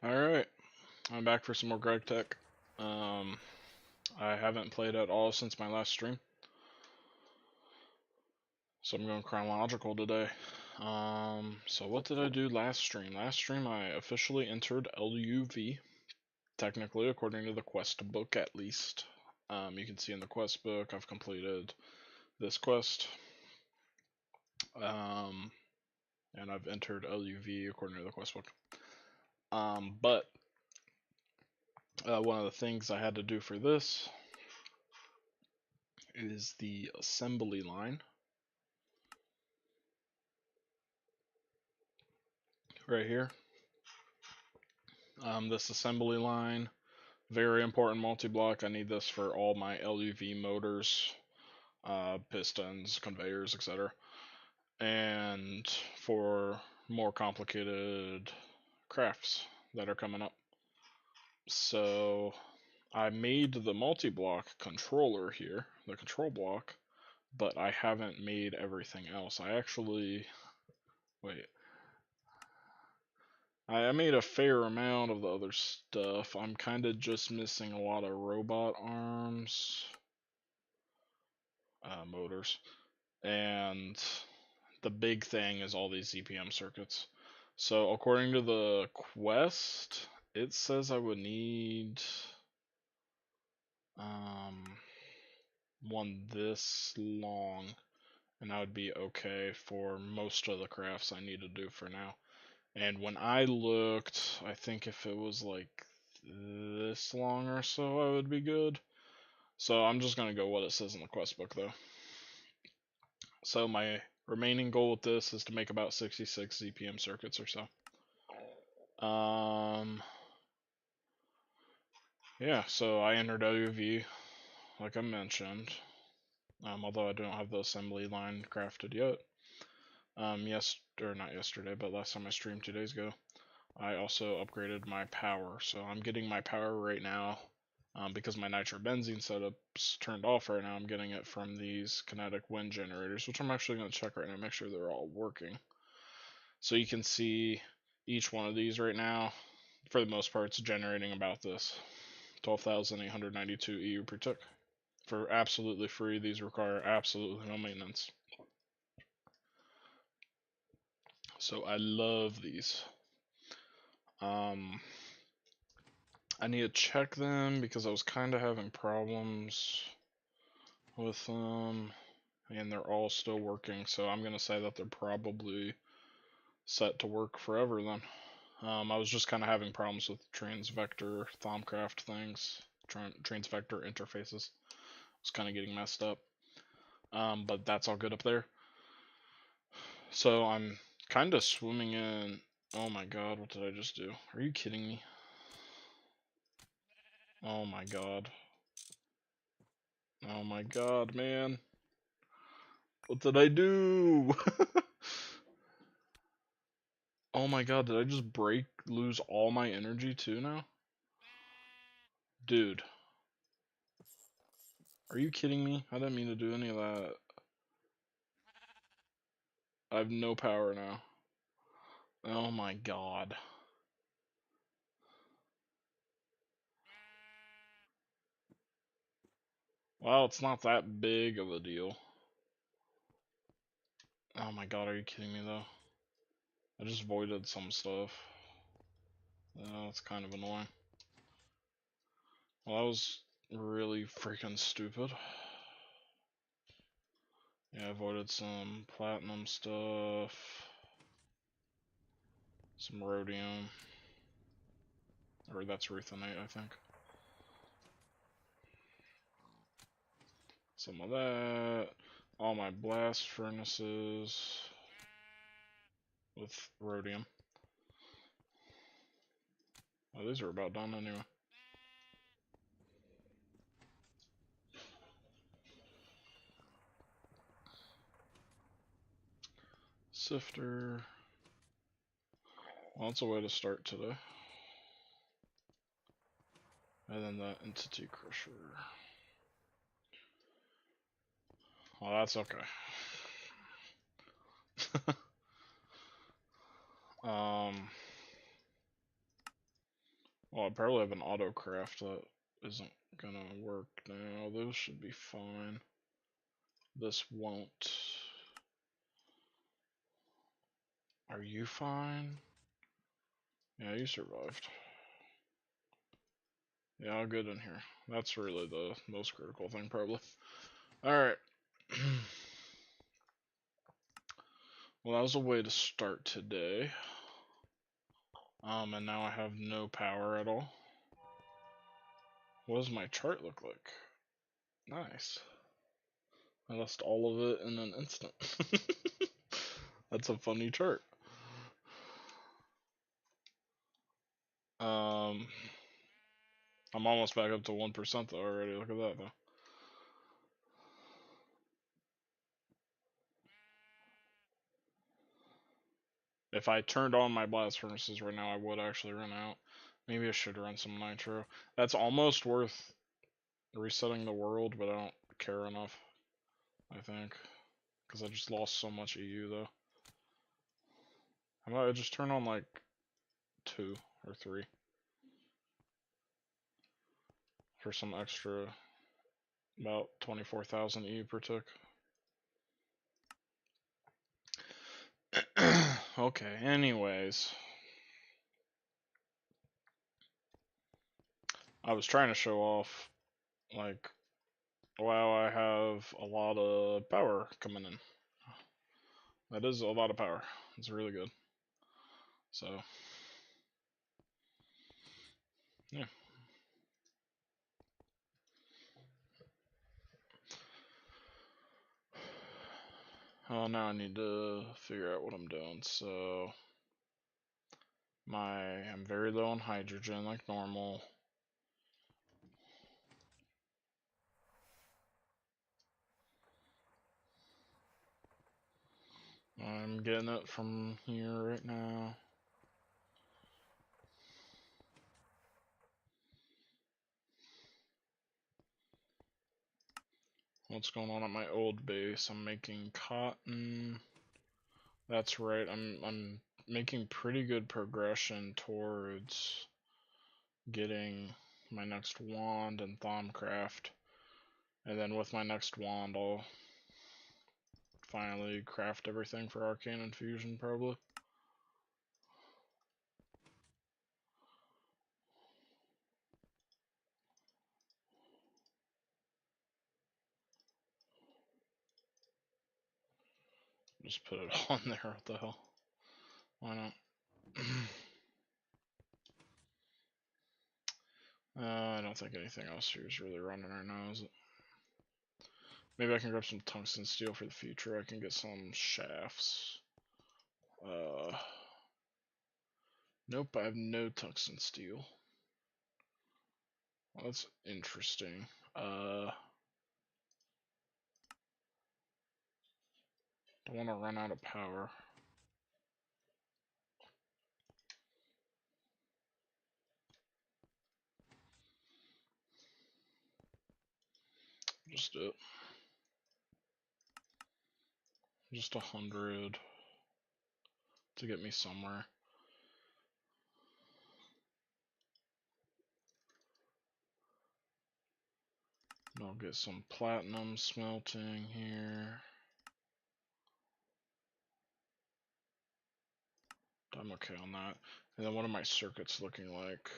Alright, I'm back for some more Greg Tech. Um, I haven't played at all since my last stream, so I'm going chronological today. So what did I do last stream? Last stream I officially entered LuV, technically according to the quest book at least. You can see in the quest book I've completed this quest, um, and I've entered LuV according to the quest book. But one of the things I had to do for this is the assembly line right here. This assembly line, very important multi-block. I need this for all my LuV motors, pistons, conveyors, etc. And for more complicated crafts that are coming up. So I made the multi-block controller here, the control block, but I haven't made everything else. Wait, I made a fair amount of the other stuff. I'm kind of just missing a lot of robot arms, motors, and the big thing is all these ZPM circuits. So according to the quest, it says I would need um, one this long, and I would be okay for most of the crafts I need to do for now. And when I looked, I think if it was like this long or so, I would be good. So I'm just gonna go what it says in the quest book though. So my remaining goal with this is to make about 66 ZPM circuits or so. Yeah, so I entered LuV, like I mentioned, although I don't have the assembly line crafted yet. Or not yesterday, but last time I streamed 2 days ago, I also upgraded my power. So I'm getting my power right now because my nitrobenzene setup's turned off right now. I'm getting it from these kinetic wind generators, which I'm actually going to check right now, make sure they're all working. So you can see each one of these right now, for the most part, it's generating about this 12,892 EU per tick for absolutely free. These require absolutely no maintenance. So I love these. I need to check them because I was kind of having problems with them, and they're all still working. So I'm gonna say that they're probably set to work forever then. I was just kind of having problems with transvector Thaumcraft things, transvector interfaces. It's kind of getting messed up. But that's all good up there. So I'm kind of swimming in. Oh my god, what did I just do? Are you kidding me? Oh my god. Oh my god, man. What did I do? Oh my god, did I just lose all my energy too now? Dude. Are you kidding me? I didn't mean to do any of that. I have no power now. Oh my god. Well, it's not that big of a deal. Oh my god, are you kidding me though? I just voided some stuff. That's kind of annoying. Well, that was really freaking stupid. Yeah, I voided some platinum stuff. Some rhodium. Or that's ruthenate, I think. Some of that. All my blast furnaces with rhodium. Oh, these are about done anyway. Sifter. Well, that's a way to start today. And then that entity crusher. Well, that's okay. um, Well, I probably have an auto craft that isn't gonna work now. Those should be fine. This won't. Are you fine? Yeah, you survived. Yeah, all good in here. That's really the most critical thing, probably. Alright. Well, that was a way to start today. And now I have no power at all. What does my chart look like? Nice. I lost all of it in an instant. That's a funny chart. I'm almost back up to 1% though already. Look at that though. If I turned on my blast furnaces right now, I would actually run out. Maybe I should run some nitro. That's almost worth resetting the world, but I don't care enough, I think. Because I just lost so much EU though. How about I just turn on like 2 or 3 for some extra, about 24,000 EU per tick. Okay, anyways. I was trying to show off, like, wow, I have a lot of power coming in. That is a lot of power. It's really good. So, yeah. Oh, now I need to figure out what I'm doing. So, I'm very low on hydrogen, like normal. I'm getting it from here right now. What's going on at my old base? I'm making cotton. That's right. I'm making pretty good progression towards getting my next wand and Thaumcraft. And then with my next wand, I'll finally craft everything for Arcane Infusion, probably. Just put it on there, what the hell. Why not? I don't think anything else here is really running right now, is it? Maybe I can grab some tungsten steel for the future. I can get some shafts. Nope, I have no tungsten steel. Well, that's interesting. Don't want to run out of power. Just do it. Just 100 to get me somewhere. And I'll get some platinum smelting here. I'm okay on that. And then what are my circuits looking like?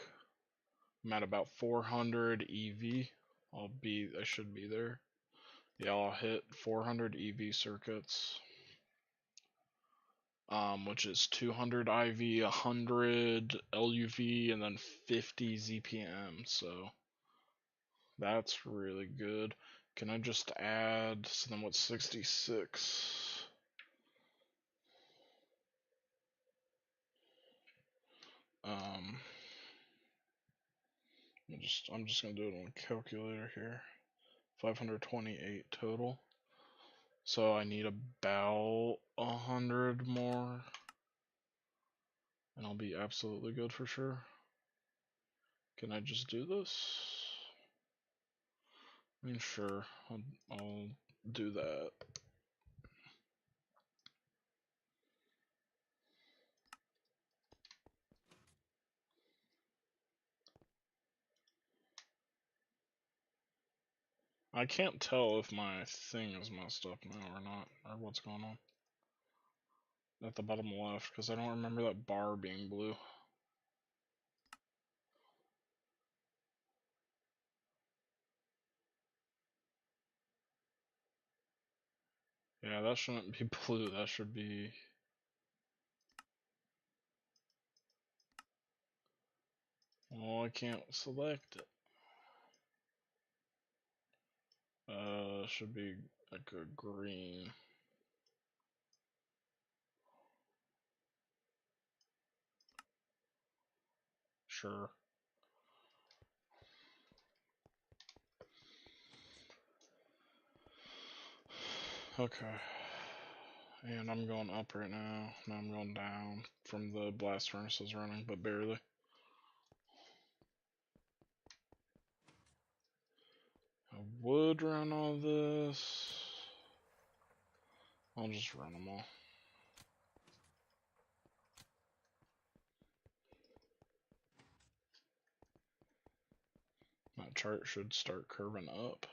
I'm at about 400 EV. I should be there. Yeah, I'll hit 400 EV circuits. Which is 200 IV, 100 LuV, and then 50 ZPM. So that's really good. Can I just add? So then what's 66? I'm just gonna do it on a calculator here. 528 total. So I need about 100 more, and I'll be absolutely good for sure. Can I just do this? I mean, sure, I'll do that. I can't tell if my thing is messed up now or not, or what's going on at the bottom left, because I don't remember that bar being blue. Yeah, that shouldn't be blue, that should be... Well, I can't select it. Should be like a green. Sure. Okay. And I'm going up right now. Now I'm going down from the blast furnaces running, but barely. I would run all this. I'll just run them all. That chart should start curving up.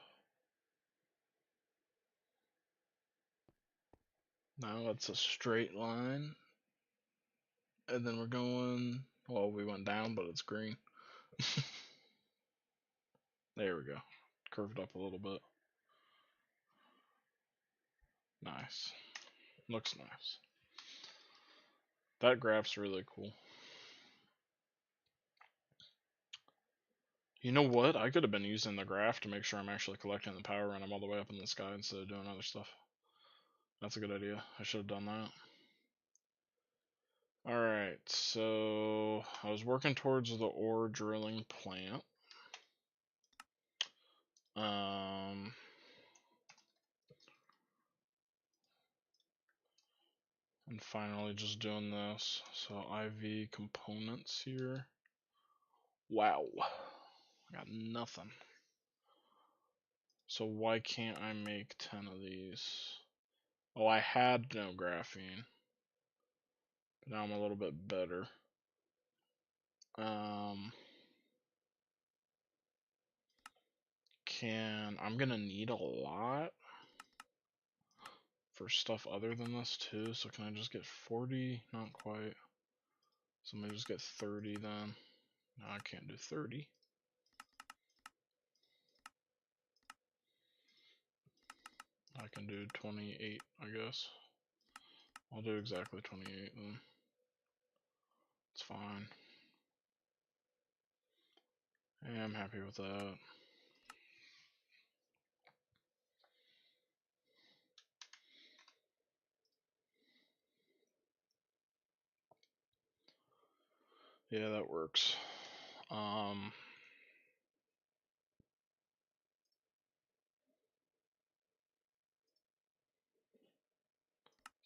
Now it's a straight line. And then we're going, well, we went down, but it's green. There we go. Curved up a little bit. Nice. Looks nice. That graph's really cool. You know what? I could have been using the graph to make sure I'm actually collecting the power when I'm all the way up in the sky instead of doing other stuff. That's a good idea. I should have done that. Alright, so I was working towards the ore drilling plant. And finally just doing this. So IV components here. Wow. I got nothing. So why can't I make 10 of these? Oh, I had no graphene. But now I'm a little bit better. I'm gonna need a lot for stuff other than this too, so can I just get 40? Not quite. So maybe just get 30 then. No, I can't do 30. I can do 28, I guess. I'll do exactly 28 then. It's fine. Yeah, I'm happy with that. Yeah, that works.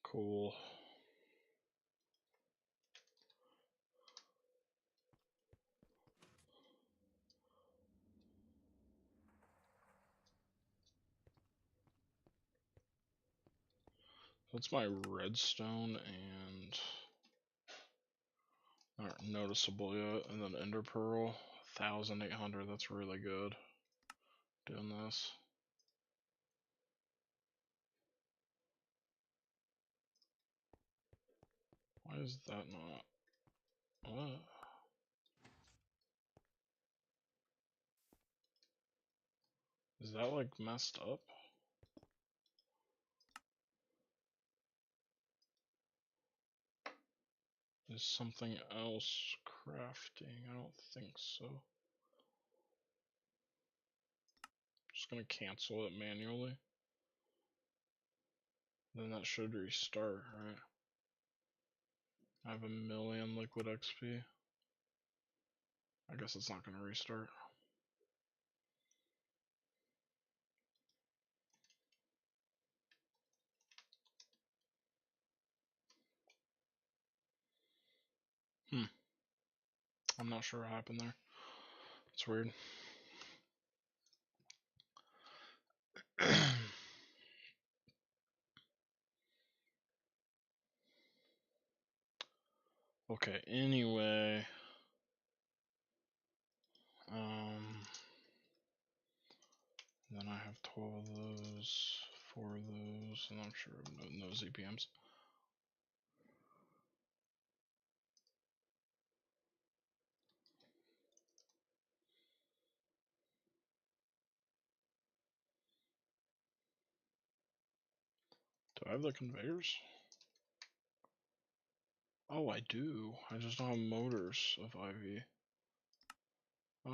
Cool. That's my redstone and not noticeable yet, and then ender pearl 1800. That's really good. Doing this. Why is that not? What? Is that like messed up? Is something else crafting? I don't think so. Just gonna cancel it manually. Then that should restart, right? I have 1,000,000 liquid XP. I guess it's not gonna restart. I'm not sure what happened there. It's weird. Okay, anyway. Then I have 12 of those, 4 of those, and I'm sure no ZPMs. Do I have the conveyors? Oh, I do. I just don't have motors of IV.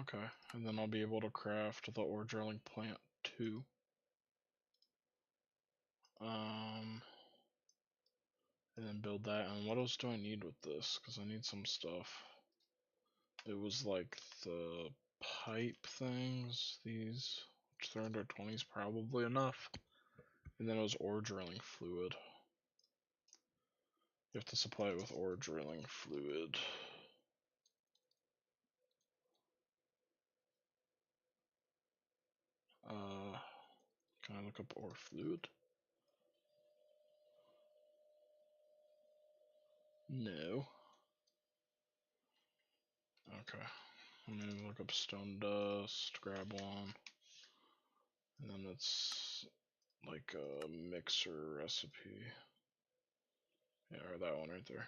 Okay, and then I'll be able to craft the ore drilling plant too. And then build that. And what else do I need with this? Because I need some stuff. It was like the pipe things, these, which 320 is probably enough. And then it was ore drilling fluid. You have to supply it with ore drilling fluid. Can I look up ore fluid? No. Okay. Let me look up stone dust, grab one. And then it's like a mixer recipe. Yeah, or that one right there.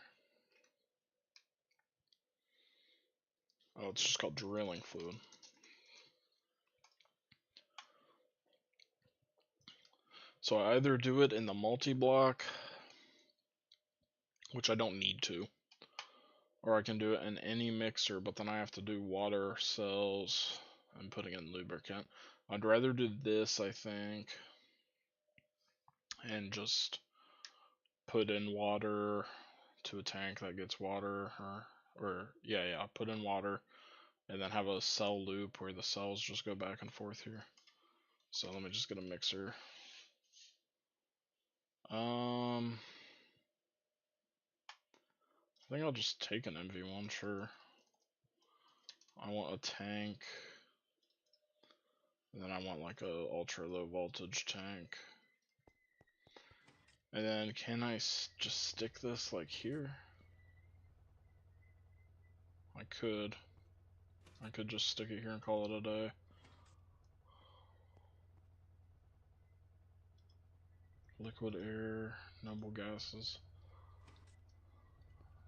Oh, it's just called drilling fluid. So I either do it in the multi-block, which I don't need to, or I can do it in any mixer, but then I have to do water cells and putting in lubricant. I'd rather do this, I think, and just put in water to a tank that gets water, or yeah, put in water, and then have a cell loop where the cells just go back and forth here. So let me just get a mixer. I think I'll just take an MV1, sure. I want a tank, and then I want like a ultra low voltage tank. And then can I just stick this like here? I could just stick it here and call it a day. Liquid air, noble gases.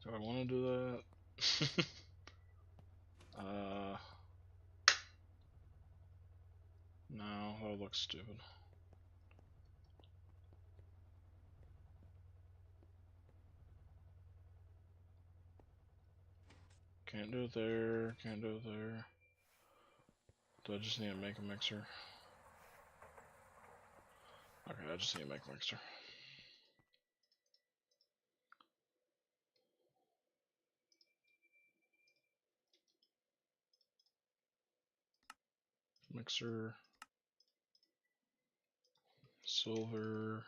Do I want to do that? No, that looks stupid. Can't do it there, can't do it there. Do I just need to make a mixer? Okay, I just need to make a mixer. Mixer. Silver.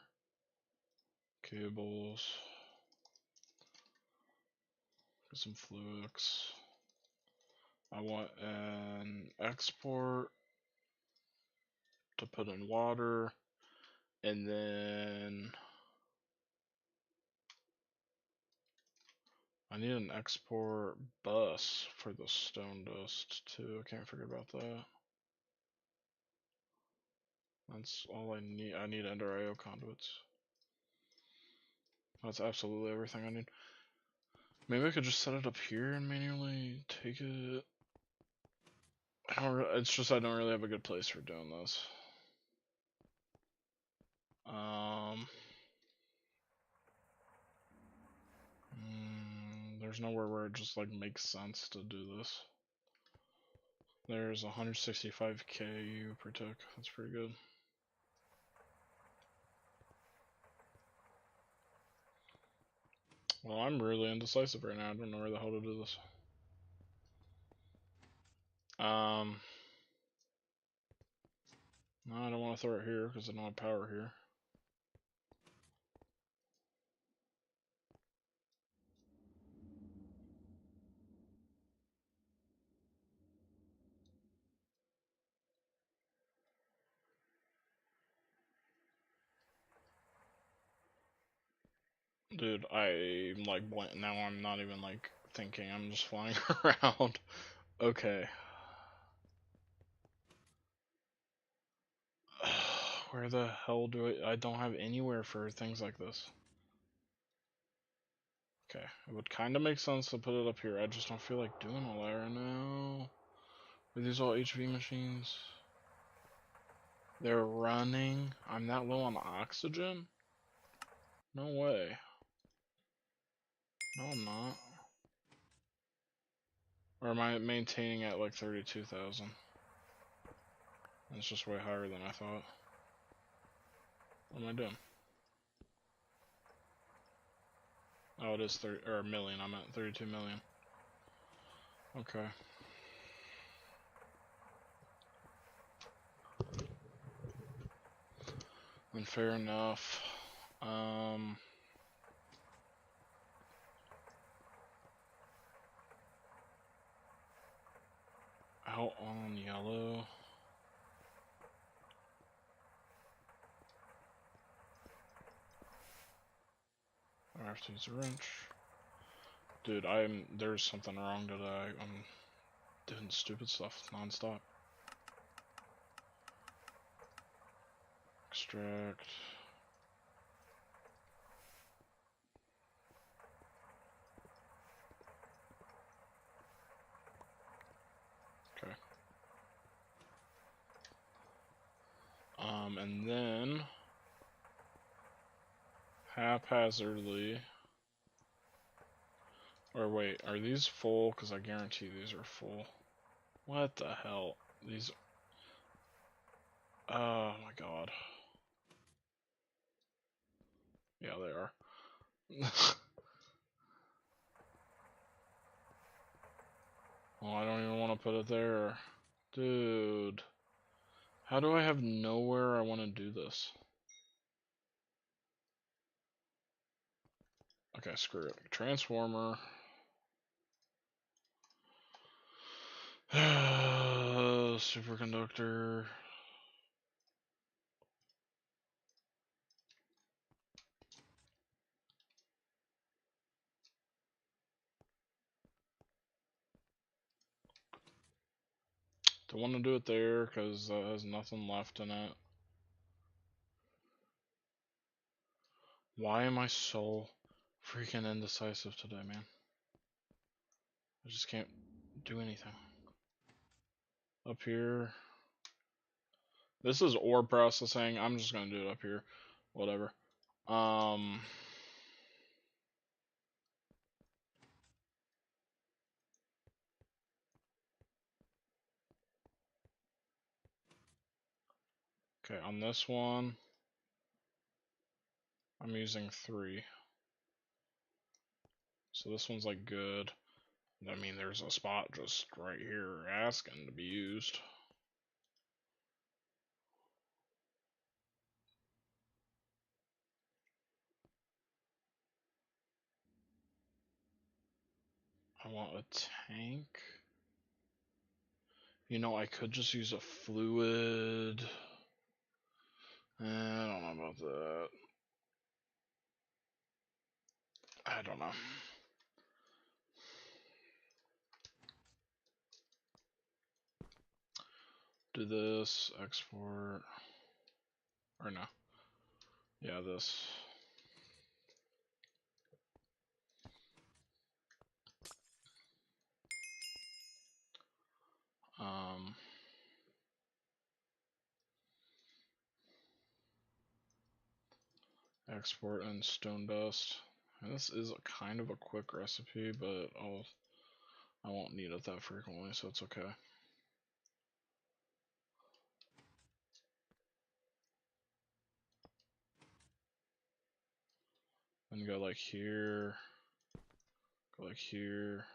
Cables. Get some Fluix. I want an export to put in water, and then I need an export bus for the stone dust too. I can't forget about that. That's all I need. I need Ender IO conduits. That's absolutely everything I need. Maybe I could just set it up here and manually take it. It's just I don't really have a good place for doing this. There's nowhere where it just like makes sense to do this. There's 165 KU per tick. That's pretty good. Well, I'm really indecisive right now. I don't know where the hell to do this. No, I don't want to throw it here because I don't have power here. Dude, I'm like now I'm not even like thinking, I'm just flying around. Okay. Where the hell do I don't have anywhere for things like this. Okay, it would kind of make sense to put it up here. I just don't feel like doing all that right now. Are these all HV machines? They're running. I'm that low on oxygen? No way. No, I'm not. Or am I maintaining at like 32,000? That's just way higher than I thought. What am I doing? Oh, it is 30 or a million. I'm at 32 million. Okay. Then fair enough. Out on yellow. I have to use a wrench. Dude, there's something wrong today. I'm doing stupid stuff non-stop. Extract. Okay. And then haphazardly, or wait, are these full? Because I guarantee these are full. What the hell? These, oh my god. Yeah, they are. Oh, I don't even want to put it there. Dude. How do I have nowhere I want to do this? Okay, screw it. Transformer. Superconductor. Don't want to do it there because that has nothing left in it. Why am I so freaking indecisive today, man? I just can't do anything. Up here. This is ore processing. I'm just gonna do it up here. Whatever. Okay, on this one, I'm using 3. So this one's like good. I mean, there's a spot just right here asking to be used. I want a tank. You know, I could just use a fluid. I don't know about that. I don't know. Do this, export, or no. Yeah, this. Export and stone dust. And this is a kind of a quick recipe, but I won't need it that frequently, so it's okay. Then go like here, go like here,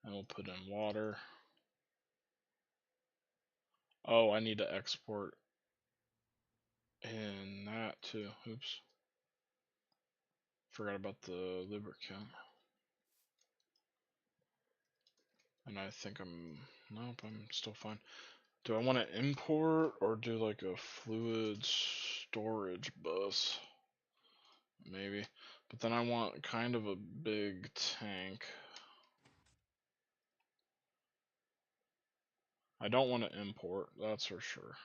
and we'll put in water. Oh, I need to export in that too. Oops. Forgot about the lubricant. And I think nope, I'm still fine. Do I want to import or do like a fluid storage bus? Maybe. But then I want kind of a big tank. I don't want to import, that's for sure.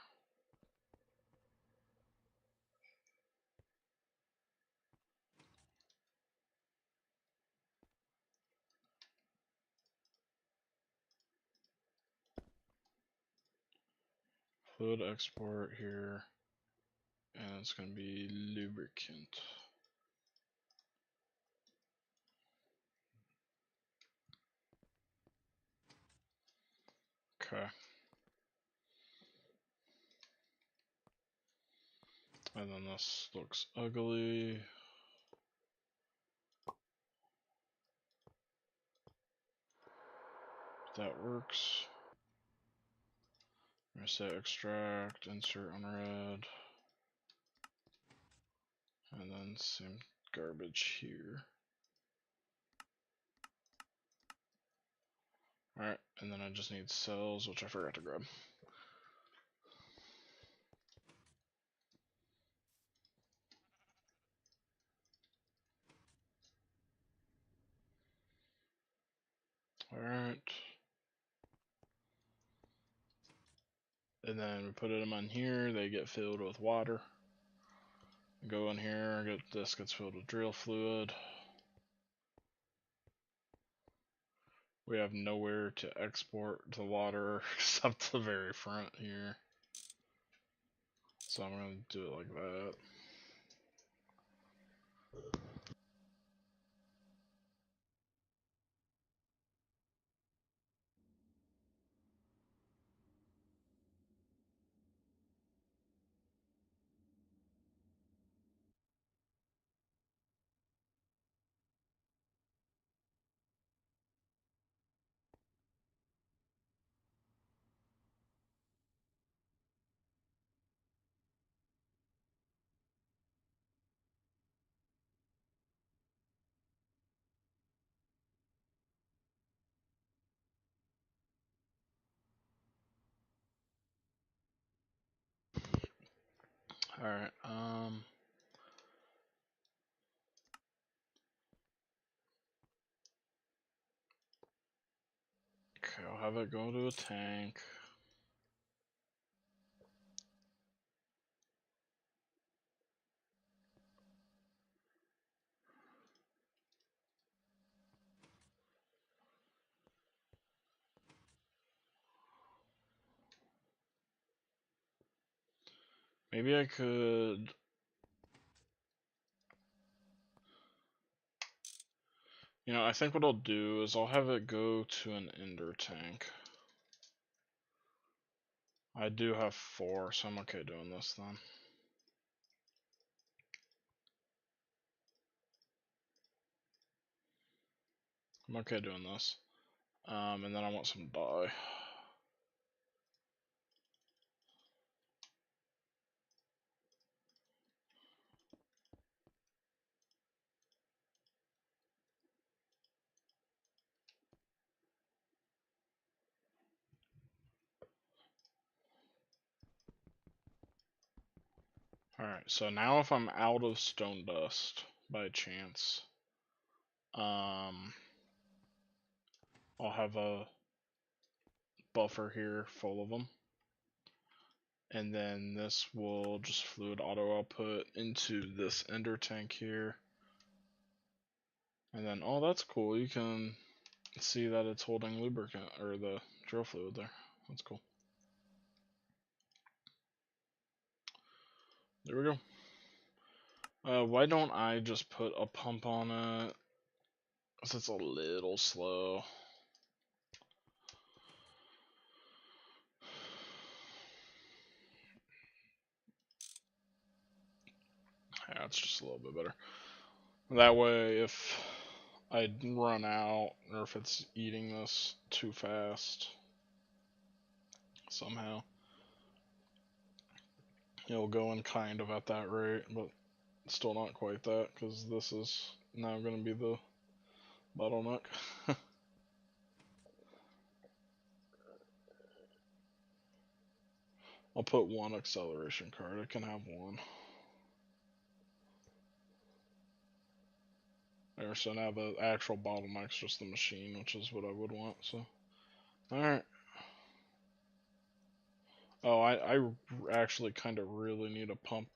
fluid export here, and it's going to be lubricant. Okay. And then this looks ugly. That works. I'm gonna say extract, insert unread, and then same garbage here. Alright, and then I just need cells, which I forgot to grab. Alright. And then we put them on here, they get filled with water. Go in here, this gets filled with drill fluid. We have nowhere to export the water except the very front here. So I'm going to do it like that. Alright, okay, I'll have it go to a tank. Maybe I could... You know, I think what I'll do is I'll have it go to an ender tank. I do have 4, so I'm okay doing this then. I'm okay doing this. And then I want some dye. Alright, so now if I'm out of stone dust by chance, I'll have a buffer here full of them. And then this will just fluid auto output into this ender tank here. And then, oh, that's cool. You can see that it's holding lubricant, or the drill fluid there. That's cool. There we go. Why don't I just put a pump on it? Because it's a little slow. Yeah, it's just a little bit better. That way, if I run out, or if it's eating this too fast, somehow, it'll go in kind of at that rate, but still not quite that, because this is now going to be the bottleneck. I'll put 1 acceleration card. I can have 1. There, so now the actual bottleneck's just the machine, which is what I would want, so. Alright. Oh, I actually kind of really need a pump,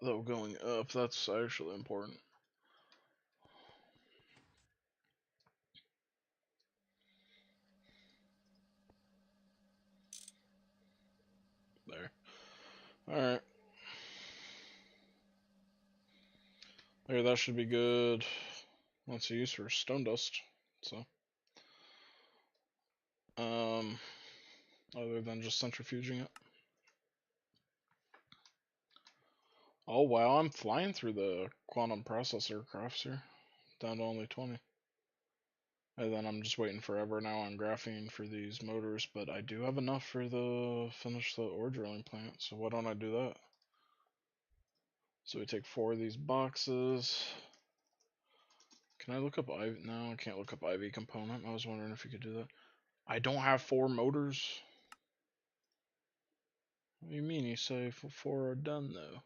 though, going up. That's actually important. There. Alright. There, that should be good. Let's use for stone dust. So, other than just centrifuging it. Oh wow, I'm flying through the quantum processor crafts here, down to only 20. And then I'm just waiting forever now on graphene for these motors, but I do have enough for the finish the ore drilling plant, so why don't I do that? So we take 4 of these boxes. Can I look up IV? No, I can't look up IV component. I was wondering if you could do that. I don't have 4 motors. What do you mean? You say 4 are done though?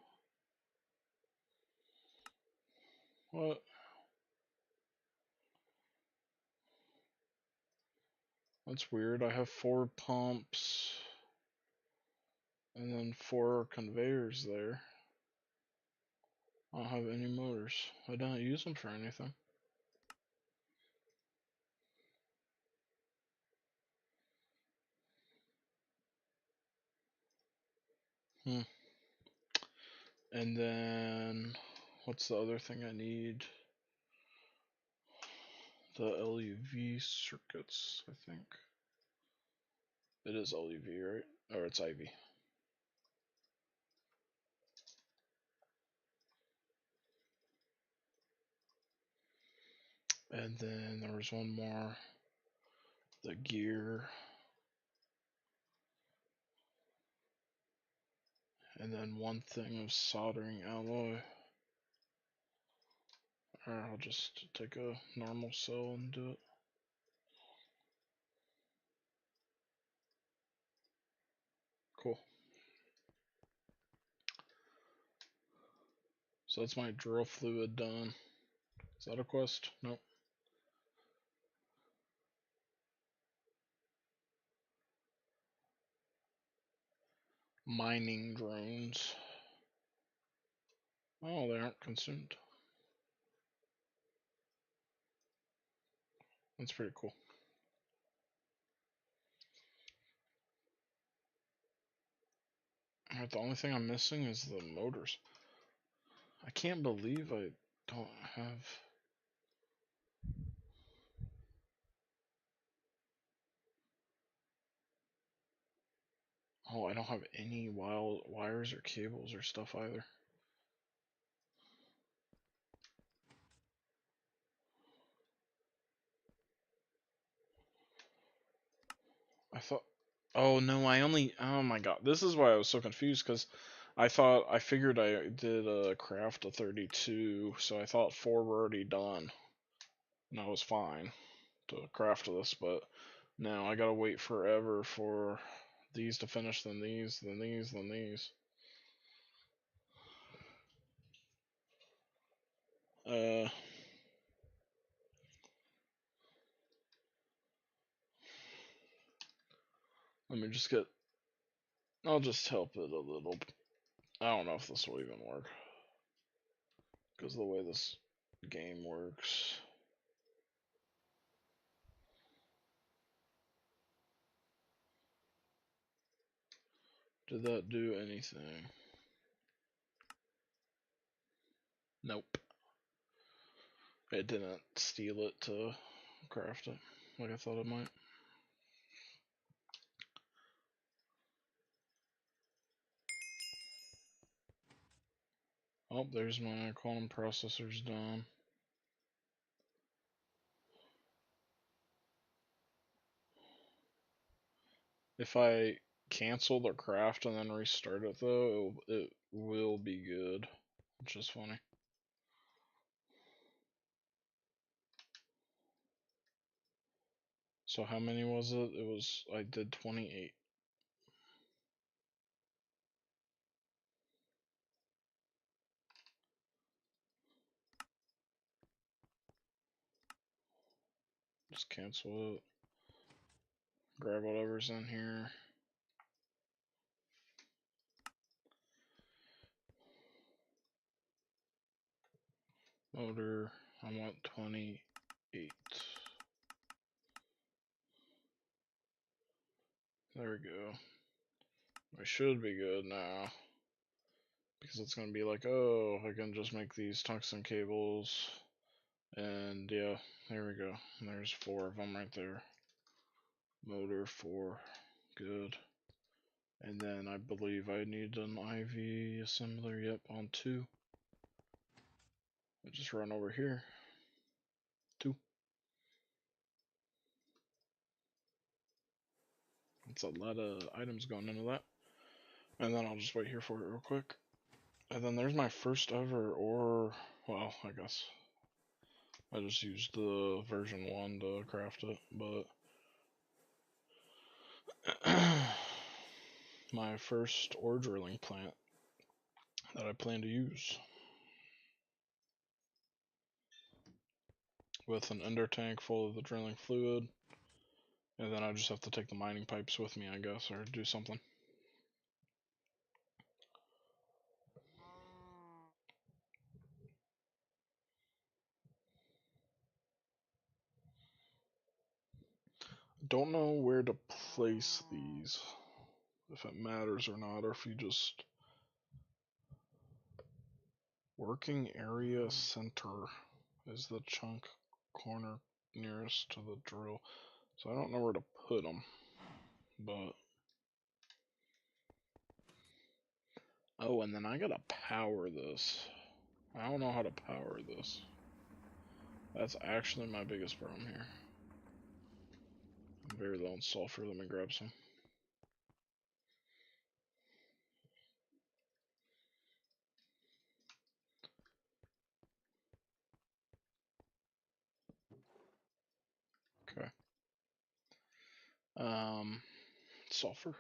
What? That's weird. I have 4 pumps and then 4 conveyors there. I don't have any motors. I don't use them for anything. And then, what's the other thing I need? The LuV circuits, I think. It is LuV, right? Or it's IV. And then there was one more. The gear. And then one thing of soldering alloy. Or I'll just take a normal cell and do it. Cool. So that's my drill fluid done. Is that a quest? Nope. Mining drones. Oh, they aren't consumed. That's pretty cool. Alright, the only thing I'm missing is the motors. I can't believe I don't have... Oh, I don't have any wild wires or cables or stuff either. I thought... Oh no, I only... Oh my god, this is why I was so confused, because I figured I did a craft of 32, so I thought 4 were already done. And I was fine to craft this, but now I gotta wait forever for these to finish, then these, then these, then these. Let me just get... I'll just help it a little. I don't know if this will even work, because of the way this game works. Did that do anything? Nope. It didn't steal it to craft it, like I thought it might. Oh, there's my quantum processors done. If I cancel the craft and then restart it though, it will be good, which is funny. So how many was it? I did 28. Just cancel it. Grab whatever's in here. Motor, I want 28. There we go. We should be good now. because it's going to be like, oh, I can just make these tungsten cables, and yeah, there we go. There's 4 of them right there. Motor 4, good. And then I believe I need an IV assembler, yep, on 2. I just run over here. 2. That's a lot of items going into that. And then I'll just wait here for it real quick. And then there's my first ever ore. Well, I guess I just used the version 1 to craft it, but my first ore drilling plant that I plan to use with an ender tank full of the drilling fluid, and then I just have to take the mining pipes with me, I guess, or do something. Don't know where to place these, if it matters or not, or if you just working area center is the chunk corner nearest to the drill, so I don't know where to put them, but oh, and then I gotta power this. I don't know how to power this. That's actually my biggest problem here. I'm very low on sulfur. Let me grab some. Okay. Sulfur.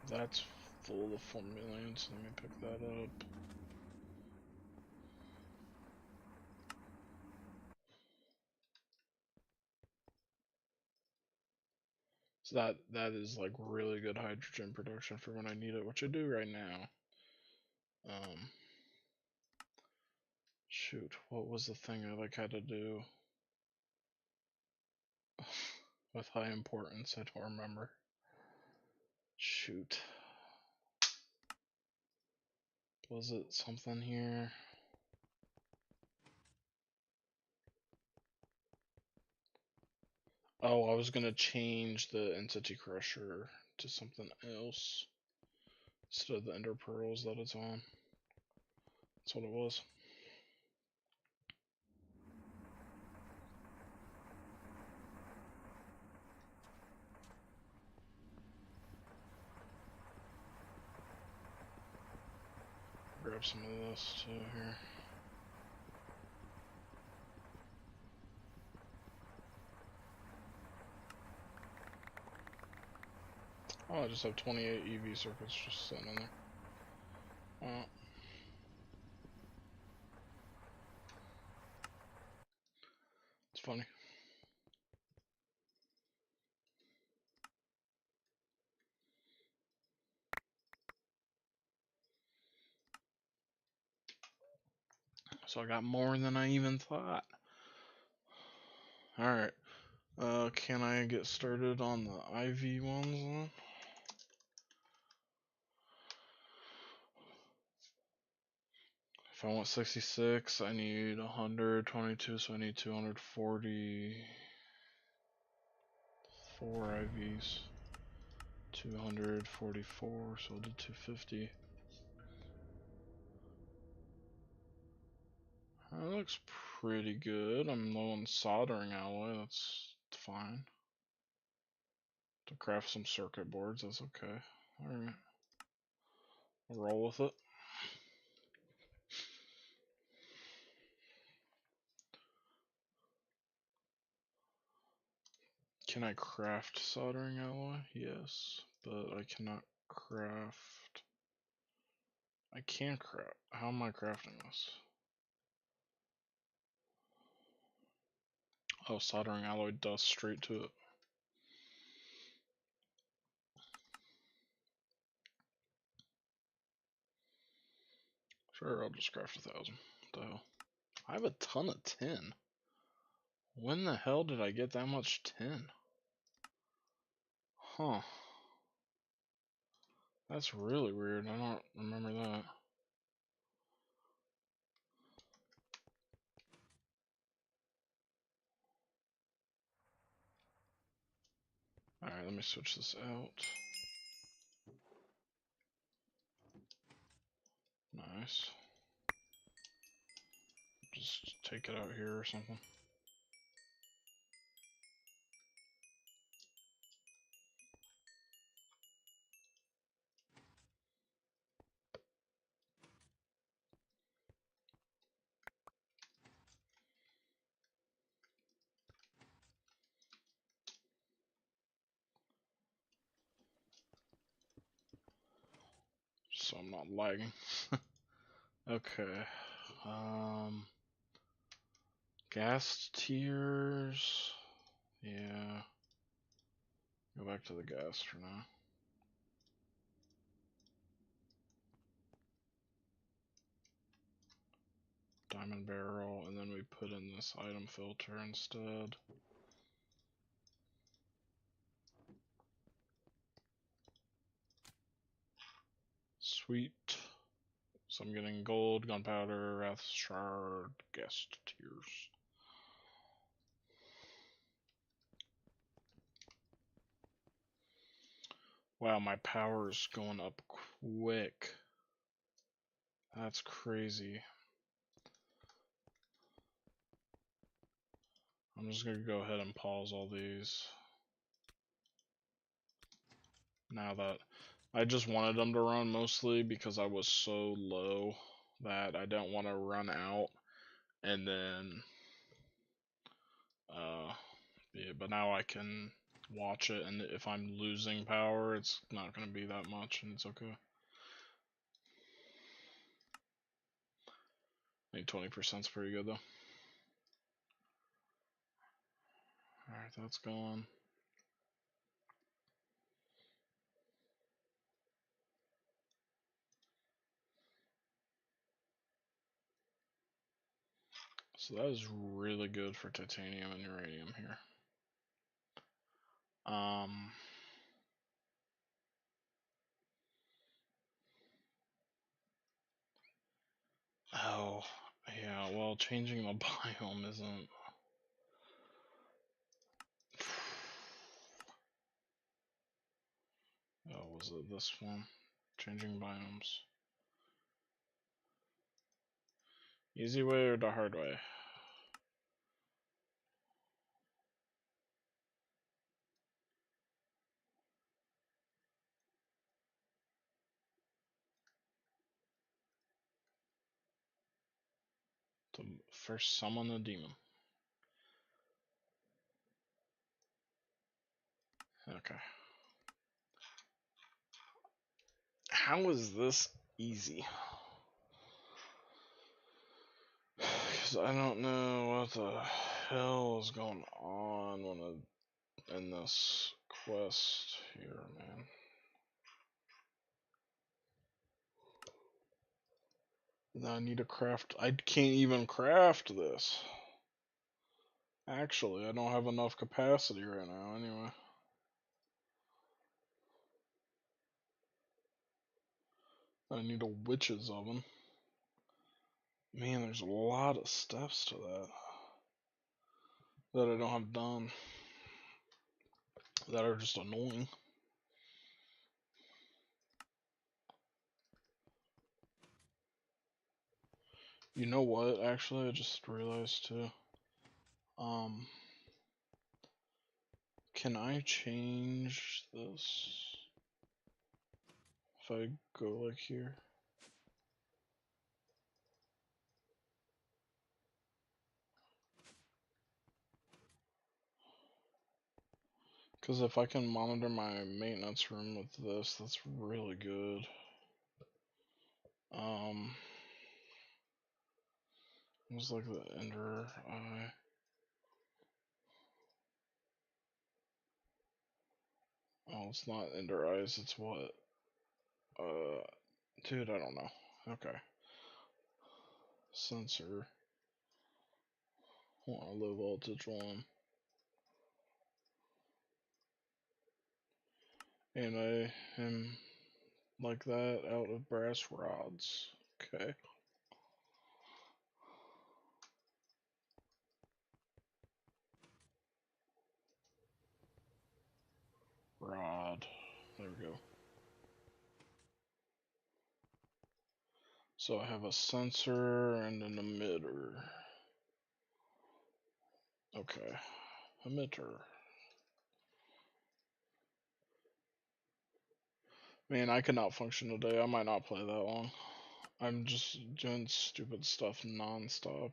That's full of 4 million, so let me pick that up. So that is like really good hydrogen production for when I need it, which I do right now. Shoot, what was the thing I like had to do with high importance? I don't remember. Shoot. Was it something here? Oh, I was gonna change the entity crusher to something else instead of the ender pearls that it's on. That's what it was. Grab some of this too here. Oh, I just have 28 EV circuits just sitting in there. Oh. It's funny. So I got more than I even thought. Alright. Can I get started on the IV ones then? If I want 66, I need 122, so I need 244 IVs. 244, so I'll do 250. That looks pretty good. I'm low on soldering alloy, that's fine. To craft some circuit boards, that's okay. Alright. I'll roll with it. Can I craft soldering alloy? Yes, but I cannot craft. I can craft. How am I crafting this? Oh, soldering alloy dust straight to it. Sure, I'll just craft 1,000. What the hell? I have a ton of tin. When the hell did I get that much tin? Huh. That's really weird. I don't remember that. Alright, let me switch this out. Nice. Just take it out here or something. So I'm not lagging. Okay. Gas tiers. Yeah. Go back to the gas for now. Diamond barrel, and then we put in this item filter instead. Sweet. So I'm getting gold, gunpowder, wrath shard, guest tiers. Wow, my power's going up quick. That's crazy. I'm just gonna go ahead and pause all these. Now that I just wanted them to run mostly because I was so low that I don't want to run out and then yeah, but now I can watch it, and if I'm losing power, it's not going to be that much, and it's okay. I think 20% is pretty good though. Alright, that's gone. So that is really good for titanium and uranium here. Oh, yeah, well, changing the biome isn't... Oh, was it this one? Changing biomes. Easy way or the hard way? To first summon a demon. Okay. How is this easy? Because I don't know what the hell is going on in this quest here, man. I need to craft. I can't even craft this. Actually, I don't have enough capacity right now, anyway. I need a witch's oven. Man, there's a lot of steps to that I don't have done that are just annoying. You know what? Actually, I just realized too. Can I change this if I go like here? Because if I can monitor my maintenance room with this, that's really good. It's like the Ender Eye. Oh, it's not Ender Eyes, it's what? Dude, I don't know. Okay. sensor. I want a low voltage one. And I am like that out of brass rods. Okay. Rod. There we go. So I have a sensor and an emitter. Okay. Emitter. Man, I cannot function today. I might not play that long. I'm just doing stupid stuff non-stop.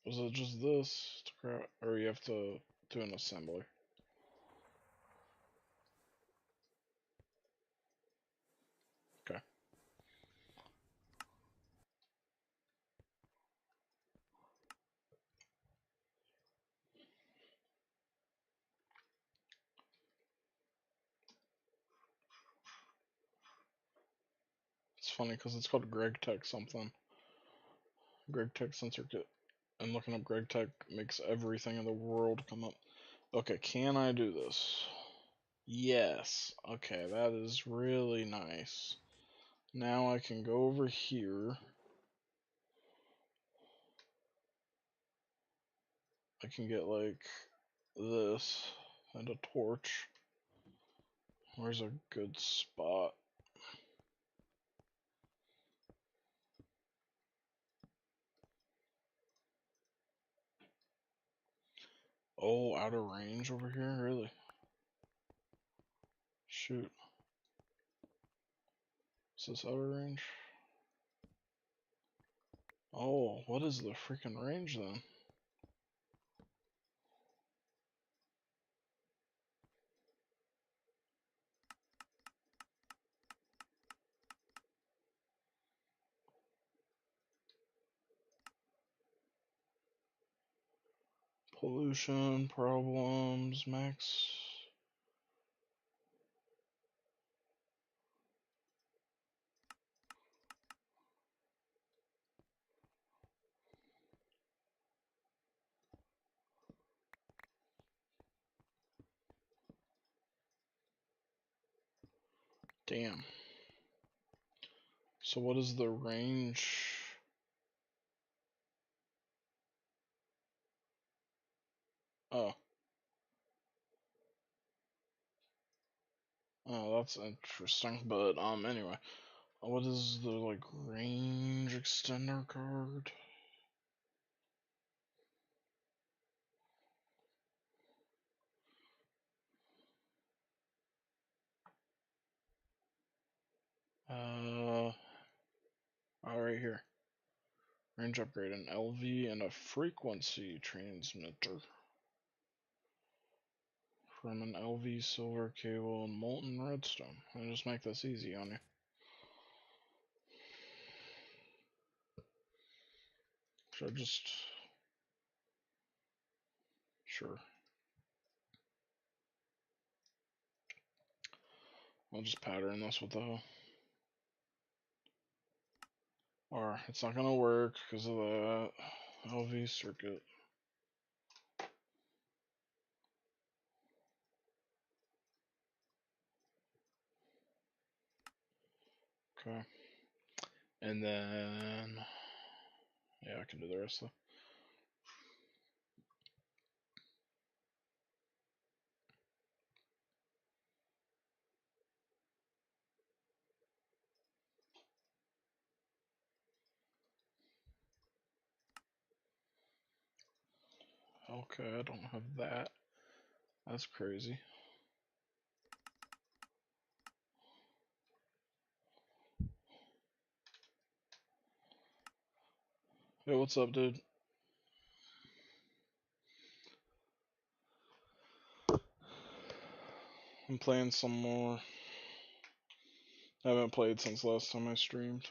Was it just this to craft, or you have to do an assembly? Okay. It's funny because it's called Greg Tech something. Greg Tech sensor kit. And looking up Greg Tech makes everything in the world come up. Okay, can I do this? Yes. Okay, that is really nice. Now I can go over here. I can get like this and a torch. Where's a good spot? Oh, out of range over here? Really? Shoot. Is this out of range? Oh, what is the freaking range then? Pollution, problems, max. Damn. So what is the range? Oh. Oh, that's interesting. But anyway. What is the like range extender card? Right here. Range upgrade, an LV and a frequency transmitter. From an LV silver cable and molten redstone. I just make this easy on you. Should I just... Sure. I'll just pattern this with the... Or, it's not gonna work because of that LV circuit. Okay. And then... Yeah, I can do the rest of it. Okay, I don't have that. That's crazy. Hey, what's up, dude? I'm playing some more. I haven't played since last time I streamed.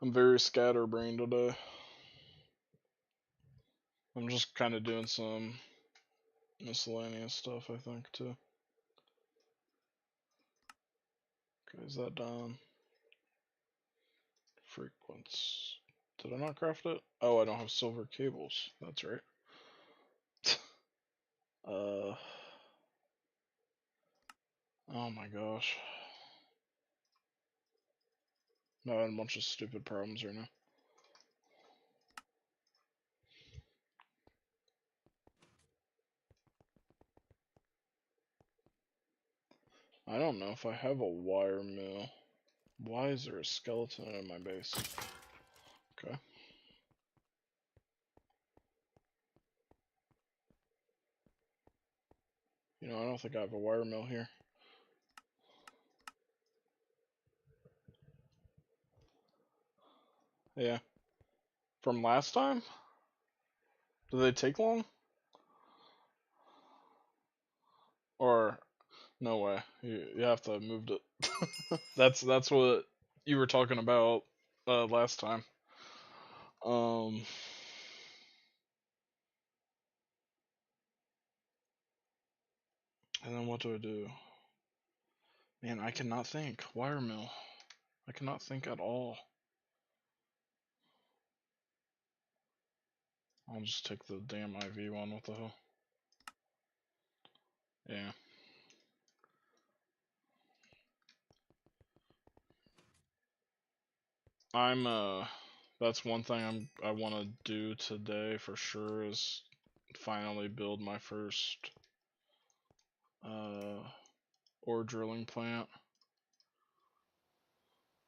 I'm very scatterbrained today. I'm just kind of doing some miscellaneous stuff, I think, too. Okay, is that done? Frequency. Did I not craft it? Oh, I don't have silver cables. That's right. Oh my gosh. I'm having a bunch of stupid problems right now. I don't know if I have a wire mill. Why is there a skeleton in my base? Okay. You know, I don't think I have a wire mill here. Yeah. From last time? Do they take long? Or no way. You have to have moved it. That's what you were talking about last time. Um and then what do I do? Man, I cannot think. Wire mill. I cannot think at all. I'll just take the damn IV one. What the hell? Yeah. I'm that's one thing I want to do today for sure is finally build my first ore drilling plant.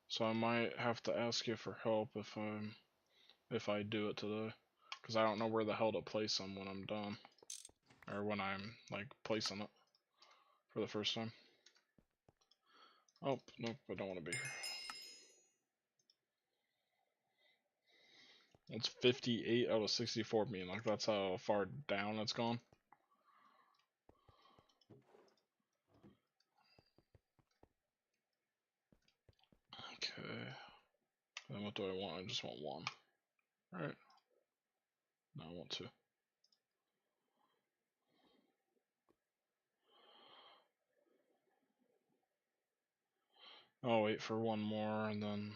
So I might have to ask you for help if I do it today, because I don't know where the hell to place them when I'm done, or when I'm like placing it for the first time. Oh nope, I don't want to be here. It's 58 out of 64 being like that's how far down it's gone. Okay. Then what do I want? I just want one. Alright. Now I want two. I'll wait for one more and then.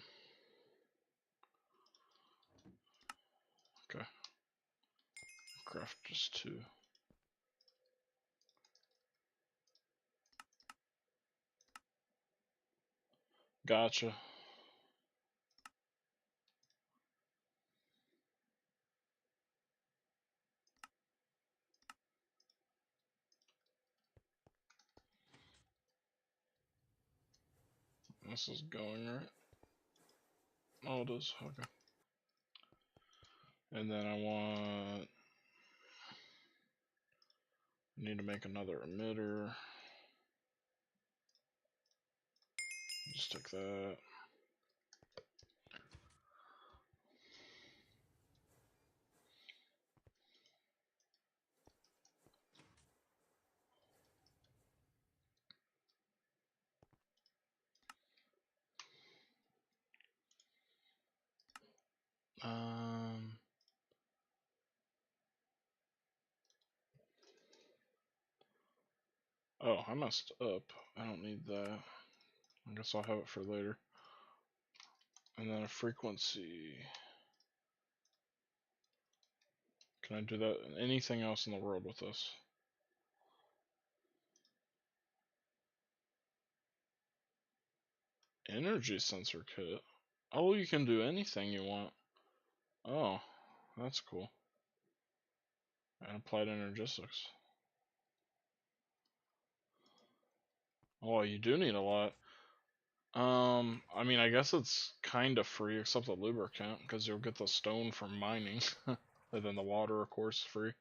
Okay. Craft just two. Gotcha. This is going right. Oh, it is. Okay. And then I need to make another emitter. Just take that. Oh, I messed up. I don't need that. I guess I'll have it for later. And then a frequency. Can I do that? Anything else in the world with this? Energy sensor kit. Oh, you can do anything you want. Oh, that's cool. And applied energistics. Oh, you do need a lot. I mean, I guess it's kind of free except the lubricant, because you'll get the stone from mining. And then the water, of course, is free.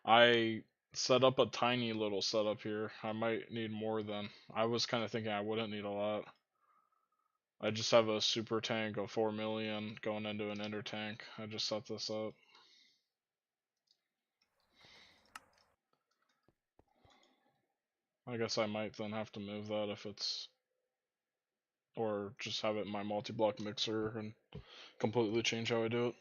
I set up a tiny little setup here. I might need more than. I was kind of thinking I wouldn't need a lot. I just have a super tank of 4 million going into an ender tank. I just set this up. I guess I might then have to move that if it's. Or just have it in my multi-block mixer and completely change how I do it.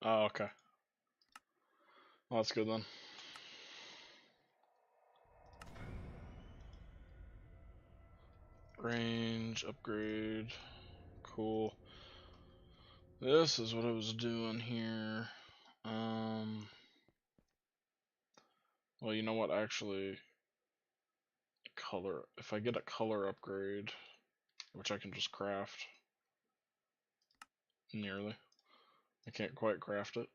Oh, okay. Well, that's good then. Range, upgrade. Cool. This is what I was doing here. Well, you know what? Actually, color. If I get a color upgrade, which I can just craft, nearly. I can't quite craft it.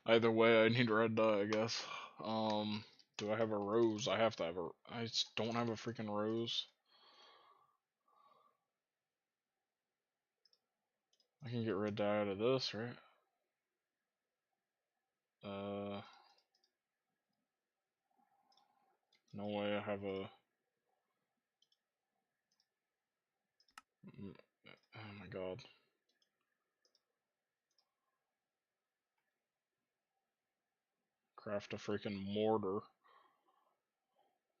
Either way, I need red dye, I guess. Do I have a rose? I have to have a. I don't have a freaking rose. I can get red dye out of this, right? No way I have a. Oh my god. Craft a freaking mortar.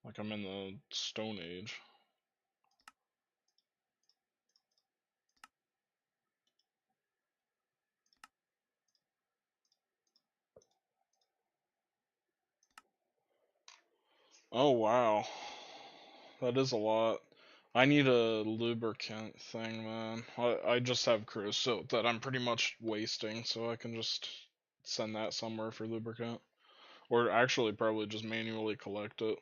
Like I'm in the Stone Age. Oh wow. That is a lot. I need a lubricant thing, man. I just have creosote that I'm pretty much wasting, so I can just send that somewhere for lubricant. Or actually, probably just manually collect it.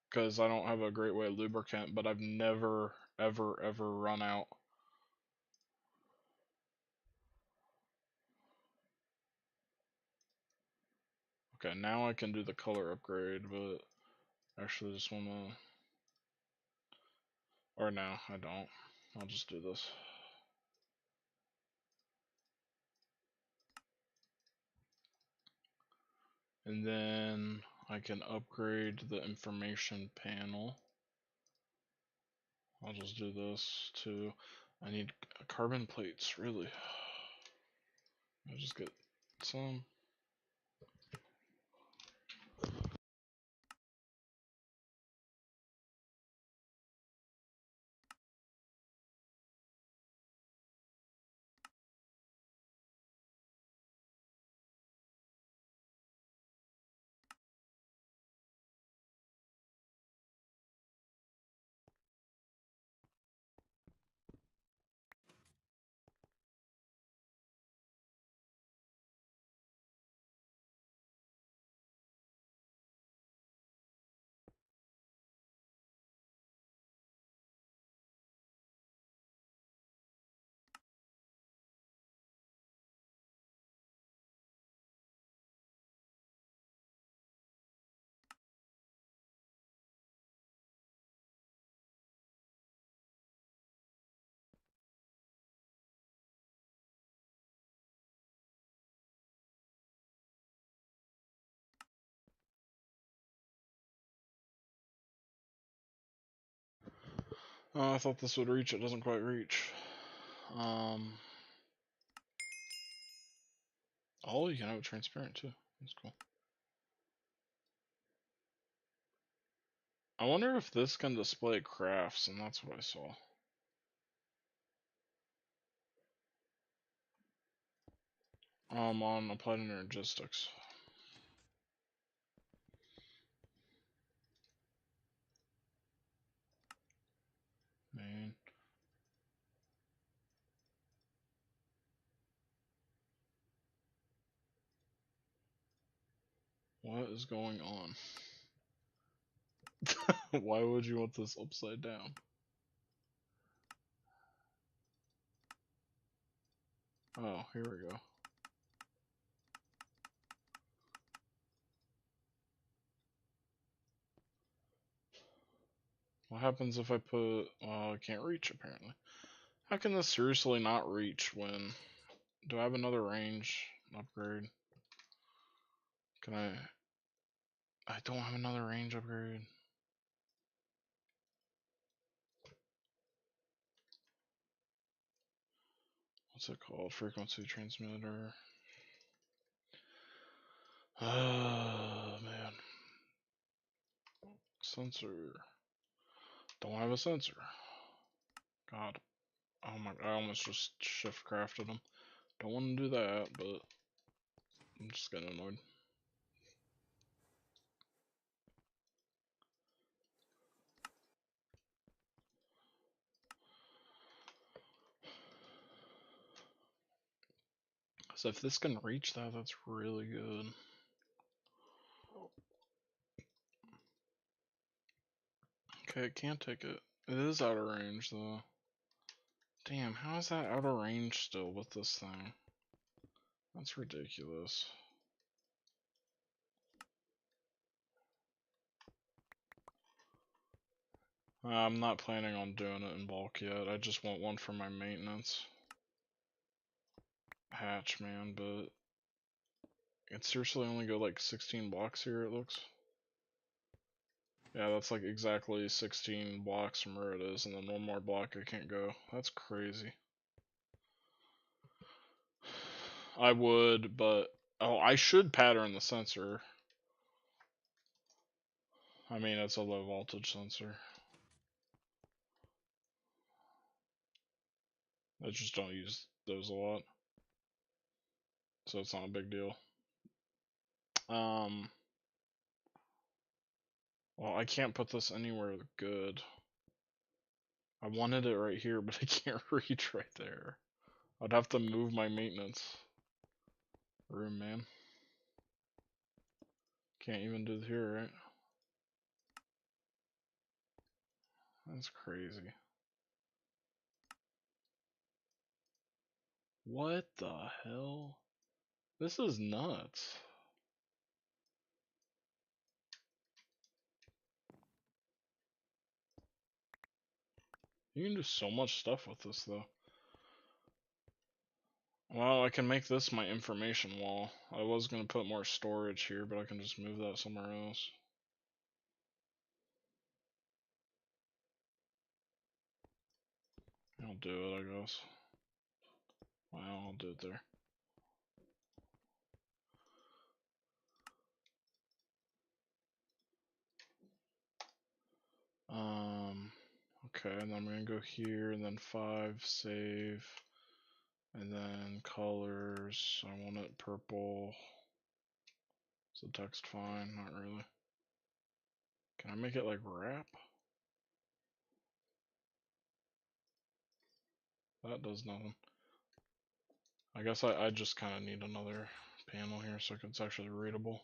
Because I don't have a great way of lubricant, but I've never, ever run out. Okay, now I can do the color upgrade, but actually just wanna. Or no, I don't. I'll just do this. And then I can upgrade the information panel. I'll just do this too. I need carbon plates, really. I'll just get some. Oh, I thought this would reach. It doesn't quite reach. Oh, you can have it transparent too. That's cool. I wonder if this can display crafts, and that's what I saw. On applied energistics. Man. What is going on? Why would you want this upside down? Oh, here we go. What happens if I put... Well, I can't reach, apparently. How can this seriously not reach when... Do I have another range upgrade? Can I... I don't have another range upgrade. What's it called? Frequency transmitter. Oh, man. Sensor. Don't have a sensor. God. Oh my, I almost just shift crafted them. Don't want to do that, but I'm just getting annoyed. So if this can reach that, that's really good. Okay, it can't take it. It is out of range though. Damn, how is that out of range still with this thing? That's ridiculous. I'm not planning on doing it in bulk yet. I just want one for my maintenance hatch, man, but it seriously only go like 16 blocks here, it looks. Yeah, that's like exactly 16 blocks from where it is, and then one more block I can't go. That's crazy. I would, but oh, I should pattern the sensor. I mean, it's a low voltage sensor. I just don't use those a lot, so it's not a big deal. Well, I can't put this anywhere good. I wanted it right here, but I can't reach right there. I'd have to move my maintenance room, man. Can't even do it here, right? That's crazy. What the hell? This is nuts. You can do so much stuff with this, though. Well, I can make this my information wall. I was going to put more storage here, but I can just move that somewhere else. I'll do it, I guess. Well, I'll do it there. Okay, and then I'm gonna go here, and then 5, save, and then colors, I want it purple. Is the text fine? Not really. Can I make it like wrap? That does nothing. I guess I just kind of need another panel here so it's actually readable.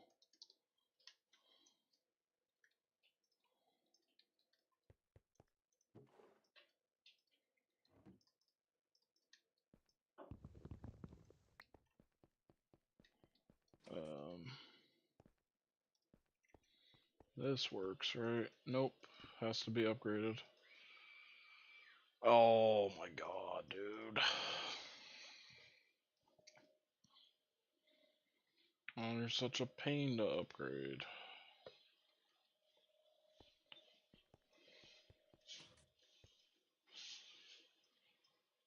This works, right? Nope. Has to be upgraded. Oh my god, dude. Oh, you're such a pain to upgrade.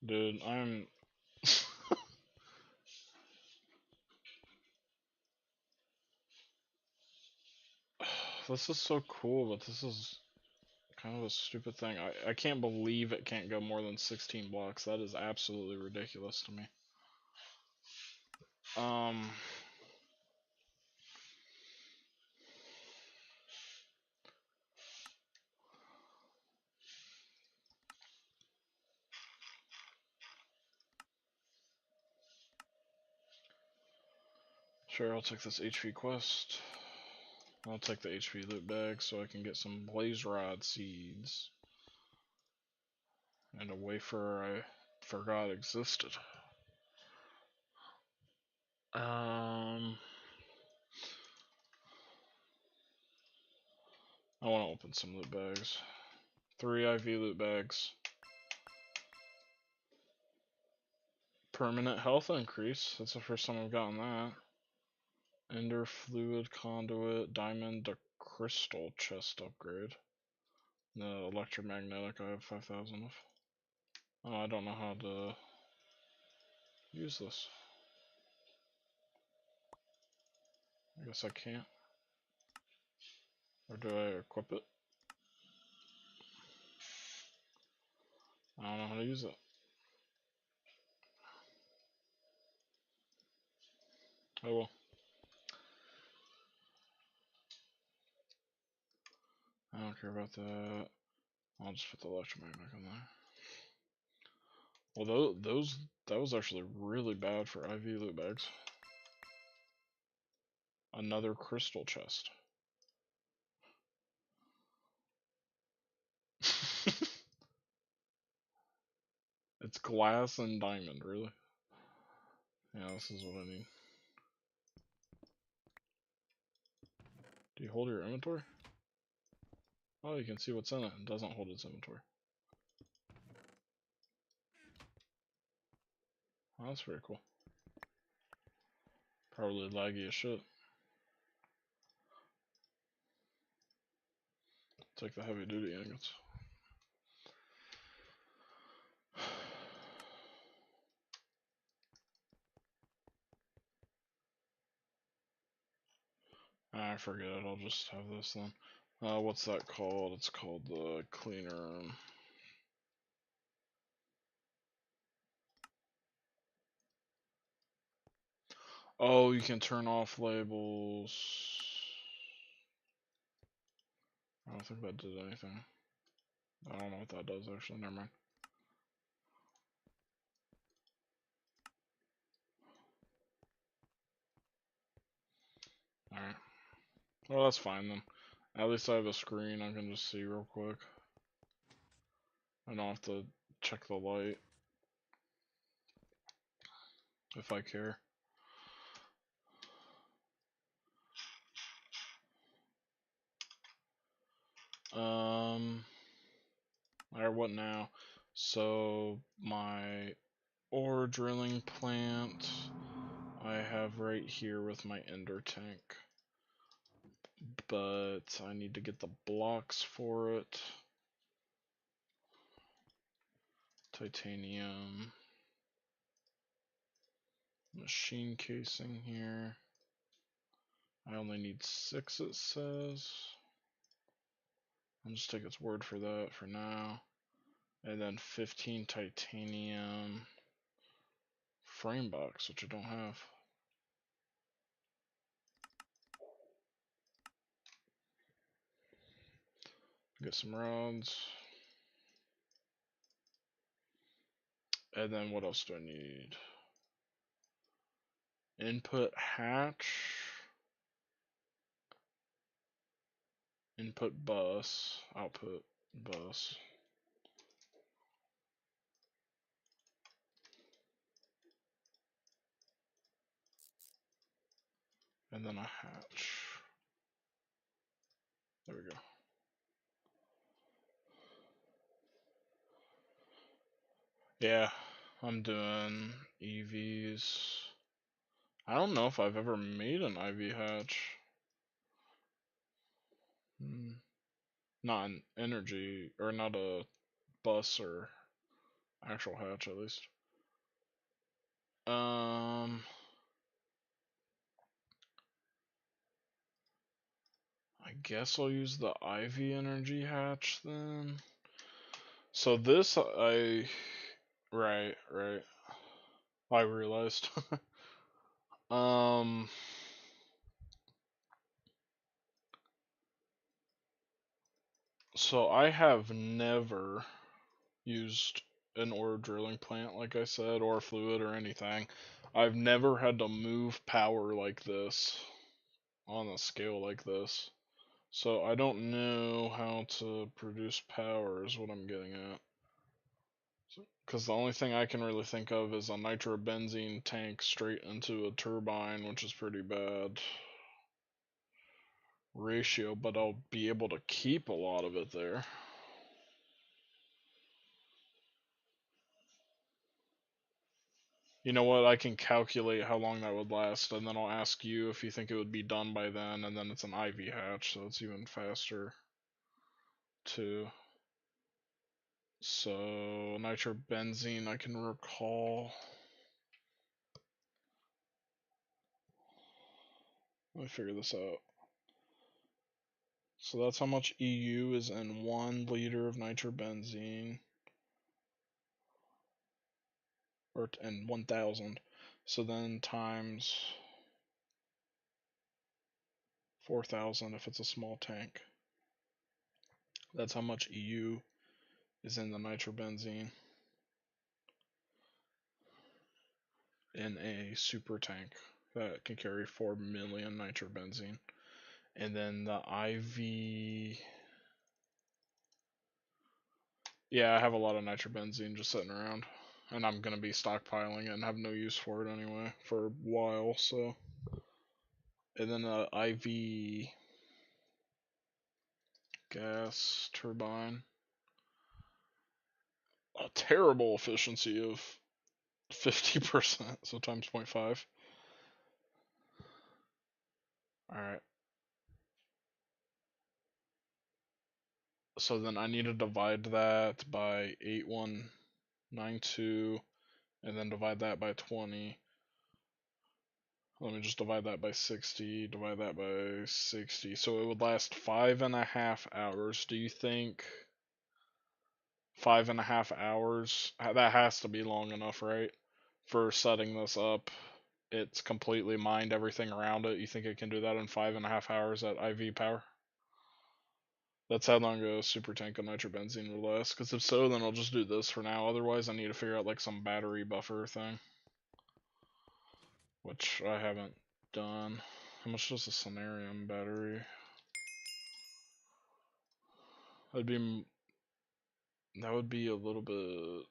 Dude, I'm... This is so cool, but this is kind of a stupid thing. I can't believe it can't go more than 16 blocks. That is absolutely ridiculous to me. Sure, I'll take this HP quest. I'll take the HP loot bag so I can get some blaze rod seeds. And a wafer I forgot existed. I want to open some loot bags. 3 IV loot bags. Permanent health increase. That's the first time I've gotten that. Ender fluid conduit, diamond to crystal chest upgrade. The electromagnetic I have 5,000 of. Oh, I don't know how to use this. I guess I can't. Or do I equip it? I don't know how to use it. Oh well. I don't care about that. I'll just put the electromagnetic in there. Well, that was actually really bad for IV loot bags. Another crystal chest. It's glass and diamond, really. Yeah, this is what I need. Do you hold your inventory? Oh, you can see what's in it. It doesn't hold its inventory. Oh, that's pretty cool. Probably laggy as shit. Take the heavy duty ingots. I forget it. I'll just have this then. What's that called? It's called the cleaner room. Oh, you can turn off labels. I don't think that did anything. I don't know what that does actually. Never mind. Alright. Well, that's fine then. At least I have a screen I can just see real quick. I don't have to check the light if I care. Alright, what now? So, my ore drilling plant I have right here with my ender tank. But I need to get the blocks for it. Titanium. Machine casing here. I only need 6, it says. I'll just take its word for that for now. And then 15 titanium frame box, which I don't have. Get some rods. And then what else do I need? Input hatch. Input bus. Output bus. And then a hatch. There we go. Yeah, I'm doing EVs. I don't know if I've ever made an IV hatch. Not an energy, or not a bus or actual hatch at least. I guess I'll use the IV energy hatch then. So this right. I realized. So I have never used an ore drilling plant, like I said, or fluid or anything. I've never had to move power like this on a scale like this. So I don't know how to produce power is what I'm getting at. Because the only thing I can really think of is a nitrobenzene tank straight into a turbine, which is pretty bad ratio, but I'll be able to keep a lot of it there. You know what? I can calculate how long that would last, and then I'll ask you if you think it would be done by then, and then it's an IV hatch, so it's even faster too. So, nitrobenzene, I can recall. Let me figure this out. So that's how much EU is in 1 liter of nitrobenzene. Or in 1,000. So then times 4,000 if it's a small tank. That's how much EU is in the nitrobenzene in a super tank that can carry 4 million nitrobenzene. And then the IV. Yeah, I have a lot of nitrobenzene just sitting around. And I'm going to be stockpiling it and have no use for it anyway for a while, so. And then the IV gas turbine. A terrible efficiency of 50%, so times 0.5. Alright. So then I need to divide that by 8192, and then divide that by 20. Let me just divide that by 60, divide that by 60. So it would last 5.5 hours. Do you think 5.5 hours? That has to be long enough, right? For setting this up. It's completely mined everything around it. You think it can do that in 5.5 hours at IV power? That's how long a super tank of nitrobenzene will last. Because if so, then I'll just do this for now. Otherwise, I need to figure out like some battery buffer thing. Which I haven't done. How much does a Sonarium battery? That would be a little bit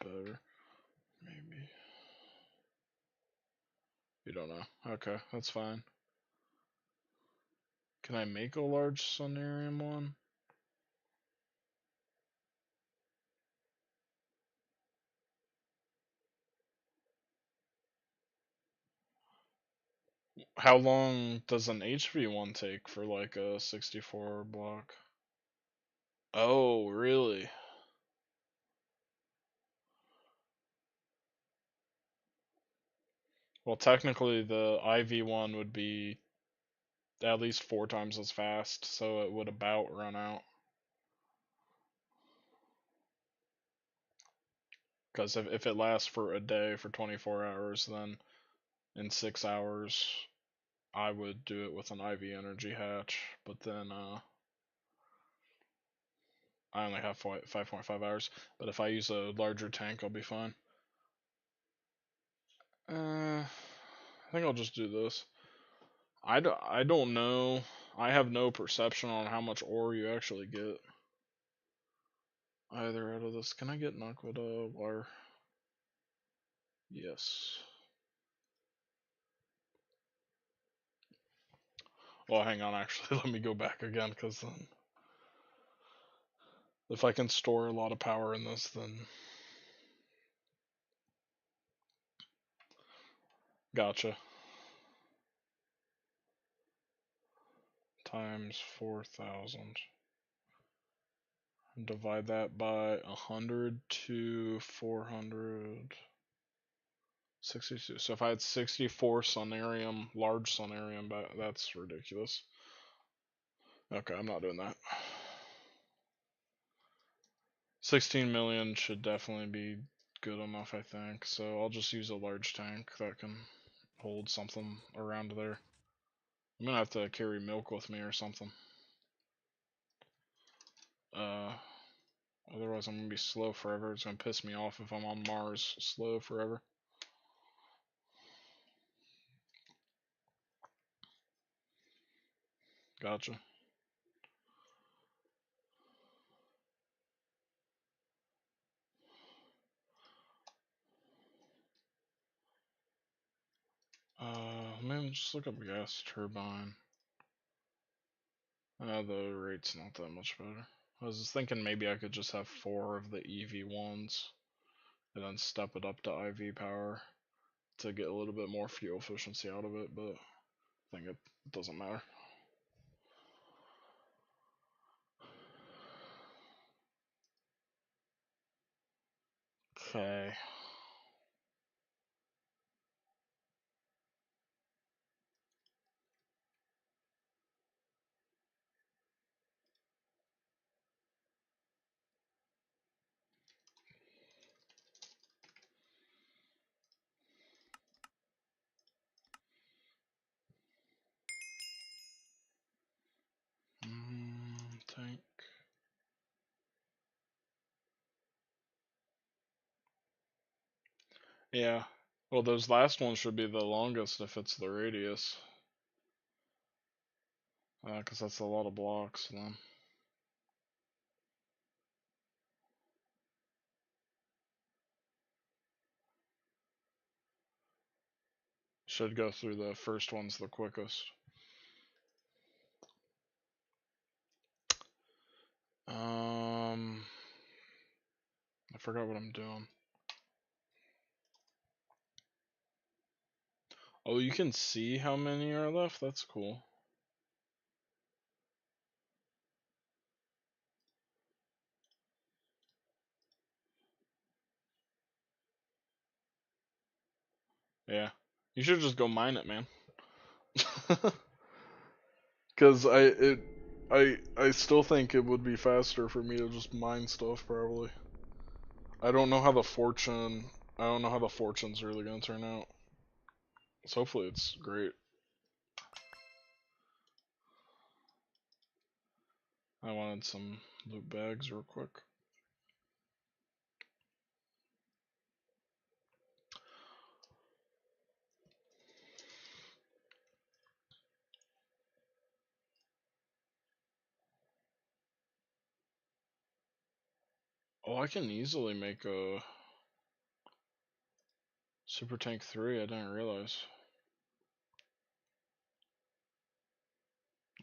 better. Maybe. You don't know. Okay, that's fine. Can I make a large Sonarium one? How long does an HV1 take for like a 64 block? Oh, really? Well, technically the IV1 would be at least 4 times as fast, so it would about run out. Because if it lasts for a day, for 24 hours, then in 6 hours I would do it with an IV energy hatch, but then I only have 5.5 hours. But if I use a larger tank, I'll be fine. I think I'll just do this. I don't know. I have no perception on how much ore you actually get either out of this. Can I get Naquita wire? Yes. Well, hang on, actually, let me go back again, because then if I can store a lot of power in this, then gotcha. Times 4,000. Divide that by 100 to 462. So if I had 64 Sonarium, large Sonarium, that's ridiculous. Okay, I'm not doing that. 16 million should definitely be good enough, I think. So I'll just use a large tank that can hold something around there. I'm gonna have to carry milk with me or something. Otherwise I'm gonna be slow forever. It's gonna piss me off if I'm on Mars slow forever. Gotcha. Let me just look up gas turbine. The rate's not that much better. I was just thinking maybe I could just have 4 of the EV1s and then step it up to IV power to get a little bit more fuel efficiency out of it, but I think it doesn't matter. Okay. Yeah. Well, those last ones should be the longest if it's the radius. Because that's a lot of blocks then. Should go through the first ones the quickest. I forgot what I'm doing. Oh, you can see how many are left? That's cool. Yeah. You should just go mine it, man. Cause I still think it would be faster for me to just mine stuff probably. I don't know how the fortune I don't know how the fortune's really gonna turn out. So hopefully it's great. I wanted some loot bags real quick. Oh, I can easily make a Super Tank 3, I didn't realize.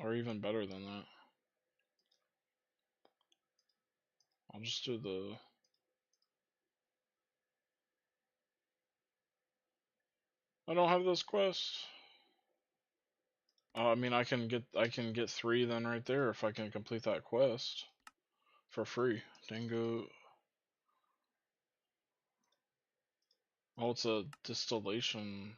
Or even better than that. I'll just do the... I don't have those quests. I mean, I can get 3 then right there if I can complete that quest for free. Dango. Oh, it's a distillation.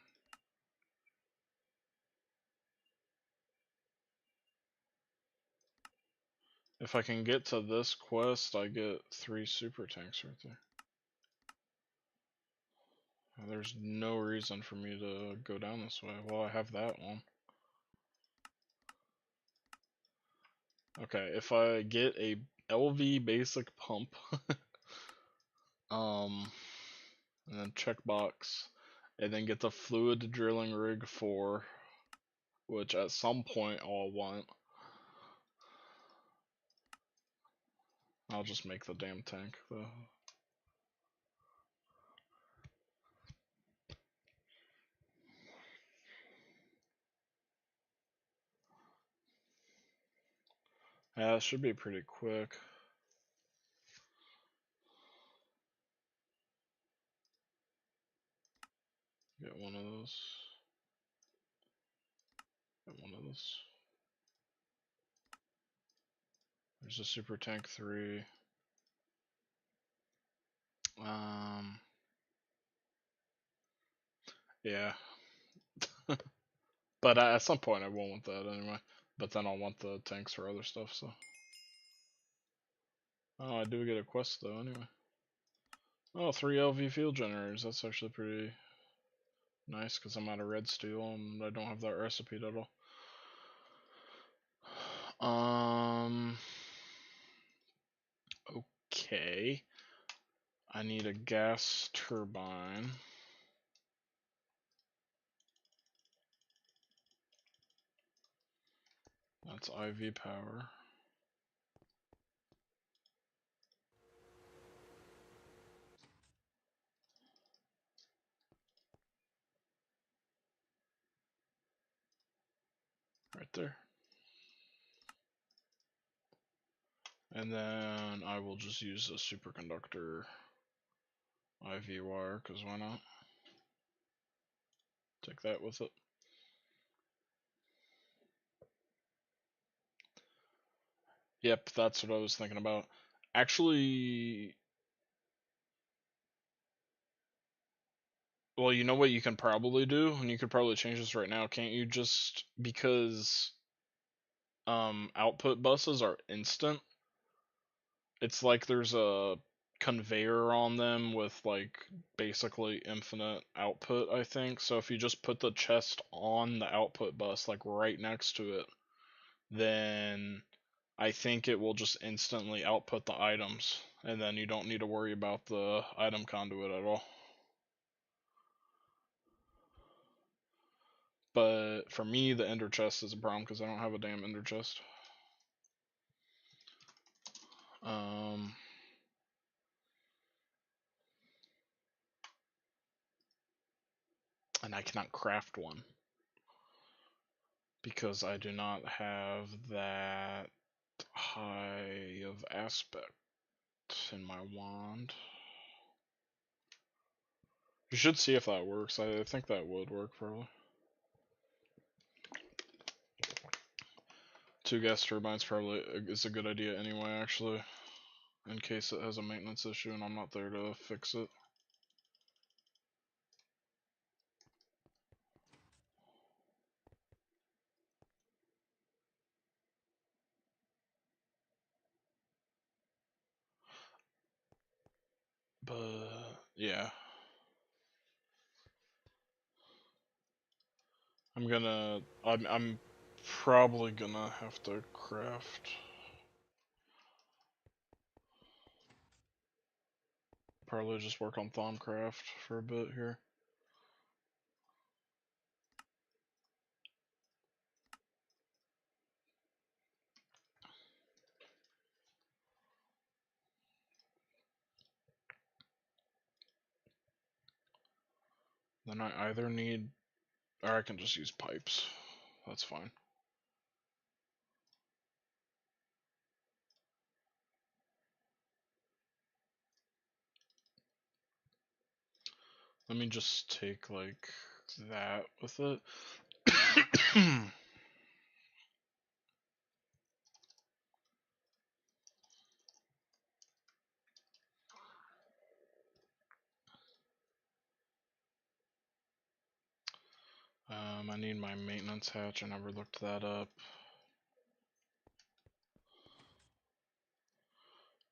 If I can get to this quest, I get 3 super tanks right there. There's no reason for me to go down this way. Well, I have that one. Okay, if I get a LV basic pump, and then checkbox, and then get the fluid drilling rig 4, which at some point I'll want. I'll just make the damn tank though. Yeah, it should be pretty quick. Get one of those. Get one of those. There's a super tank 3. Yeah. But at some point I won't want that anyway. But then I'll want the tanks for other stuff, so. Oh, I do get a quest though anyway. Oh, 3 LV field generators. That's actually pretty nice because I'm out of red steel and I don't have that recipe at all. Okay. I need a gas turbine. That's IV power. Right there. And then I will just use a superconductor IV wire, because why not? Take that with it. Yep, that's what I was thinking about. Actually, well, you know what you can probably do? And you could probably change this right now, can't you? Just because output buses are instant, it's like there's a conveyor on them with like basically infinite output, I think. So if you just put the chest on the output bus, like right next to it, then I think it will just instantly output the items, and then you don't need to worry about the item conduit at all. But for me, the ender chest is a problem because I don't have a damn ender chest. And I cannot craft one because I do not have that high of aspect in my wand. You should see if that works. I think that would work probably. 2 gas turbines probably is a good idea anyway, actually, in case it has a maintenance issue and I'm not there to fix it. But yeah, I'm probably gonna have to craft. Probably just work on Thaumcraft for a bit here. Then I either need, or I can just use pipes. That's fine. Let me just take like that with it. I need my maintenance hatch. I never looked that up.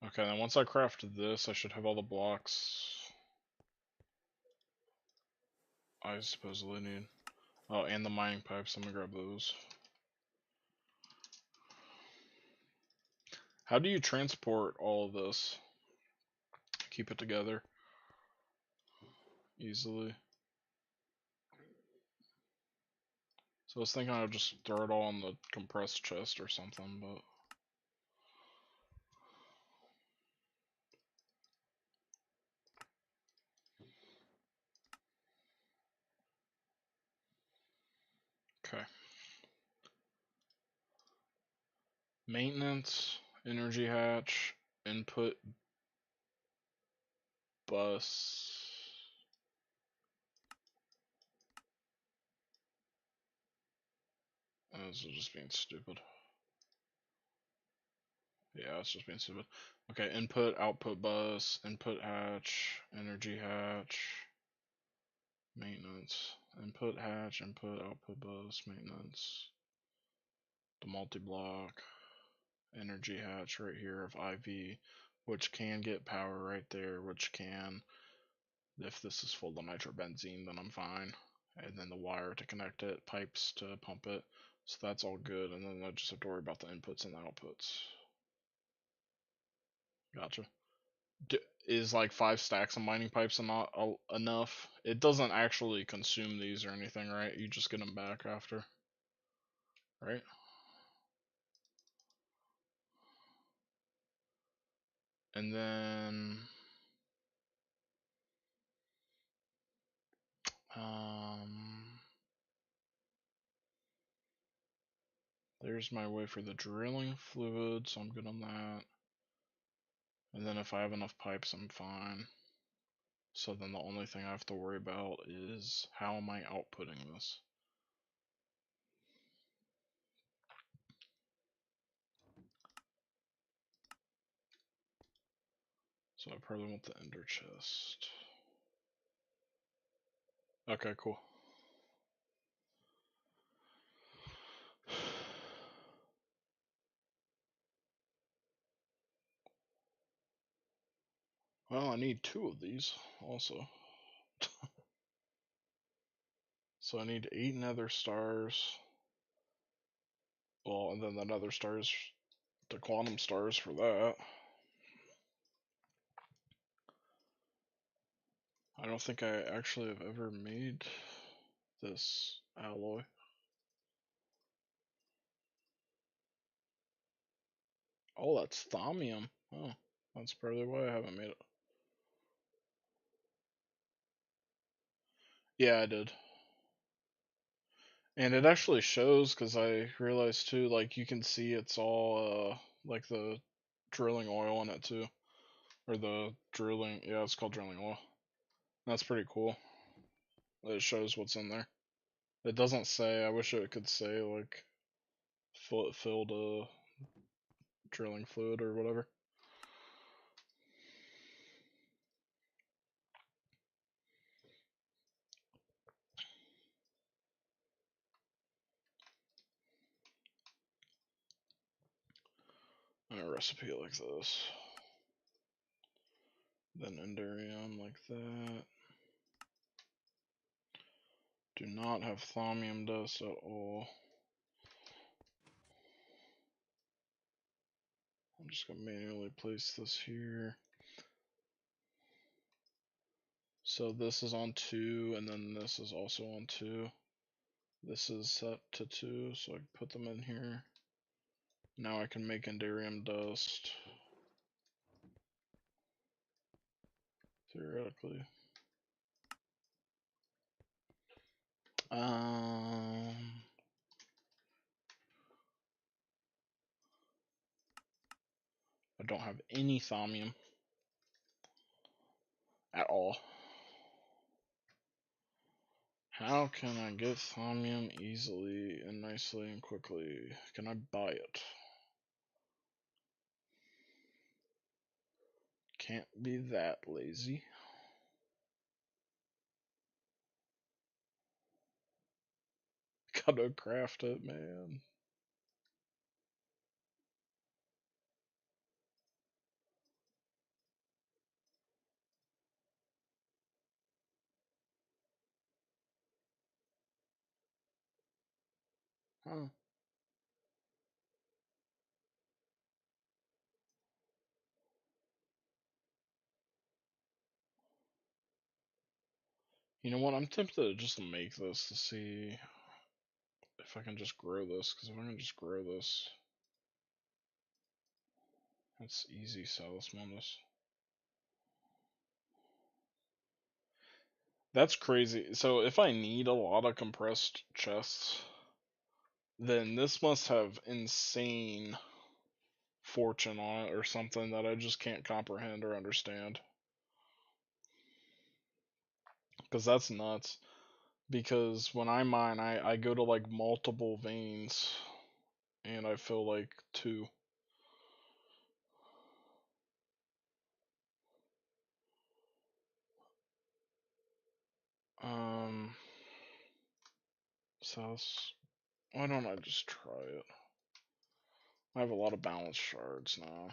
Okay, then once I craft this, I should have all the blocks I supposedly need. Oh, and the mining pipes. I'm gonna grab those. How do you transport all of this? Keep it together easily. So I was thinking I would just throw it all in the compressed chest or something, but okay. Maintenance, energy hatch, input bus. This is just being stupid. Yeah, it's just being stupid. Okay, input, output bus, input hatch, energy hatch, maintenance, input hatch, input, output bus, maintenance, the multi-block, energy hatch right here of IV, which can get power right there, which can, if this is full of nitrobenzene, then I'm fine. And then the wire to connect it, pipes to pump it. So that's all good, and then I just have to worry about the inputs and the outputs. Gotcha. Is like 5 stacks of mining pipes not enough? It doesn't actually consume these or anything, right? You just get them back after, right? And then there's my way for the drilling fluid, so I'm good on that. And then if I have enough pipes, I'm fine. So then the only thing I have to worry about is how am I outputting this? So I probably want the ender chest. Okay, cool. Well, I need 2 of these also. So I need 8 nether stars. Well, and then the nether stars, the quantum stars for that. I don't think I actually have ever made this alloy. Oh, that's thaumium. Oh, that's probably why I haven't made it. Yeah, I did. And it actually shows because I realized too, like you can see it's all like the drilling oil in it too, or the drilling. Yeah, it's called drilling oil. That's pretty cool. It shows what's in there. It doesn't say. I wish it could say like filled drilling fluid or whatever. A recipe like this. Then endurium like that. Do not have thaumium dust at all. I'm just gonna manually place this here. So this is on 2, and then this is also on 2. This is set to 2, so I can put them in here. Now I can make endurium dust. Theoretically. I don't have any thaumium at all. How can I get thaumium easily and nicely and quickly? Can I buy it? Can't be that lazy. Gotta craft it, man. Huh. You know what? I'm tempted to just make this to see if I can just grow this. Because if I can just grow this, that's easy Salus Mundus. That's crazy. So if I need a lot of compressed chests, then this must have insane fortune on it or something that I just can't comprehend or understand. Because that's nuts. Because when I mine, I go to like multiple veins and I fill like 2. Um, South. Why don't I just try it? I have a lot of balance shards now.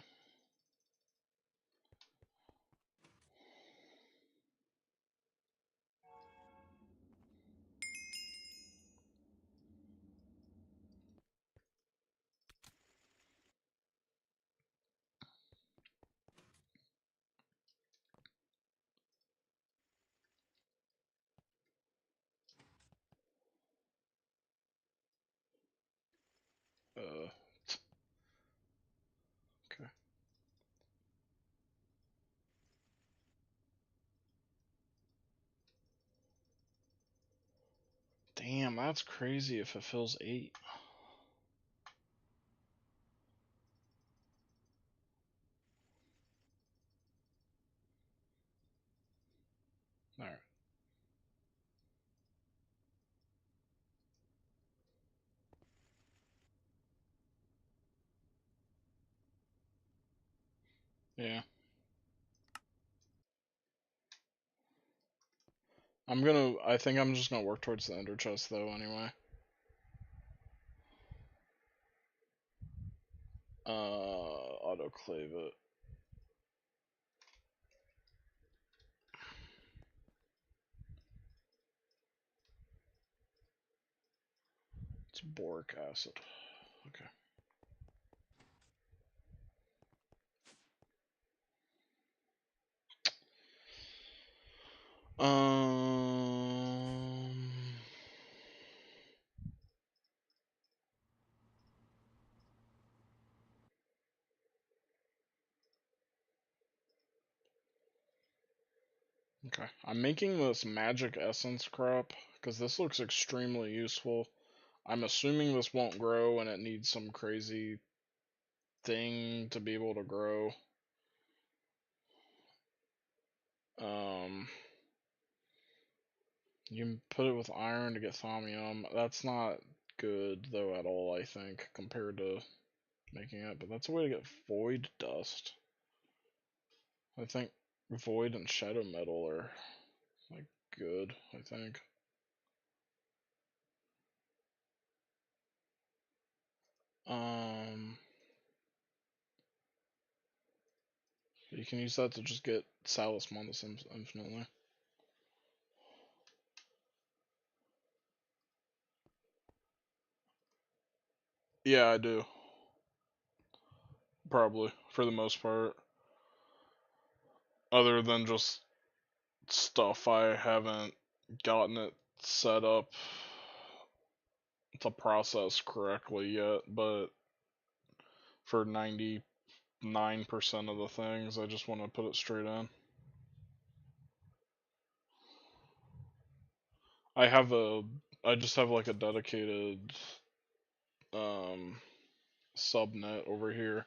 Okay. Damn, that's crazy if it fills 8. Alright. Yeah. I think I'm just gonna work towards the ender chest though anyway. Autoclave it. It's boric acid. Okay. Um, Okay, I'm making this magic essence crop because this looks extremely useful. I'm assuming this won't grow and it needs some crazy thing to be able to grow. Um, you can put it with iron to get thaumium. That's not good though at all, I think, compared to making it. But that's a way to get void dust. I think void and shadow metal are like good, I think. Um, you can use that to just get Salus Mundus infinitely. Yeah, I do. Probably, for the most part. Other than just stuff I haven't gotten it set up to process correctly yet, but for 99% of the things, I just want to put it straight in. I have a, I just have like a dedicated subnet over here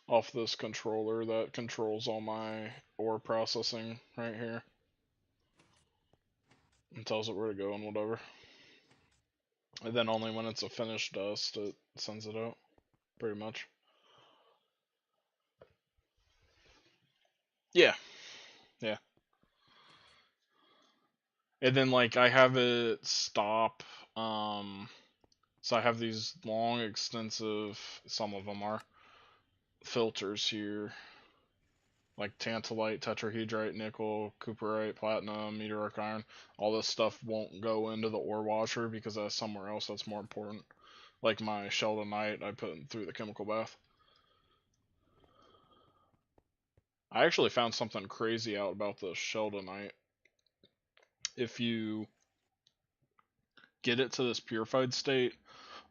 off this controller that controls all my ore processing right here and tells it where to go and whatever. And then only when it's a finished dust, it sends it out, pretty much. Yeah, yeah. And then like I have it stop. So I have these long, extensive. Some of them are filters here, like tantalite, tetrahedrite, nickel, cooperite, platinum, meteoric iron. All this stuff won't go into the ore washer because that's somewhere else that's more important. Like my sheldonite, I put through the chemical bath. I actually found something crazy out about the sheldonite. If you get it to this purified state,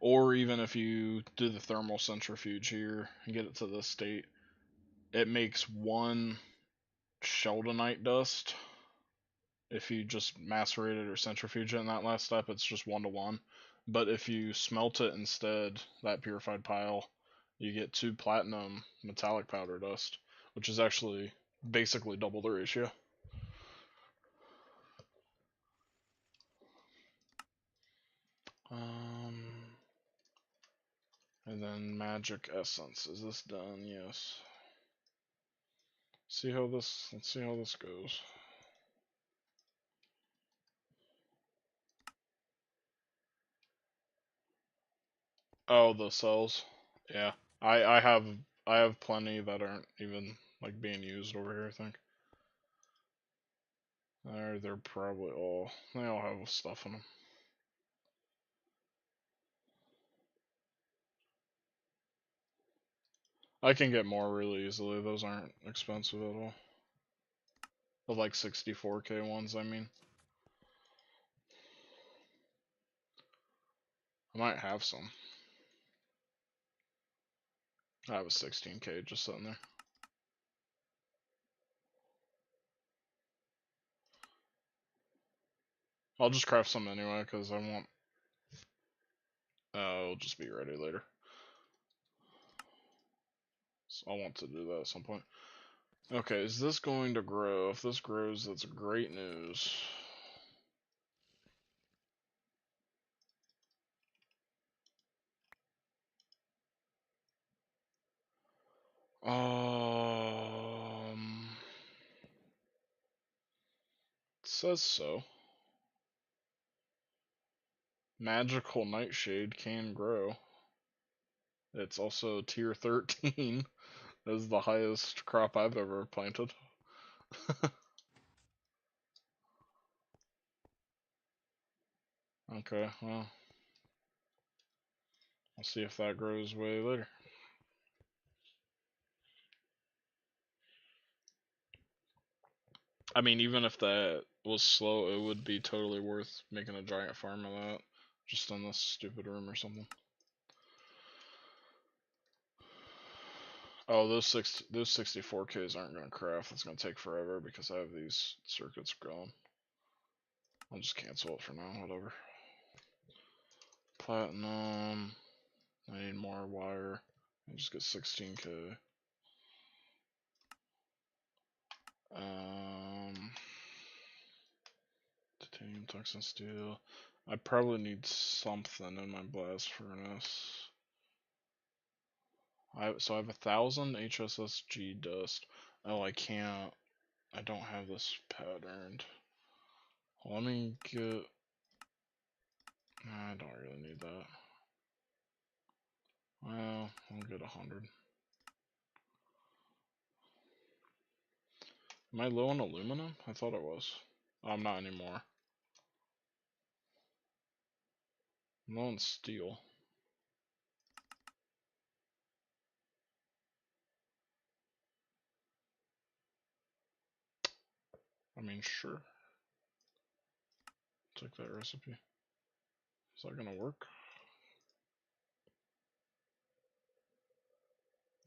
or even if you do the thermal centrifuge here and get it to this state, it makes one sheldonite dust. If you just macerate it or centrifuge it in that last step, it's just 1 to 1. But if you smelt it instead, that purified pile, you get 2 platinum metallic powder dust, which is actually basically double the ratio. Um, and then magic essence. Is this done? Yes. Let's see how this goes. Oh, the cells. Yeah. I have plenty that aren't even like being used over here, I think. They're probably all they all have stuff in them. I can get more really easily. Those aren't expensive at all. The like 64K ones, I mean. I might have some. I have a 16K just sitting there. I'll just craft some anyway because I want. It'll just be ready later. So I'll want to do that at some point. Okay, is this going to grow? If this grows, that's great news. It says so. Magical Nightshade can grow. It's also tier 13. That is the highest crop I've ever planted. Okay, well, I'll see if that grows way later. I mean, even if that was slow, it would be totally worth making a giant farm of that. Just in this stupid room or something. Oh, those 64Ks aren't gonna craft. That's gonna take forever because I have these circuits going. I'll just cancel it for now. Whatever. Platinum. I need more wire. I'll just get 16K. Titanium, tungsten, steel. I probably need something in my blast furnace. So I have 1,000 HSSG dust. Oh, I can't. I don't have this patterned. Let me get. I don't really need that. Well, I'll get 100. Am I low on aluminum? I thought I was. Oh, I'm not anymore. I'm low on steel. I mean, sure. Take that recipe. Is that gonna work?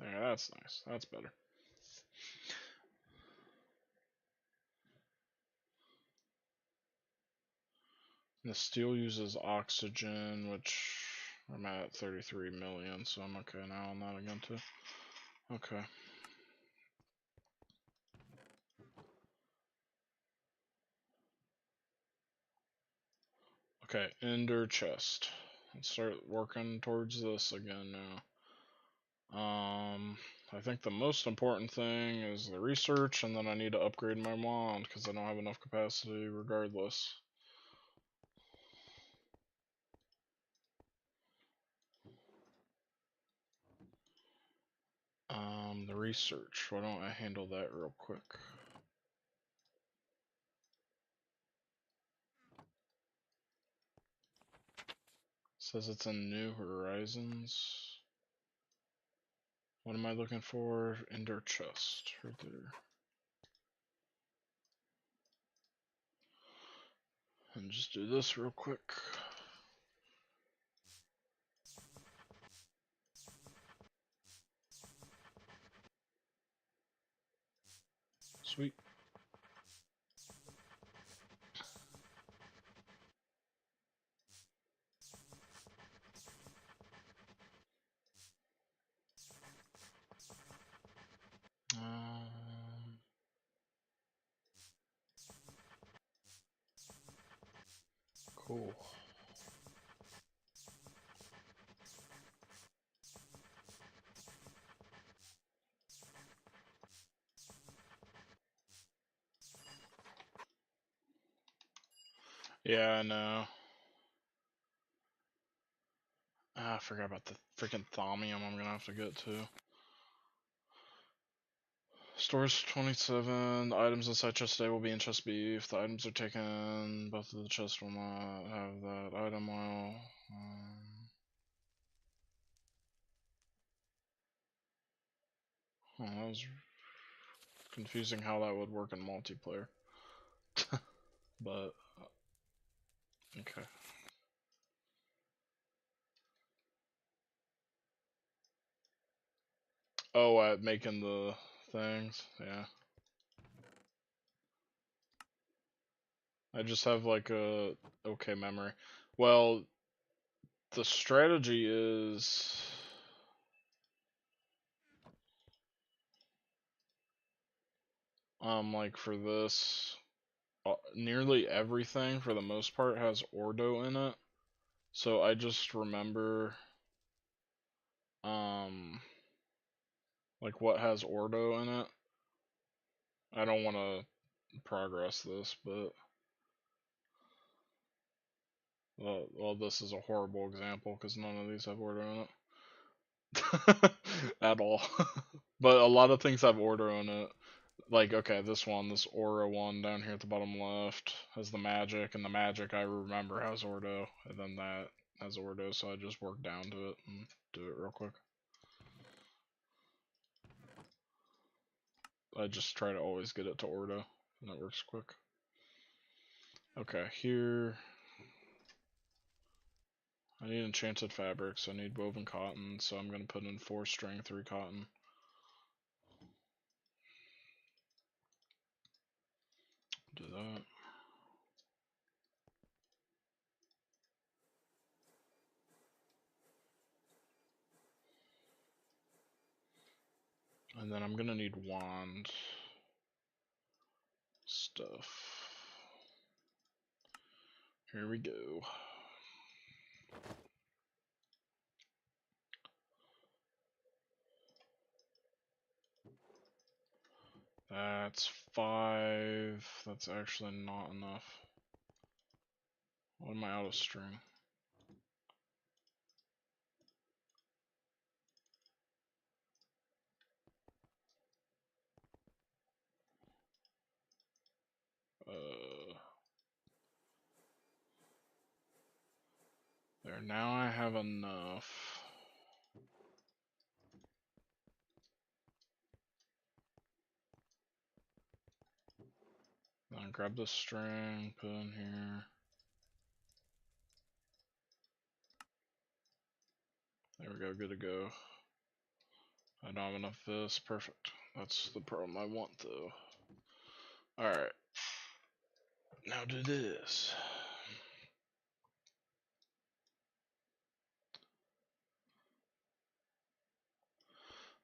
Yeah, that's nice. That's better. The steel uses oxygen, which I'm at 33 million, so I'm okay now on that again too. Okay. Okay, ender chest. Let's start working towards this again now. I think the most important thing is the research, and then I need to upgrade my wand because I don't have enough capacity regardless. The research. Why don't I handle that real quick? Says it's in New Horizons. What am I looking for? Ender chest, right there. And just do this real quick. Sweet. Cool. Yeah, I know. I forgot about the freaking thaumium I'm gonna have to get to. Stores 27. The items inside chest A will be in chest B. If the items are taken, both of the chests will not have that item oil. That was confusing how that would work in multiplayer. But, okay. Oh, at making the things? Yeah. I just have like a okay memory. Well, the strategy is like for this nearly everything for the most part has ordo in it. So I just remember um like what has ordo in it. I don't want to progress this, but well, this is a horrible example because none of these have ordo in it at all. But a lot of things have ordo in it. Like, okay, this aura one down here at the bottom left has the magic, and the magic I remember has ordo, and then that has ordo, so I just work down to it and do it real quick. I just try to always get it to ordo, and it works quick. Okay, here I need enchanted fabrics. I need woven cotton, so I'm gonna put in 4 string, 3 cotton. Do that. And then I'm gonna need wand stuff. Here we go. That's 5. That's actually not enough. What am I out of string? There, now I have enough. Then grab the string, put it in here. There we go, good to go. I don't have enough of this, perfect. That's the problem I want though. Alright. Now do this.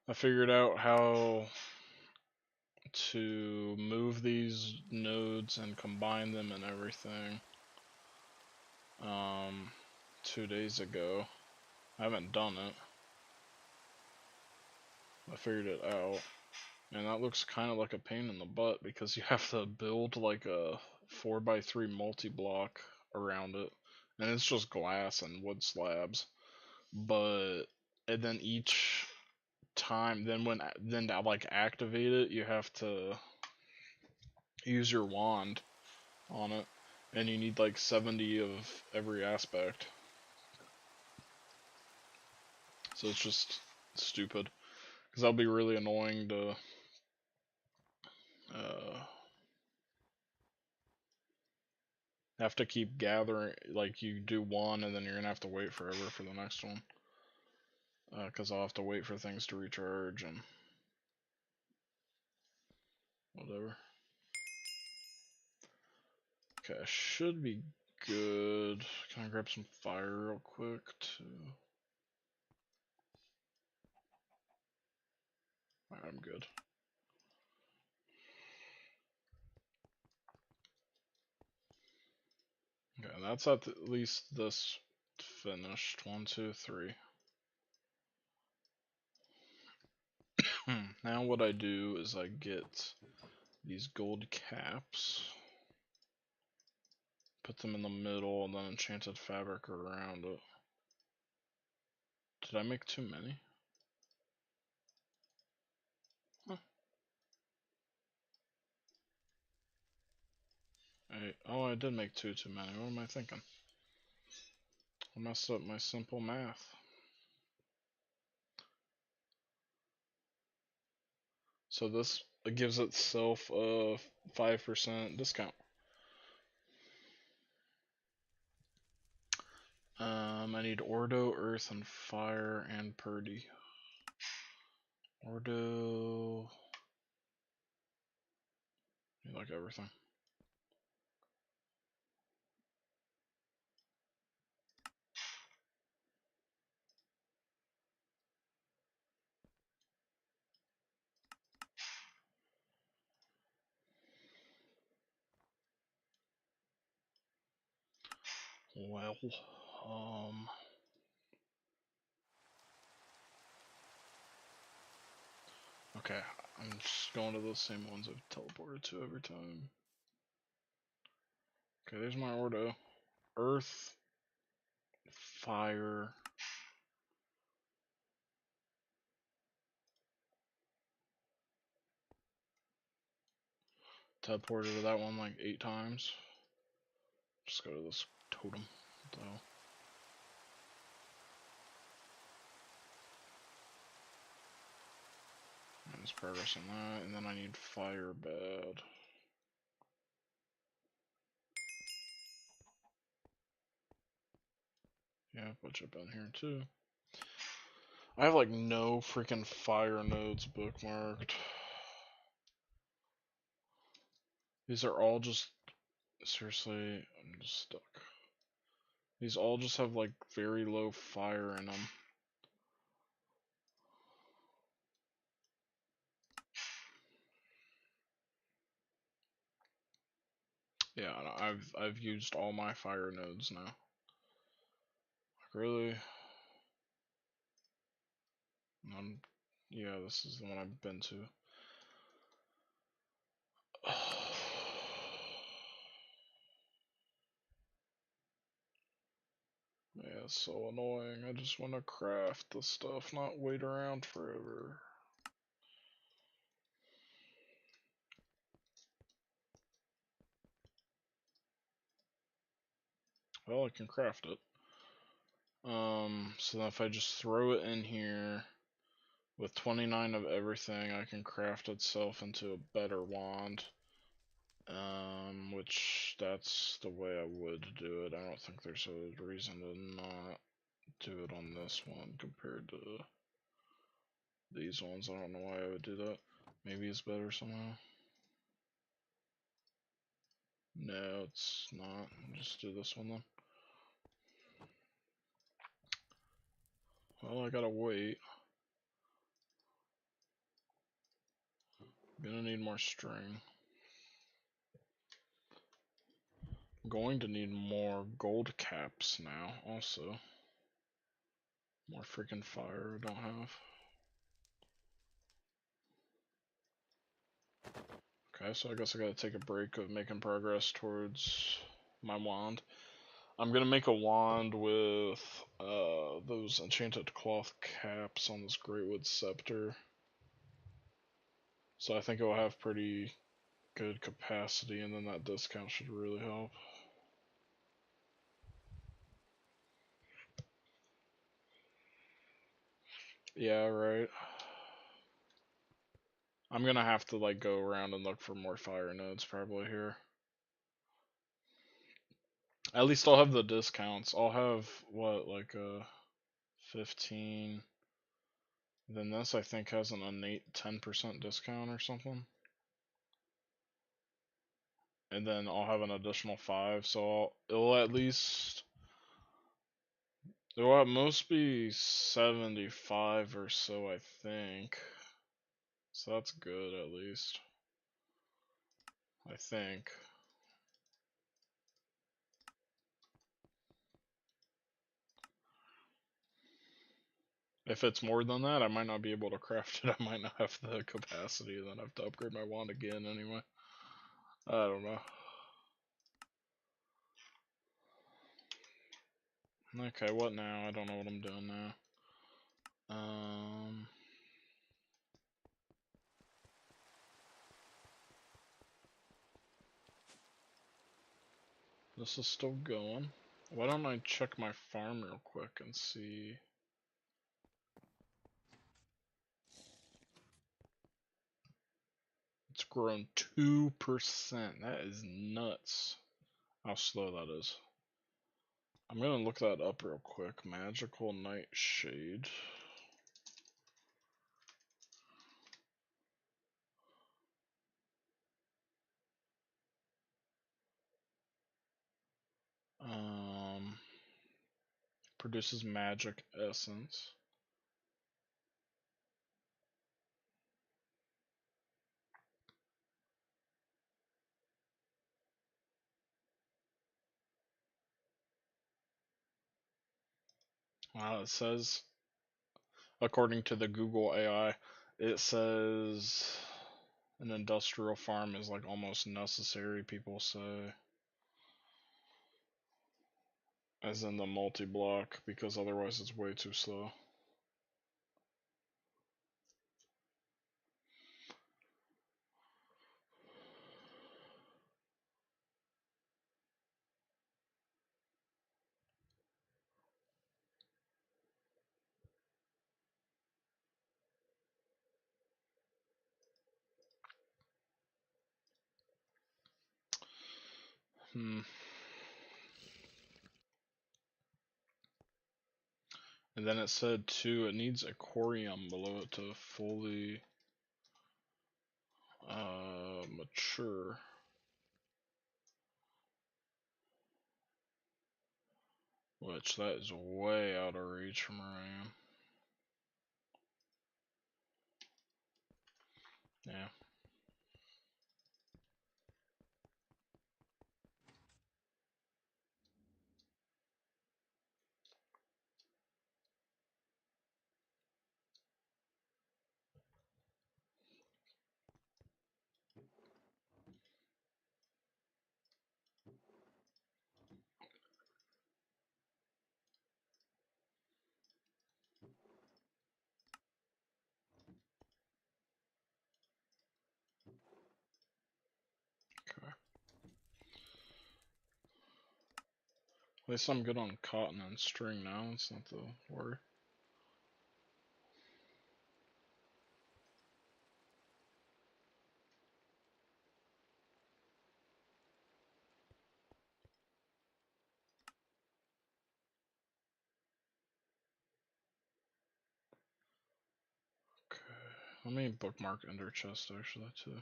I figured out how to move these nodes and combine them and everything 2 days ago. I haven't done it. I figured it out. And that looks kind of like a pain in the butt because you have to build like a 4x3 multi-block around it. And it's just glass and wood slabs. But, and then each time, then to like activate it, you have to use your wand on it. And you need like 70 of every aspect. So it's just stupid. Because that'll be really annoying to have to keep gathering, like you do one and then you're gonna have to wait forever for the next one. Because I'll have to wait for things to recharge and whatever. Okay, I should be good. Can I grab some fire real quick too? Alright, I'm good. Okay, that's at least this finished. 1, 2, 3. Now what I do is I get these gold caps, put them in the middle, and then enchanted fabric around it. Did I make too many? Huh. Oh, I did make too many. What am I thinking? I messed up my simple math. So this gives itself a 5% discount. I need Ordo, Earth, and Fire, and Purdy. Ordo. You like everything. Well, okay, I'm just going to those same ones I've teleported to every time. Okay, there's my Ordo. Earth, Fire. Teleported to that one like 8 times. Just go to this totem, though. There's progress on that, and then I need fire bad. Yeah, put you up in here too. I have like no freaking fire nodes bookmarked. These are all just, seriously, I'm just stuck. These all just have like very low fire in them. Yeah, I've used all my fire nodes now. Like, really? Yeah, this is the one I've been to. Yeah, it's so annoying. I just want to craft the stuff, not wait around forever. Well, I can craft it. So if I just throw it in here with 29 of everything, I can craft itself into a better wand. Which that's the way I would do it. I don't think there's a reason to not do it on this one compared to these ones. I don't know why I would do that. Maybe it's better somehow. No, it's not. Just do this one then. Well, I gotta wait. I'm gonna need more string. I'm going to need more gold caps now, also. More freaking fire I don't have. Okay, so I guess I gotta take a break of making progress towards my wand. I'm gonna make a wand with those enchanted cloth caps on this Greatwood scepter. So I think it will have pretty good capacity, and then that discount should really help. Yeah, right. I'm gonna have to like go around and look for more fire nodes probably here. At least I'll have the discounts. I'll have what, like 15. Then this I think has an innate 10% discount or something. And then I'll have an additional 5, so it'll at most be 75 or so, I think. So that's good at least. I think. If it's more than that, I might not be able to craft it. I might not have the capacity, then I have to upgrade my wand again anyway. I don't know. Okay, what now? I don't know what I'm doing now. This is still going. Why don't I check my farm real quick and see? It's grown 2%. That is nuts. How slow that is. I'm gonna look that up real quick. Magical Nightshade. Produces magic essence. It says, according to the Google AI, it says an industrial farm is like almost necessary, people say. As in the multi-block, because otherwise it's way too slow. And then it said too, it needs a corium below it to fully mature. Which, that is way out of reach from where I am. Yeah. Okay. At least I'm good on cotton and string now, it's not the worry. Okay. Let me bookmark Ender Chest actually too.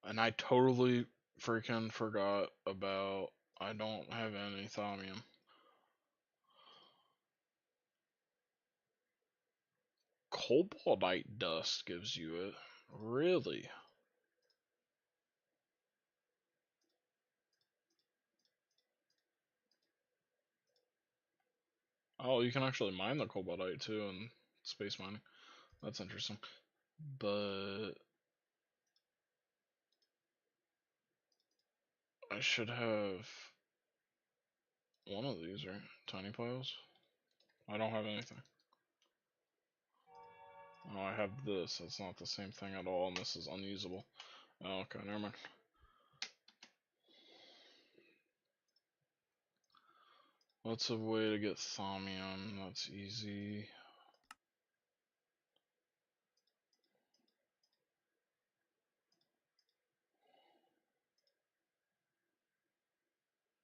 And I totally freaking forgot about I don't have any thaumium. Cobaltite dust gives you it. Really? Oh, you can actually mine the cobaltite too in space mining. That's interesting. But I should have one of these, right? Tiny piles? I don't have anything. Oh, I have this. That's not the same thing at all, and this is unusable. Oh, okay, never mind. What's a way to get thaumium? That's easy.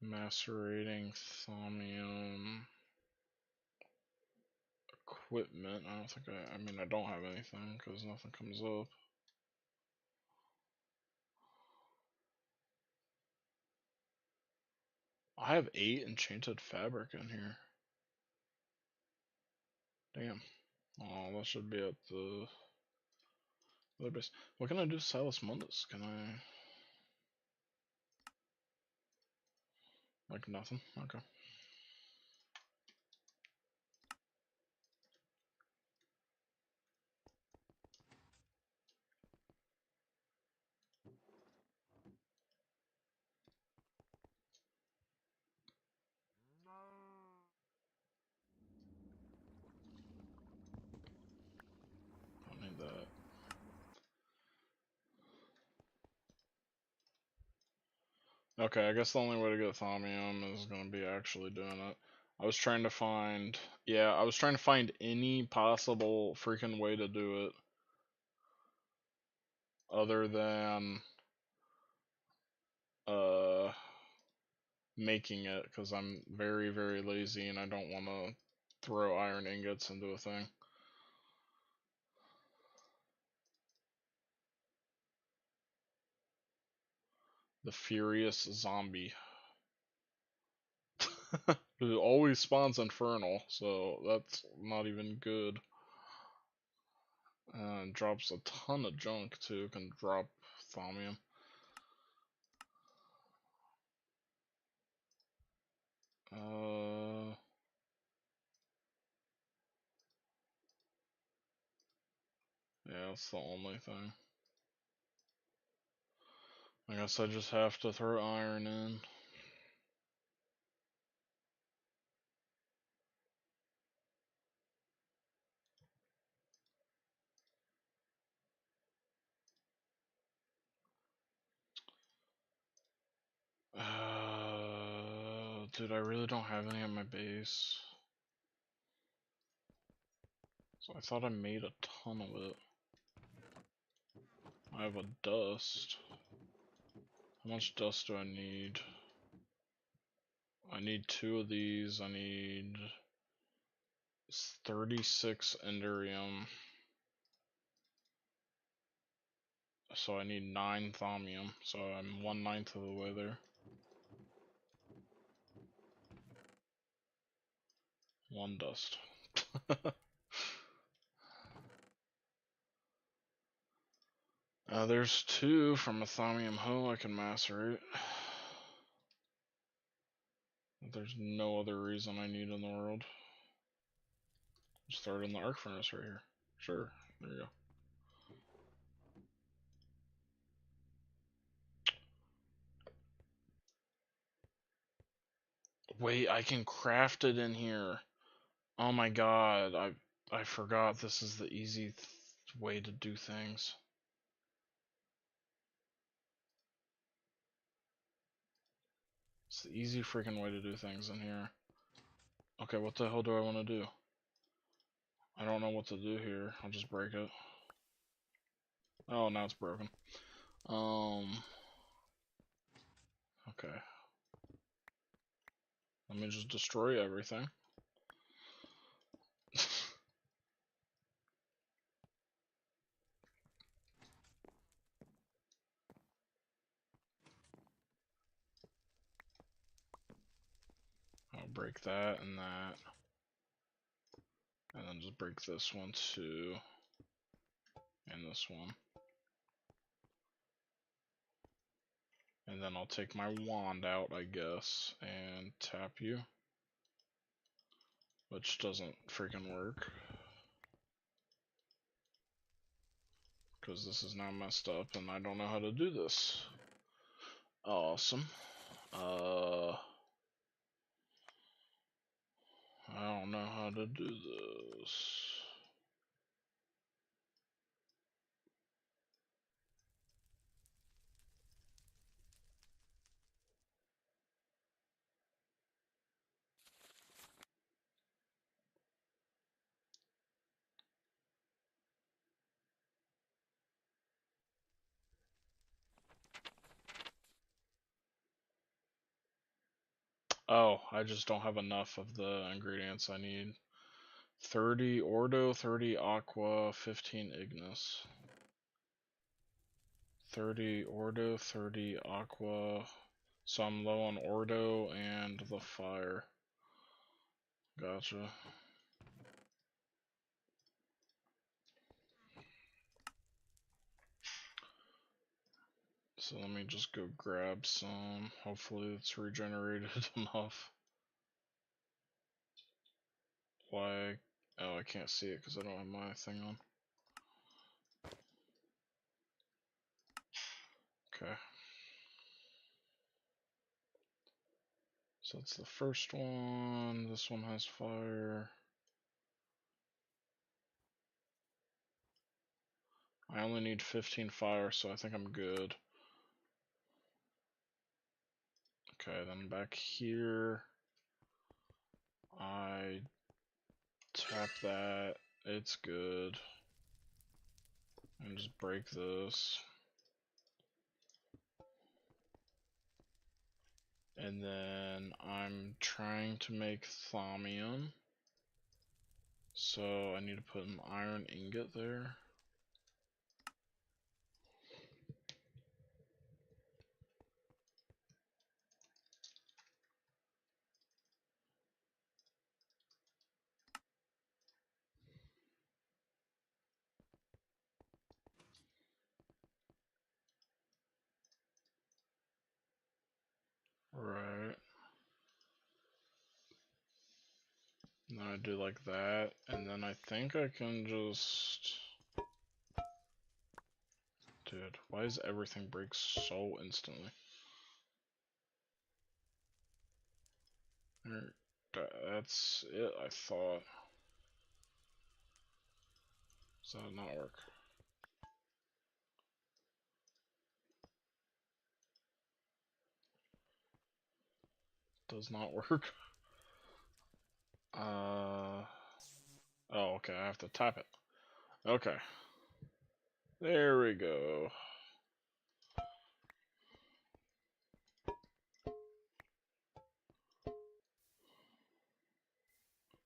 Macerating thaumium equipment. I don't think I mean, I don't have anything because nothing comes up. I have 8 enchanted fabric in here. Damn. Oh, that should be at the other base. What can I do, Silas Mundus? Can I... Like nothing? Okay. Don't need that. Okay, I guess the only way to get thaumium is gonna be actually doing it. I was trying to find... Yeah, I was trying to find any possible freaking way to do it other than making it, because I'm very, very lazy and I don't want to throw iron ingots into a thing. The Furious Zombie. It always spawns Infernal, so that's not even good. And drops a ton of junk too, can drop thaumium. Yeah, that's the only thing. I guess I just have to throw iron in. Dude, I really don't have any at my base. So I thought I made a ton of it. I have a dust. How much dust do I need? I need 2 of these. I need 36 enderium. So I need 9 thaumium. So I'm 1/9 of the way there. One dust. There's 2 from a Thaumium Hoe I can macerate. There's no other reason I need in the world. Just throw it in the arc furnace right here. Sure, there you go. Wait, I can craft it in here. Oh my god, I forgot this is the easy way to do things. It's the easy freaking way to do things in here. Okay, what the hell do I want to do? I don't know what to do here. I'll just break it. Oh, now it's broken. Okay. Let me just destroy everything. I'll break that and that. And then just break this one too. And this one. And then I'll take my wand out, I guess, and tap you. Which doesn't freaking work. Because this is now messed up and I don't know how to do this. Awesome. I don't know how to do this. Oh, I just don't have enough of the ingredients I need. 30 Ordo, 30 Aqua, 15 Ignis. 30 Ordo, 30 Aqua. So I'm low on Ordo and the fire. Gotcha. So let me just go grab some. Hopefully it's regenerated enough. Why? Oh, I can't see it because I don't have my thing on. Okay. So that's the first one. This one has fire. I only need 15 fire, so I think I'm good. Okay, then back here, I tap that. It's good. And just break this. And then I'm trying to make thaumium. So I need to put an iron ingot there. Right. And then I do like that, and then I think I can just... Dude, why does everything break so instantly? That's it, I thought. Does that not work? Does not work. Oh, okay, I have to tap it. Okay. There we go.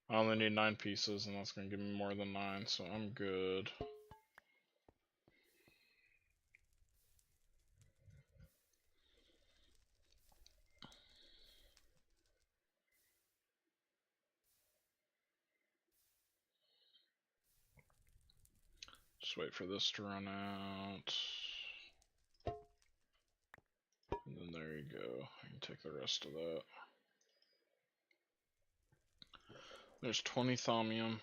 I only need 9 pieces, and that's gonna give me more than 9, so I'm good. Just wait for this to run out. And then there you go. I can take the rest of that. There's 20 thaumium.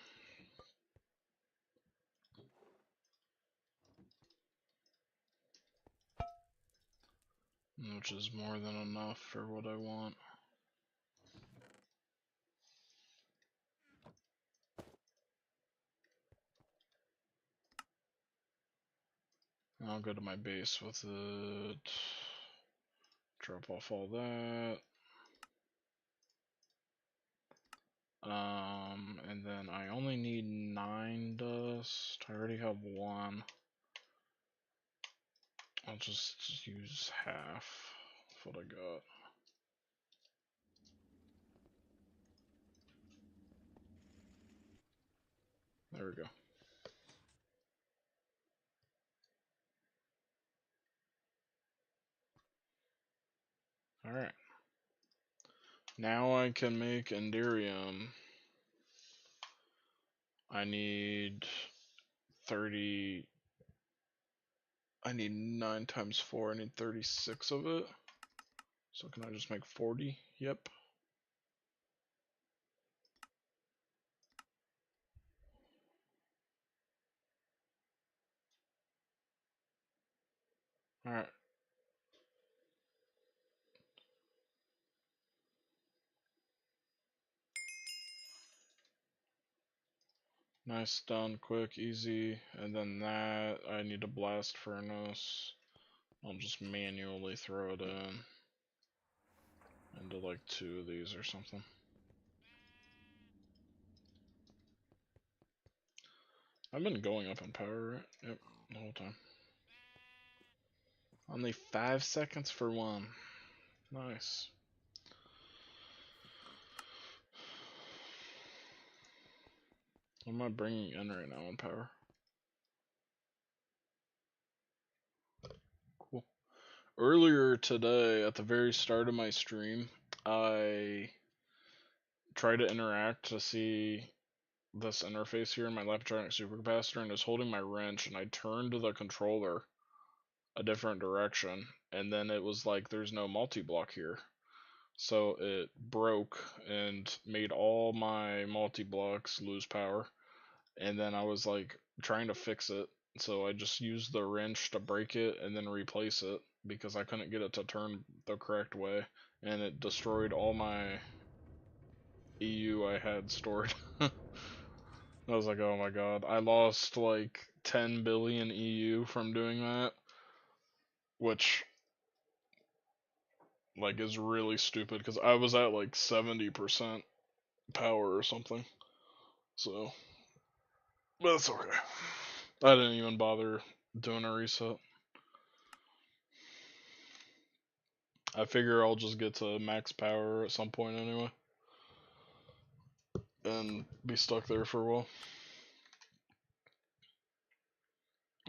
Which is more than enough for what I want. I'll go to my base with it. Drop off all that. And then I only need 9 dust. I already have 1. I'll just use half of what I got. There we go. Alright. Now I can make Enderium. I need 30. I need 9 times 4. I need 36 of it. So can I just make 40? Yep. Alright. Nice, done, quick, easy. And then that, I need a blast furnace. I'll just manually throw it in. Into like 2 of these or something. I've been going up in power, right? Yep, the whole time. Only 5 seconds for one. Nice. What am I bringing in right now in power? Cool. Earlier today, at the very start of my stream, I tried to interact to see this interface here in my Laptronic supercapacitor, and it's holding my wrench, and I turned the controller a different direction, and then it was like there's no multi-block here. So it broke and made all my multi-blocks lose power. And then I was like trying to fix it. So I just used the wrench to break it and then replace it because I couldn't get it to turn the correct way. And it destroyed all my EU I had stored. I was like, oh my god. I lost like 10 billion EU from doing that. Which like is really stupid because I was at like 70% power or something. So that's okay. I didn't even bother doing a reset. I figure I'll just get to max power at some point anyway. And be stuck there for a while.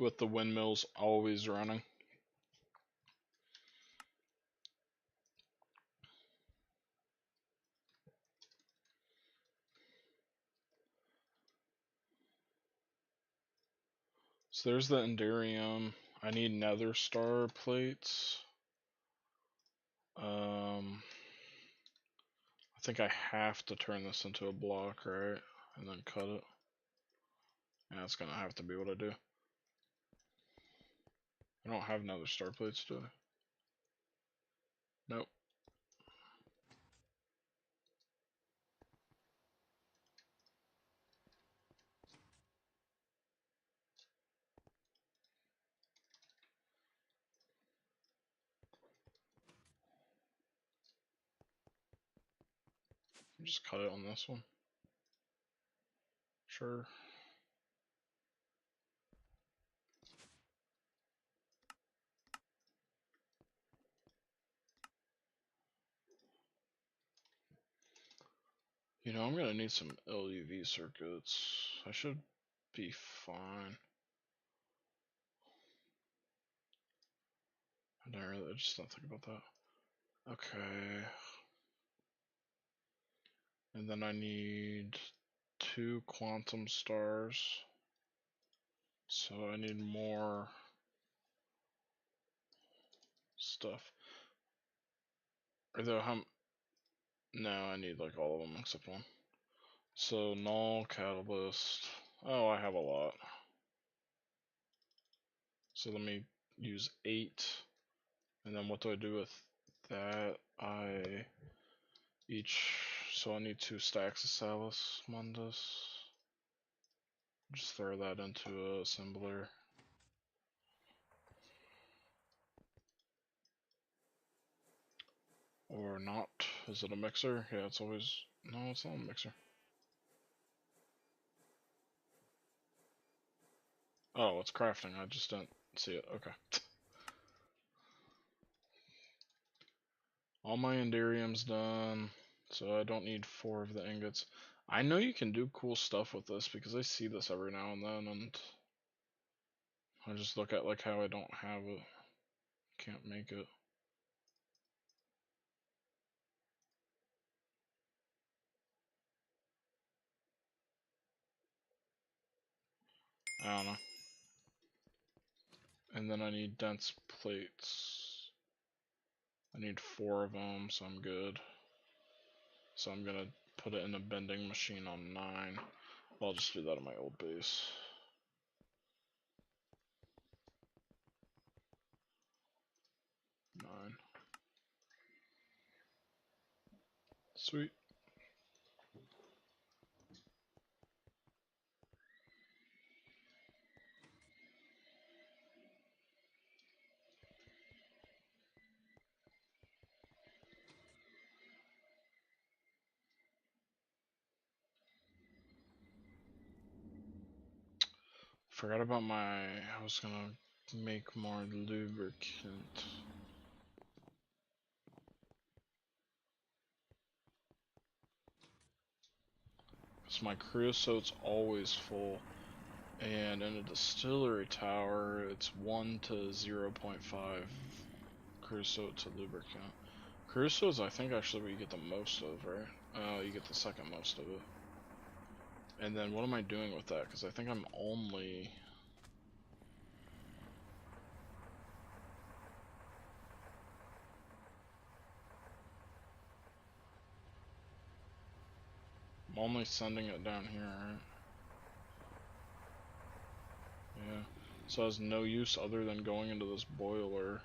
With the windmills always running. So there's the Enderium. I need nether star plates. I think I have to turn this into a block, right? And then cut it. Yeah, it's gonna have to be what I do. I don't have nether star plates, do I? Nope. Just cut it on this one. Sure. You know, I'm gonna need some LuV circuits. I should be fine. I just don't think about that. Okay. And then I need 2 quantum stars. So I need more stuff. Or though, no, I need like all of them except one. So null catalyst. Oh, I have a lot. So let me use 8. And then what do I do with that? So I need 2 stacks of Salus Mundus. Just throw that into a assembler. Or not. Is it a mixer? Yeah, it's always... No, it's not a mixer. Oh, it's crafting. I just didn't see it. Okay. All my Enderium's done. So I don't need 4 of the ingots. I know you can do cool stuff with this because I see this every now and then, and I just look at like how I don't have it. Can't make it. I don't know. And then I need dense plates. I need 4 of them, so I'm good. So I'm gonna put it in a bending machine on 9. I'll just do that on my old base. Nine. Sweet. Forgot about I was gonna make more lubricant. So my creosote's always full. And in a distillery tower, it's 1 to 0.5 creosote to lubricant. Creosote is, I think, actually what you get the most of, right? Oh, you get the second most of it. And then what am I doing with that? Because I think I'm only... I'm only sending it down here, right? Yeah. So it has no use other than going into this boiler.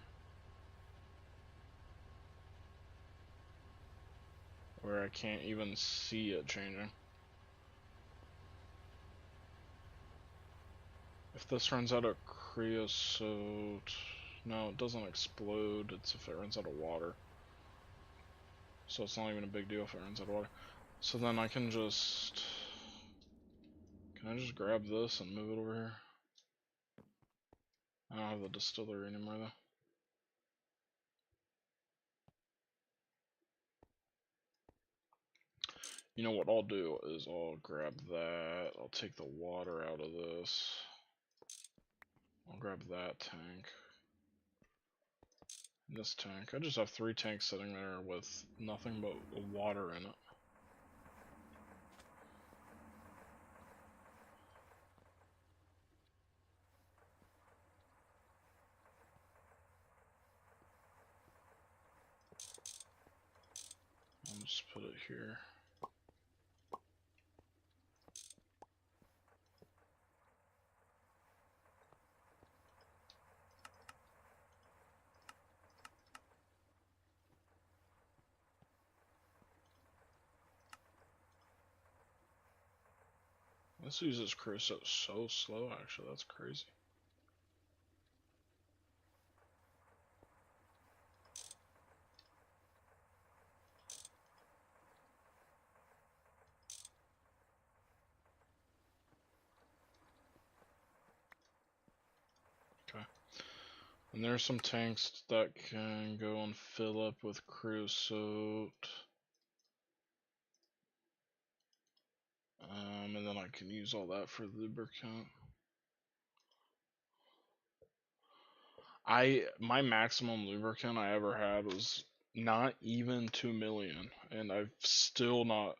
Where I can't even see it changing. If this runs out of creosote... No, it doesn't explode. It's if it runs out of water. So it's not even a big deal if it runs out of water. So then I can just... Can I just grab this and move it over here? I don't have the distillery anymore though. You know what I'll do is I'll grab that. I'll take the water out of this. I'll grab that tank. This tank. I just have 3 tanks sitting there with nothing but water in it. I'll just put it here. This uses creosote so slow, actually. That's crazy. Okay. And there's some tanks that can go and fill up with creosote. And then I can use all that for lubricant. My maximum lubricant I ever had was not even 2 million, and I've still not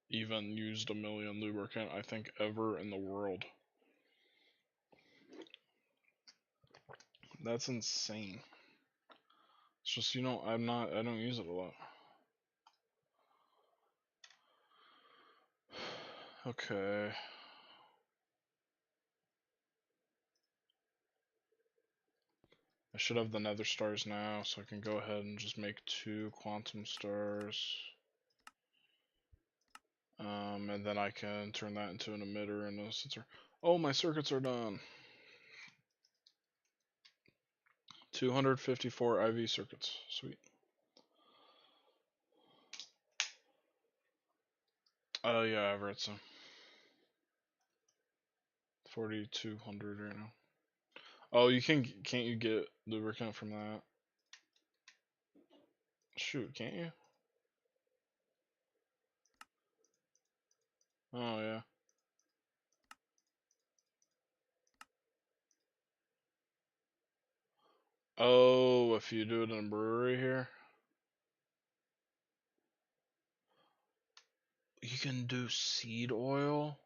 even used 1 million lubricant, I think, ever in the world. That's insane. It's just, you know, I don't use it a lot. Okay. I should have the nether stars now, so I can go ahead and just make 2 quantum stars. And then I can turn that into an emitter and a sensor. Oh, my circuits are done. 254 IV circuits. Sweet. Oh yeah, I've read some. 4,200 right now. Oh, can't you get lubricant from that? Shoot, can't you? Oh yeah. Oh, if you do it in a brewery here, you can do seed oil.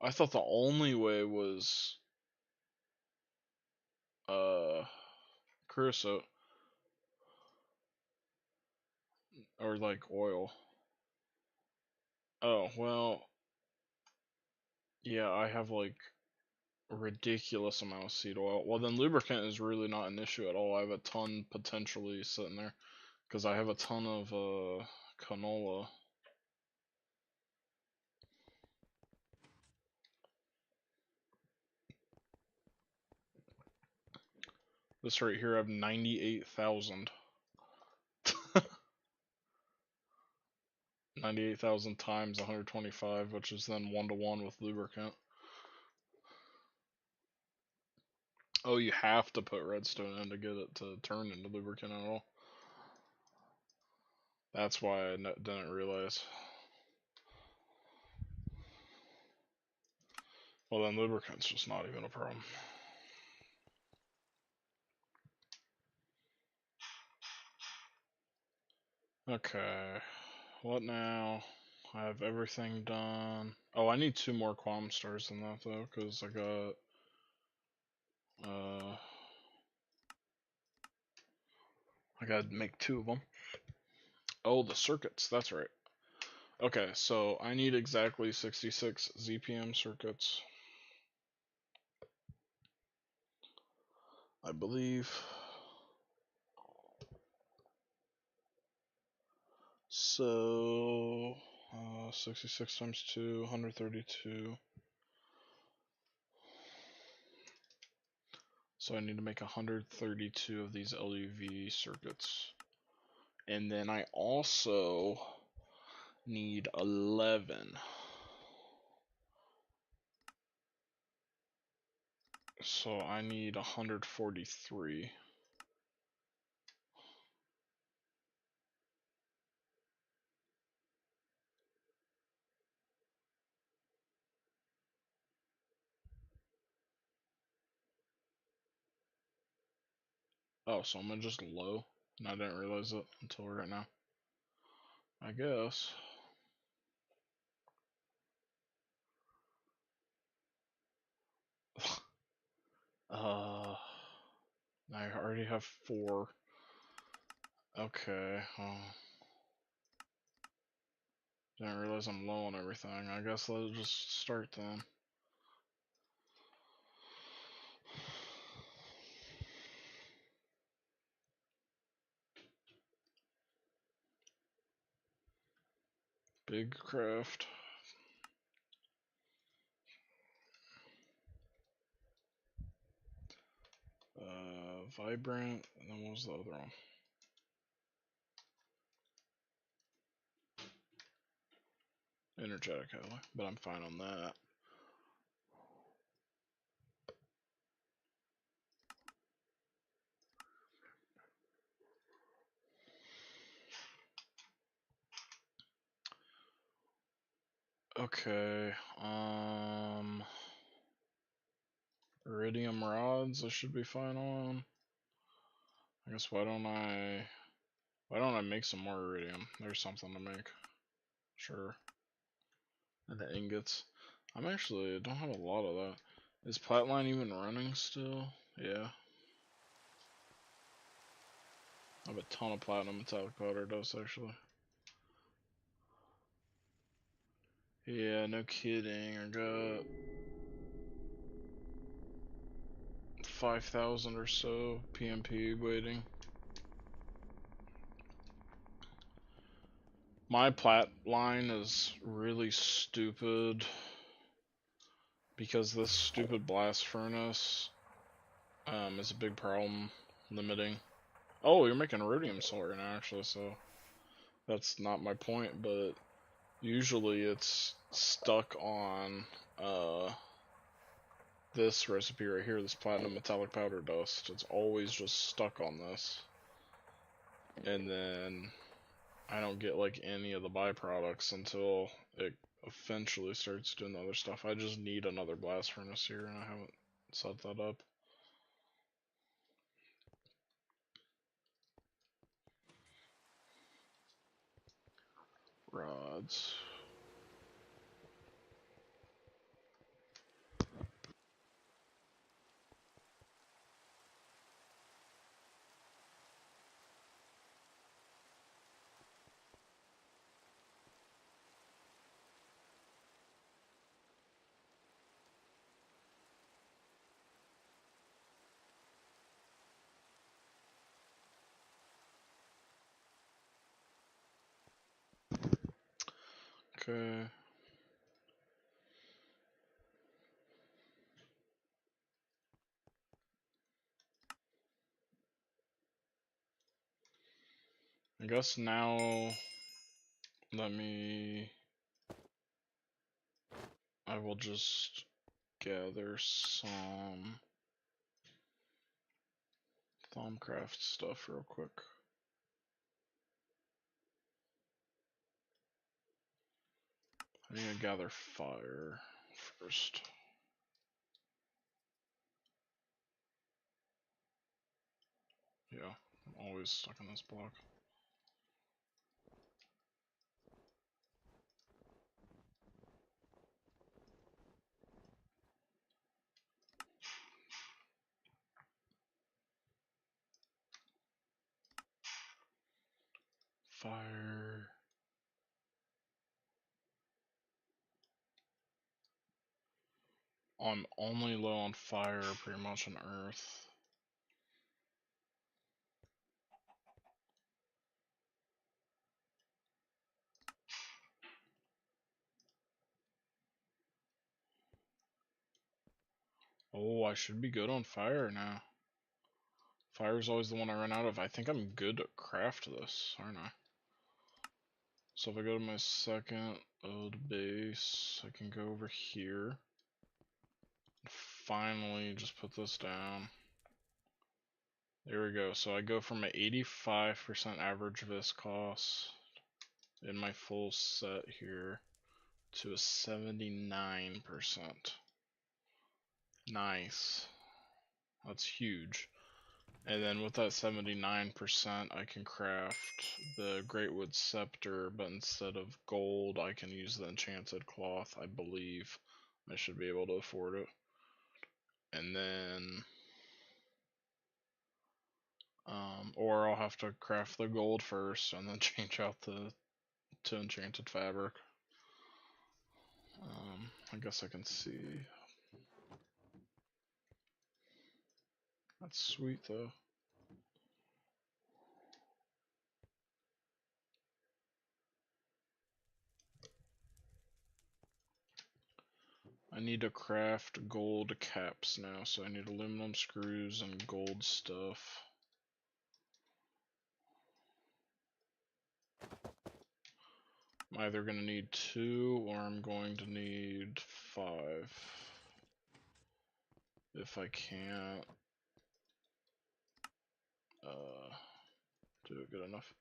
I thought the only way was creosote or like oil. Oh, well, yeah, I have like a ridiculous amount of seed oil. Well, then lubricant is really not an issue at all. I have a ton potentially sitting there because I have a ton of canola. This right here, I have 98,000. 98,000 times 125, which is then 1-to-1 with lubricant. Oh, you have to put redstone in to get it to turn into lubricant at all. That's why I didn't realize. Well, then lubricant's just not even a problem. Okay, what now? I have everything done. Oh, I need 2 more quantum stars than that though, because I got I gotta make 2 of them. Oh, the circuits, that's right. Okay, so I need exactly 66 ZPM circuits, I believe. So 66 times 2, 132. So I need to make 132 of these LuV circuits. And then I also need 11. So I need 143. Oh, so I'm just low, and I didn't realize it until right now. I guess. I already have 4. Okay. Didn't realize I'm low on everything. I guess let's just start then. Big craft. Vibrant, and then what was the other one? Energetic, but I'm fine on that. Okay, iridium rods I should be fine on. I guess why don't I make some more iridium? There's something to make. Sure. And the ingots. I don't have a lot of that. Is Platline even running still? Yeah. I have a ton of platinum metallic powder dust actually. Yeah, no kidding. I got 5,000 or so PMP waiting. My plat line is really stupid because this stupid blast furnace is a big problem limiting. Oh, you're making rhodium salt right now actually, so that's not my point, but usually it's stuck on this recipe right here, this platinum metallic powder dust. It's always just stuck on this. And then I don't get like any of the byproducts until it eventually starts doing the other stuff. I just need another blast furnace here and I haven't set that up. Rods. Okay. I guess now I will just gather some Thaumcraft stuff real quick. I need to gather fire first. Yeah, I'm always stuck in this block. Fire. I'm only low on fire, pretty much on earth. Oh, I should be good on fire now. Fire's always the one I run out of. I think I'm good to craft this, aren't I? So if I go to my second ode base, I can go over here. Finally, just put this down. There we go. So I go from an 85% average viscos in my full set here to a 79%. Nice. That's huge. And then with that 79%, I can craft the Greatwood Scepter, but instead of gold, I can use the enchanted cloth, I believe. I should be able to afford it. And then, or I'll have to craft the gold first and then change out to enchanted fabric. I guess I can see. That's sweet though. I need to craft gold caps now, so I need aluminum screws and gold stuff. I'm either going to need 2 or I'm going to need 5. If I can't do it good enough.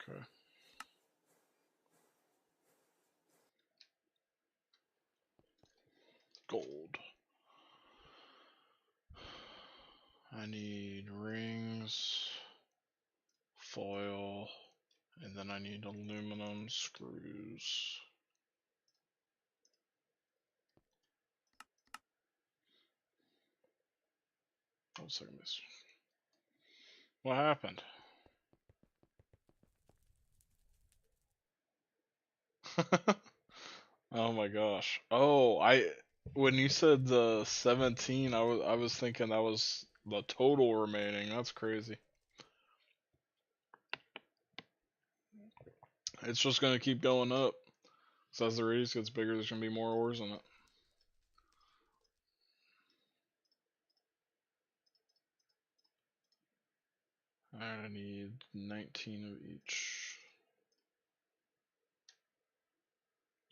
Okay. Gold. I need rings, foil, and then I need aluminum screws. Oh, second base. What happened? Oh my gosh. Oh, when you said the 17, I was thinking that was the total remaining. That's crazy. It's just gonna keep going up. So as the radius gets bigger, there's gonna be more ores in it. I need 19 of each.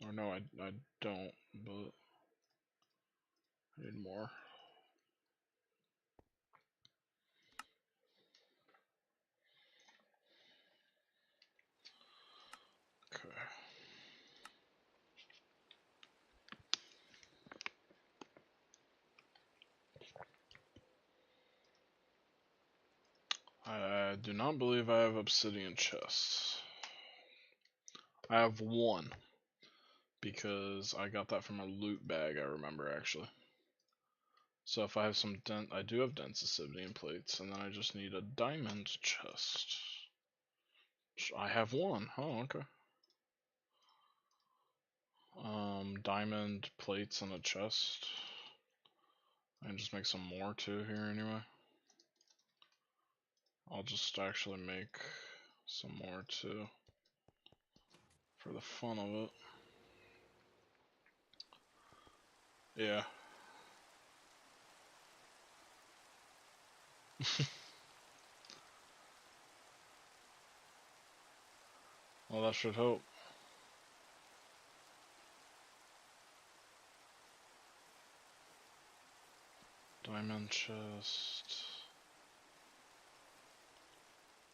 Or no, I don't, but I need more. Okay. I do not believe I have obsidian chests. I have one, because I got that from a loot bag, I remember actually. So if I have some I do have dense obsidian plates, and then I just need a diamond chest. I have one. Oh, okay. Diamond plates and a chest. I can just make some more too here anyway. I'll just actually make some more too, for the fun of it. Yeah. Well, that should help. Diamond chest.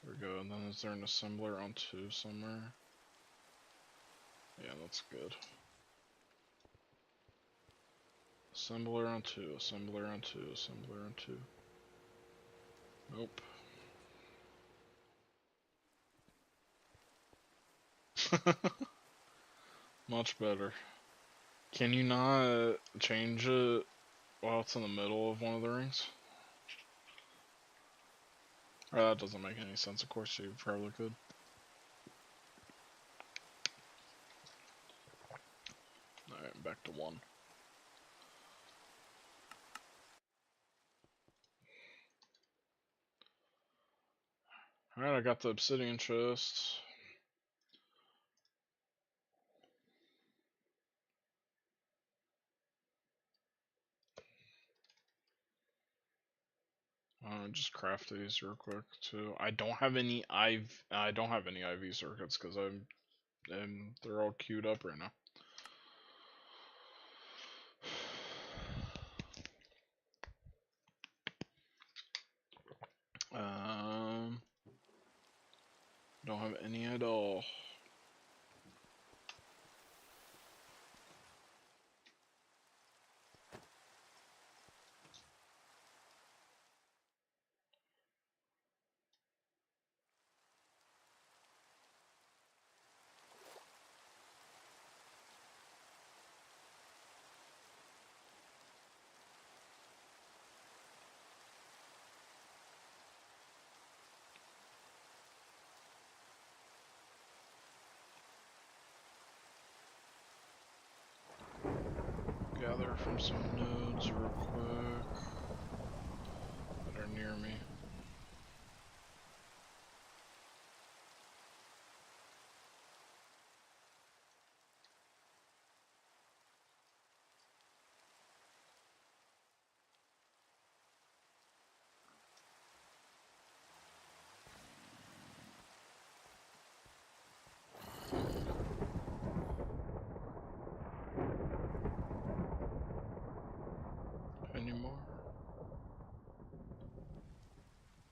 There we go. And then is there an assembler on 2 somewhere? Yeah, that's good. Assembler on 2, assembler on 2, assembler on 2. Nope. Much better. Can you not change it while it's in the middle of one of the rings? Or that doesn't make any sense, of course you probably could. Alright, back to 1. Alright, I got the obsidian chest. Just craft these real quick too. I don't have any IV circuits because they're all queued up right now. Don't have any at all. Gather from some nodes real quick that are near me. Any more?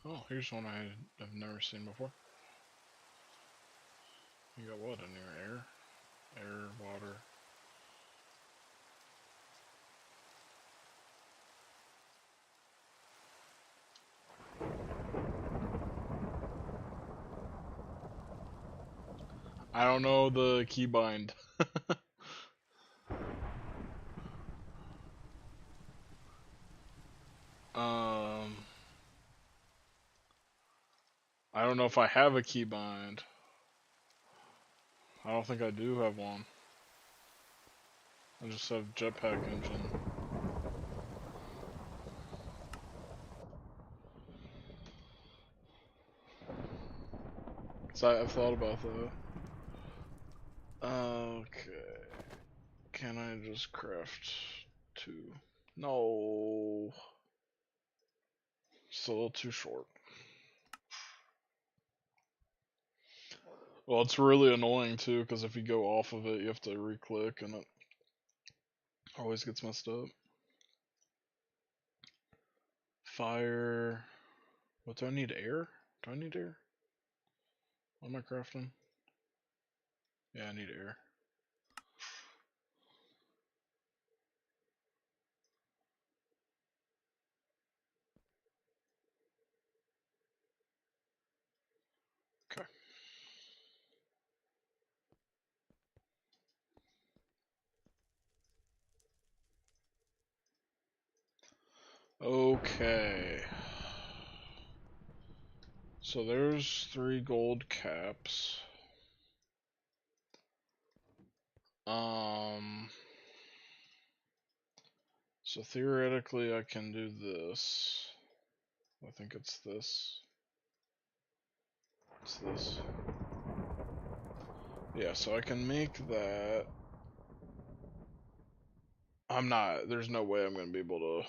Oh, here's one I've never seen before. You got what in your air? Air, water. I don't know the keybind. I don't know if I have a keybind. I don't think I do have one. I just have jetpack engine. So I've thought about that. Okay. Can I just craft 2? No. It's a little too short. Well, it's really annoying too, because if you go off of it, you have to re-click, and it always gets messed up. Fire. What do I need? Air? Do I need air? What am I crafting? Yeah, I need air. Okay. Okay. So there's 3 gold caps. So theoretically I can do this. I think it's this. It's this. Yeah, so I can make that. There's no way I'm going to be able to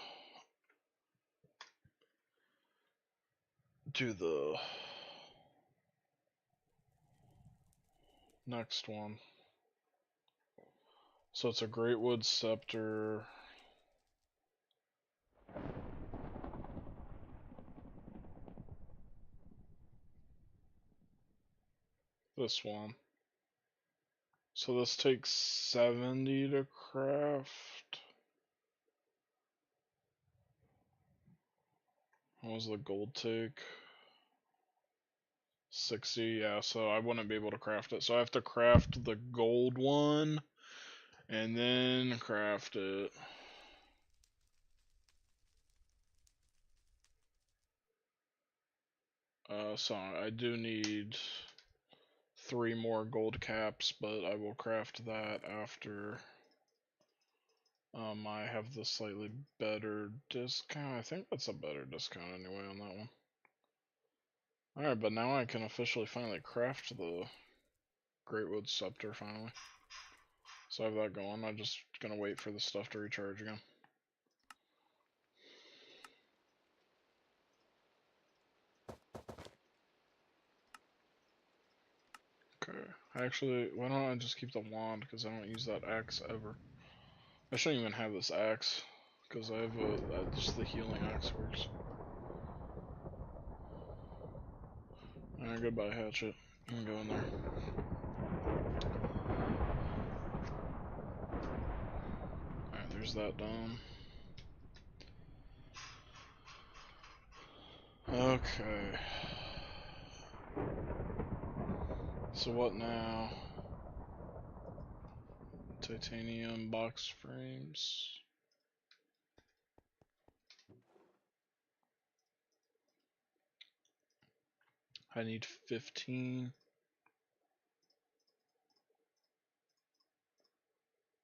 do the next one. So it's a great wood scepter. This one. So this takes 70 to craft. What was the gold take? 60, yeah, so I wouldn't be able to craft it. So I have to craft the gold one and then craft it. So I do need 3 more gold caps, but I will craft that after I have the slightly better discount. I think that's a better discount anyway on that one. Alright, but now I can officially finally craft the Greatwood Scepter finally. So I have that going. I'm just gonna wait for the stuff to recharge again. Okay. Actually, why don't I just keep the wand, because I don't use that axe ever. I shouldn't even have this axe, because I have just the healing axe works. Alright, goodbye, hatchet. You can go in there. Alright, there's that done. Okay. So what now? Titanium box frames. I need 15.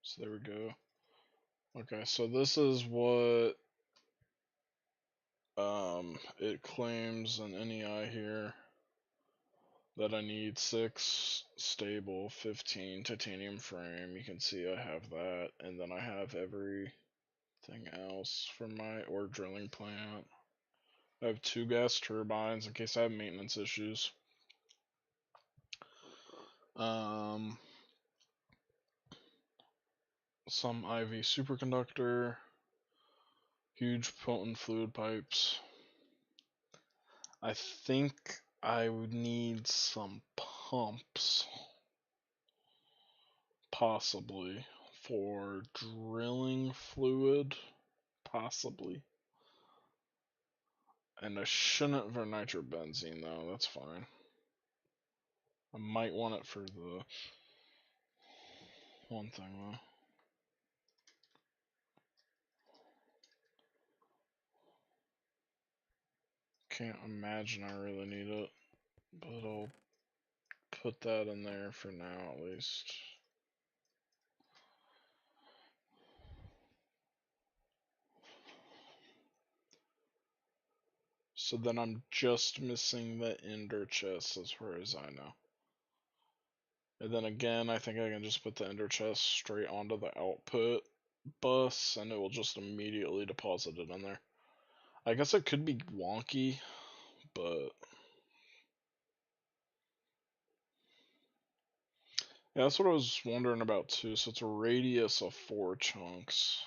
So there we go. Okay, so this is what it claims in NEI here, that I need 6 stable, 15 titanium frame. You can see I have that, and then I have everything else for my ore drilling plant. I have 2 gas turbines in case I have maintenance issues. Some IV superconductor, huge potent fluid pipes. I think I would need some pumps, possibly, for drilling fluid, possibly. And I shouldn't for nitrobenzene though, that's fine. I might want it for the one thing though. Can't imagine I really need it, but I'll put that in there for now at least. So then I'm just missing the ender chest as far as I know. And then again, I think I can just put the ender chest straight onto the output bus and it will just immediately deposit it in there. I guess it could be wonky, but yeah, that's what I was wondering about too. So it's a radius of 4 chunks.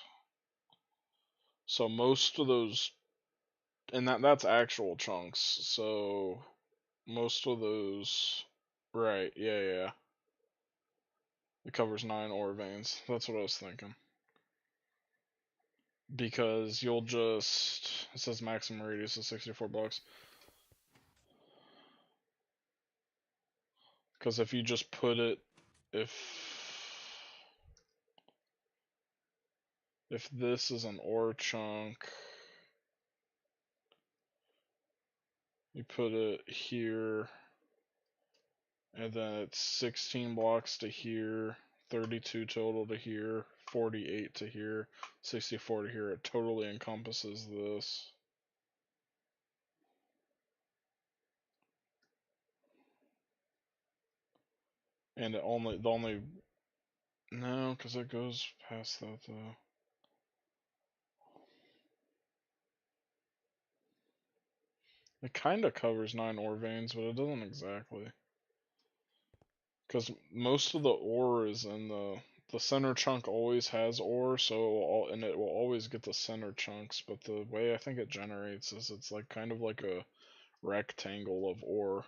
So most of those, and that's actual chunks. So most of those, right? Yeah. It covers 9 ore veins. That's what I was thinking. Because you'll just, it says maximum radius is 64 blocks. Because if you just put it, if this is an ore chunk, you put it here, and then it's 16 blocks to here, 32 total to here, 48 to here, 64 to here. It totally encompasses this. And the only, no, because it goes past that though. It kind of covers 9 ore veins, but it doesn't exactly. Because most of the ore is in the center chunk always has ore, so it will always get the center chunks. But the way I think it generates is it's like kind of like a rectangle of ore.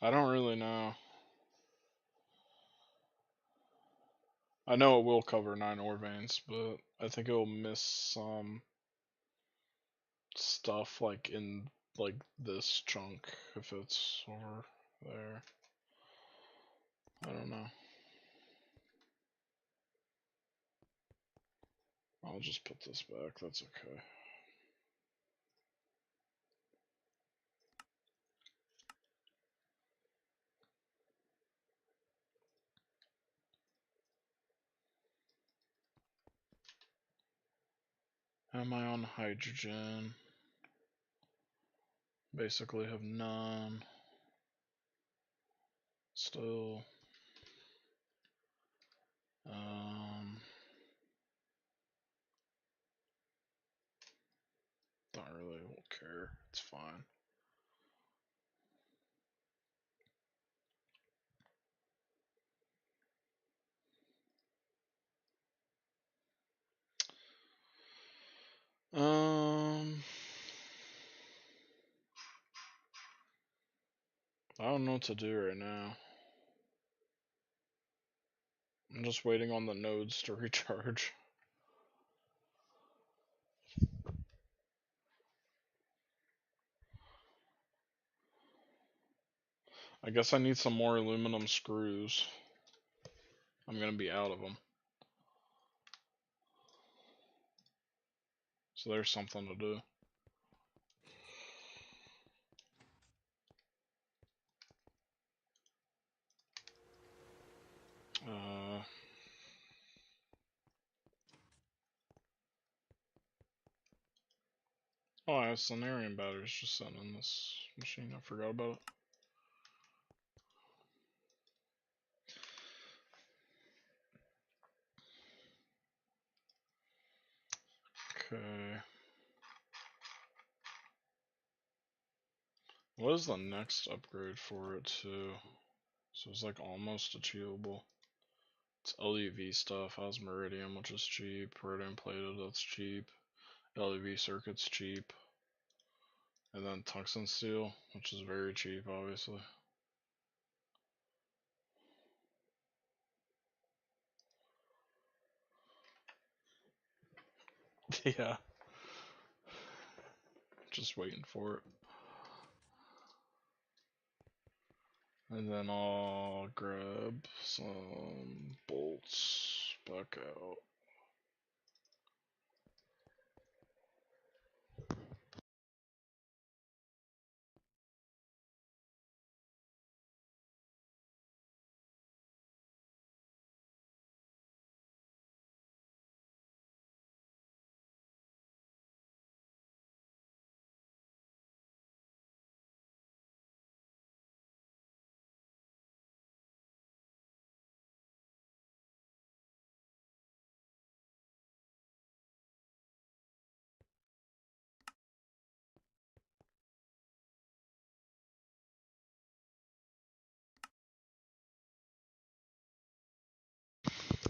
I don't really know. I know it will cover 9 ore veins, but I think it will miss some stuff like in like this chunk if it's over there. I don't know. I'll just put this back, that's okay. Am I on hydrogen? Basically have none. Still. Don't really care. It's fine. I don't know what to do right now. I'm just waiting on the nodes to recharge. I guess I need some more aluminum screws. I'm gonna be out of them. So there's something to do. Oh, I have Cenarium batteries just sitting in this machine. I forgot about it. Okay. What is the next upgrade for it too? So it's like almost achievable. It's LuV stuff, has Meridium, which is cheap, Meridium plated, that's cheap, LuV circuits cheap, and then tungsten steel, which is very cheap, obviously. Yeah. Just waiting for it. And then I'll grab some bolts back out.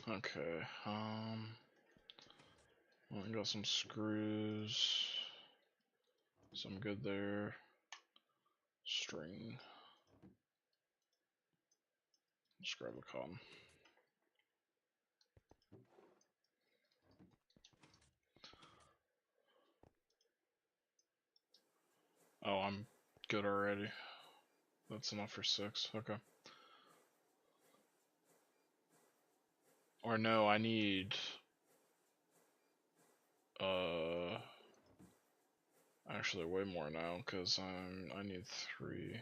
Okay, well, I got some screws, so I'm good there. String. Just grab a cotton. Oh, I'm good already. That's enough for 6. Okay. Or no, I need actually way more now because I need 3.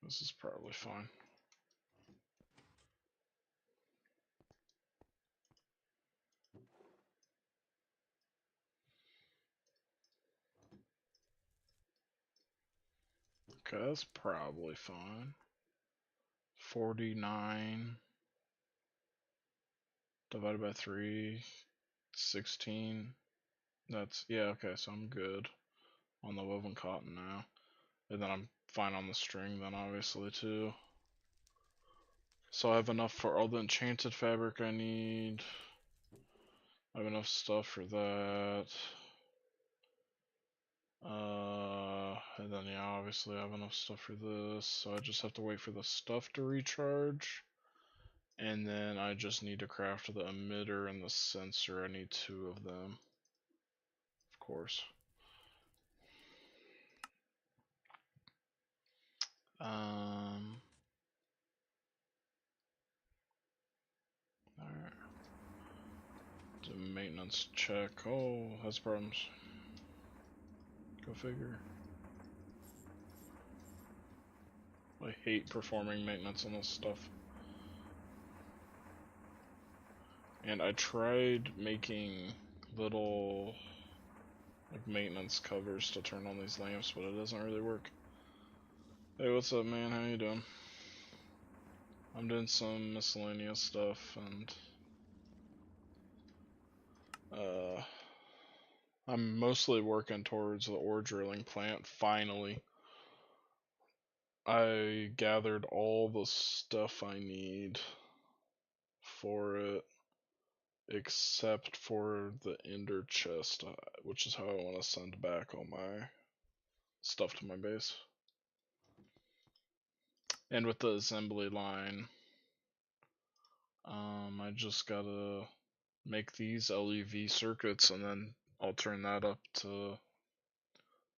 This is probably fine. Okay, that's probably fine. 49 divided by 3, 16. That's, yeah, okay, so I'm good on the woven cotton now. And then I'm fine on the string then, obviously, too. So I have enough for all the enchanted fabric I need. I have enough stuff for that. And then, yeah, obviously I have enough stuff for this. So I just have to wait for the stuff to recharge. And then I just need to craft the emitter and the sensor. I need 2 of them. Of course. Alright. Do maintenance check. Oh, has problems. Go figure. I hate performing maintenance on this stuff. And I tried making little like maintenance covers to turn on these lamps, but it doesn't really work. Hey, what's up, man? How you doing? I'm doing some miscellaneous stuff, and I'm mostly working towards the ore drilling plant. Finally, I gathered all the stuff I need for it, except for the ender chest, which is how I want to send back all my stuff to my base. And with the assembly line, I just gotta make these LuV circuits, and then I'll turn that up to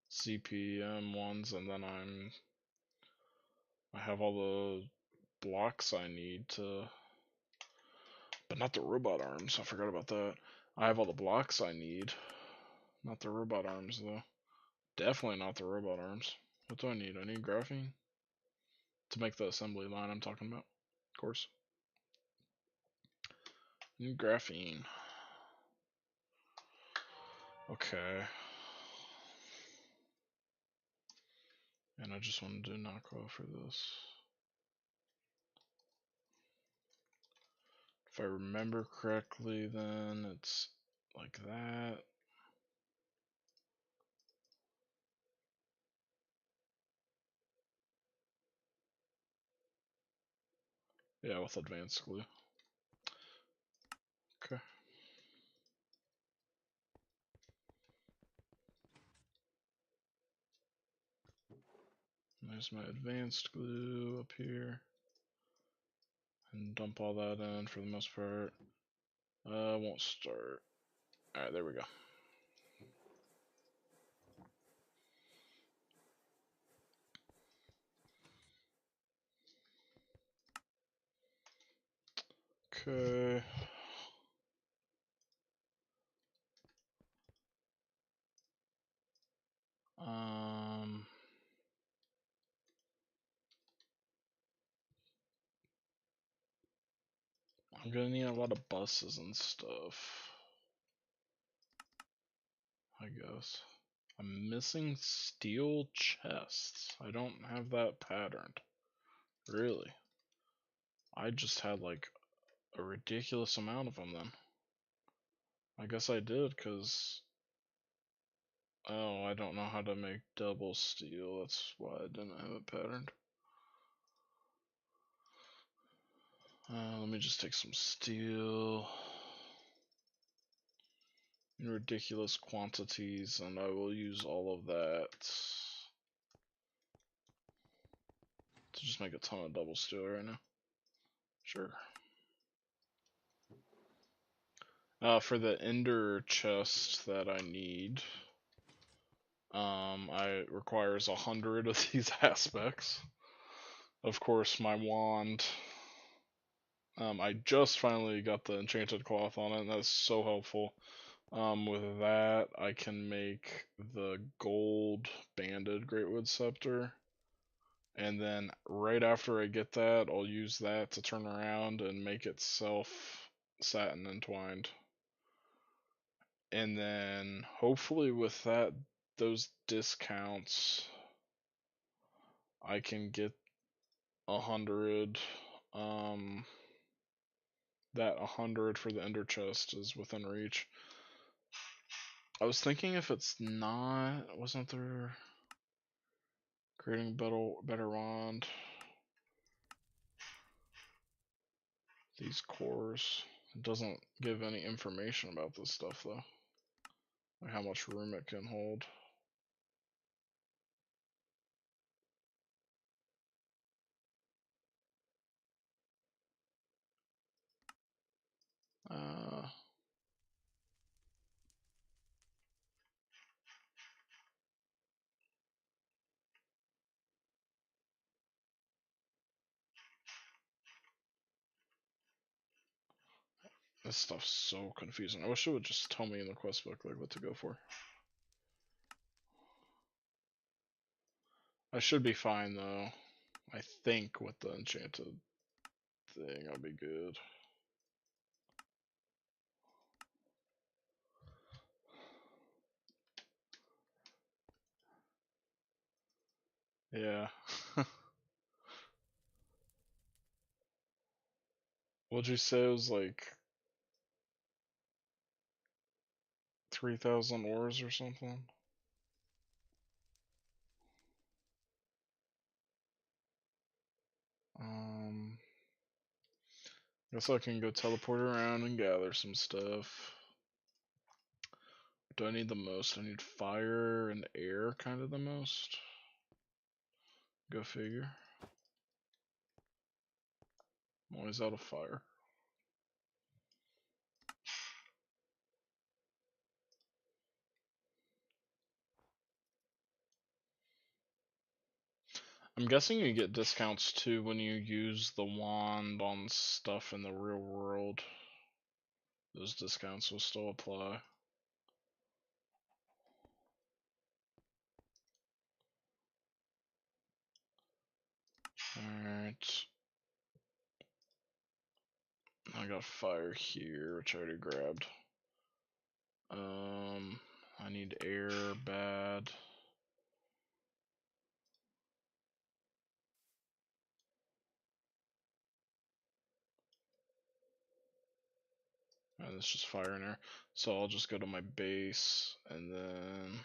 CPM ones, and then I have all the blocks I need to, but not the robot arms. I forgot about that. I have all the blocks I need, not the robot arms though. Definitely not the robot arms. What do I need? I need graphene to make the assembly line I'm talking about. Of course. I need graphene. Okay. And I just want to do knockoff for this. If I remember correctly, then it's like that. Yeah, with advanced glue. Okay. There's my advanced glue up here. And dump all that in for the most part. Won't start. Alright, there we go. Okay. I'm gonna need a lot of buses and stuff, I guess. I'm missing steel chests. I don't have that patterned. Really? I just had like a ridiculous amount of them then. I guess I did, because... Oh, I don't know how to make double steel. That's why I didn't have it patterned. Let me just take some steel in ridiculous quantities, and I will use all of that to just make a ton of double steel right now. Sure. For the ender chest that I need, I requires 100 of these aspects. Of course, my wand. I just finally got the enchanted cloth on it, and that's so helpful. With that, I can make the gold banded Greatwood Scepter. And then right after I get that, I'll use that to turn around and make it self satin entwined. And then hopefully with that, those discounts, I can get 100. That 100 for the ender chest is within reach. I was thinking if it's not, wasn't there creating better wand? These cores. It doesn't give any information about this stuff though. Like how much room it can hold. This stuff's so confusing. I wish it would just tell me in the quest book like what to go for. I should be fine though. I think with the enchanted thing I'll be good. Yeah. What'd you say it was like 3,000 ores or something? Guess I can go teleport around and gather some stuff. Do I need the most? I need fire and air kind of the most. Go figure. I'm always out of fire. I'm guessing you get discounts too when you use the wand on stuff in the real world. Those discounts will still apply. Alright. I got fire here, which I already grabbed. I need air bad. And it's just fire and air. So I'll just go to my base and then...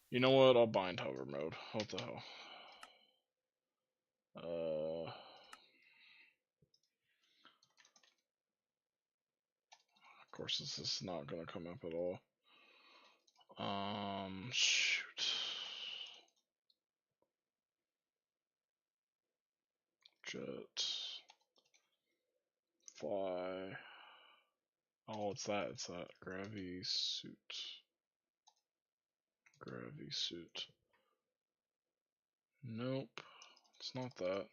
You know what? I'll bind hover mode. What the hell? Of course, this is not gonna come up at all. Shoot. jet, fly. Oh, it's that. It's that. Gravity suit. Gravity suit. Nope. It's not that.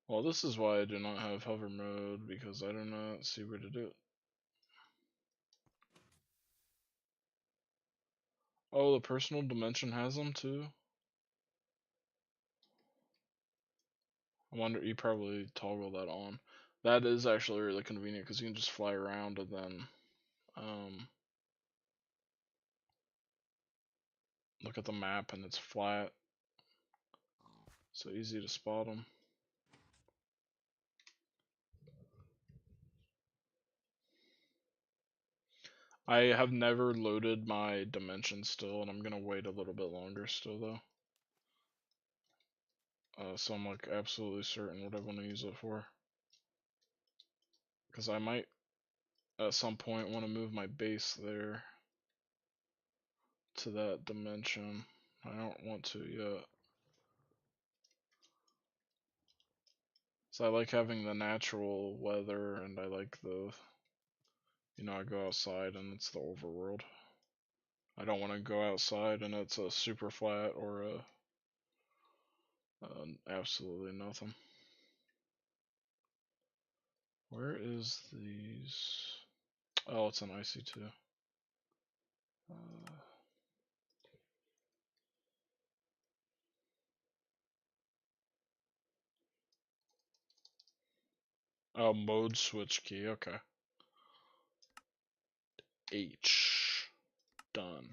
Well, this is why I do not have hover mode, because I do not see where to do it. Oh, the personal dimension has them too? I wonder, you probably toggle that on. That is actually really convenient, because you can just fly around and then look at the map and it's flat. So easy to spot them. I have never loaded my dimension still, and I'm gonna wait a little bit longer still though. So I'm like absolutely certain what I want to use it for. Because I might at some point want to move my base there to that dimension. I don't want to yet. So I like having the natural weather, and I like the, I go outside and it's the overworld. I don't want to go outside and it's a super flat or absolutely nothing. Where is these? Oh, it's an IC2. Oh, mode switch key, okay. H. Done.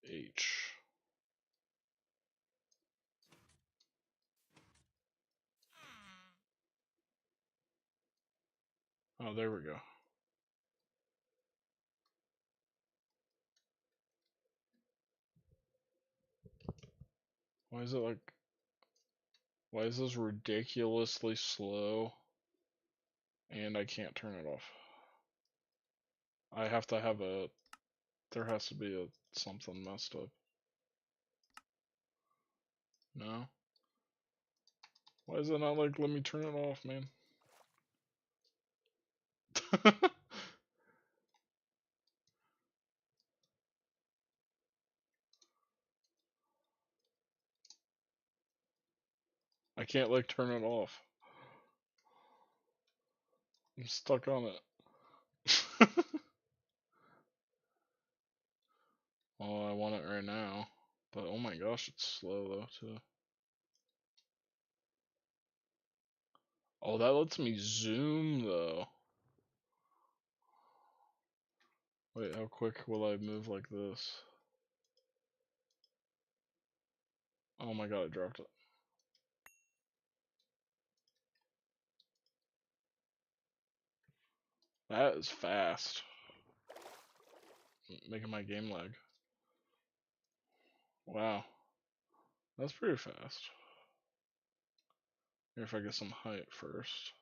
H. Oh, there we go. Why is it like... Why is this ridiculously slow? And I can't turn it off. I have to have a... There has to be a something messed up. No? Why is it not like, let me turn it off, man? I can't like turn it off. I'm stuck on it. Oh, I want it right now. But oh my gosh, it's slow though too. Oh, that lets me zoom though. Wait, how quick will I move like this? Oh my god, I dropped it. That is fast. Making my game lag. Wow. That's pretty fast. Here, if I get some height first.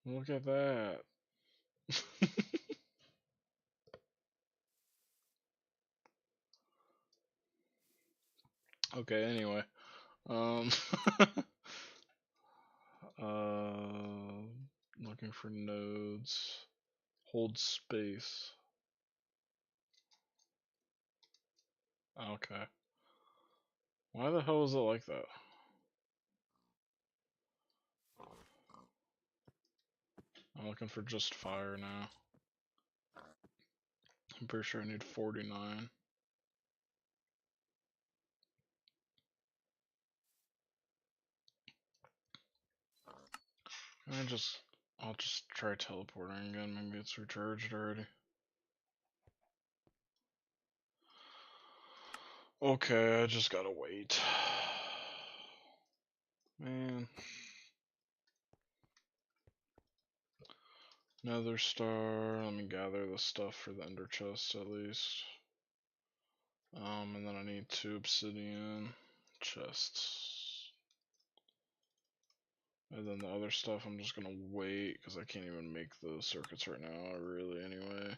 Look at that. Okay, anyway. Um looking for nodes. Hold space. Okay. Why the hell is it like that? I'm looking for just fire now. I'm pretty sure I need 49. I'll just try teleporting again. Maybe it's recharged already. Okay, I just gotta wait. Man. Nether star. Let me gather the stuff for the ender chest at least. And then I need 2 obsidian chests. And then the other stuff I'm just gonna wait because I can't even make those circuits right now, really, anyway.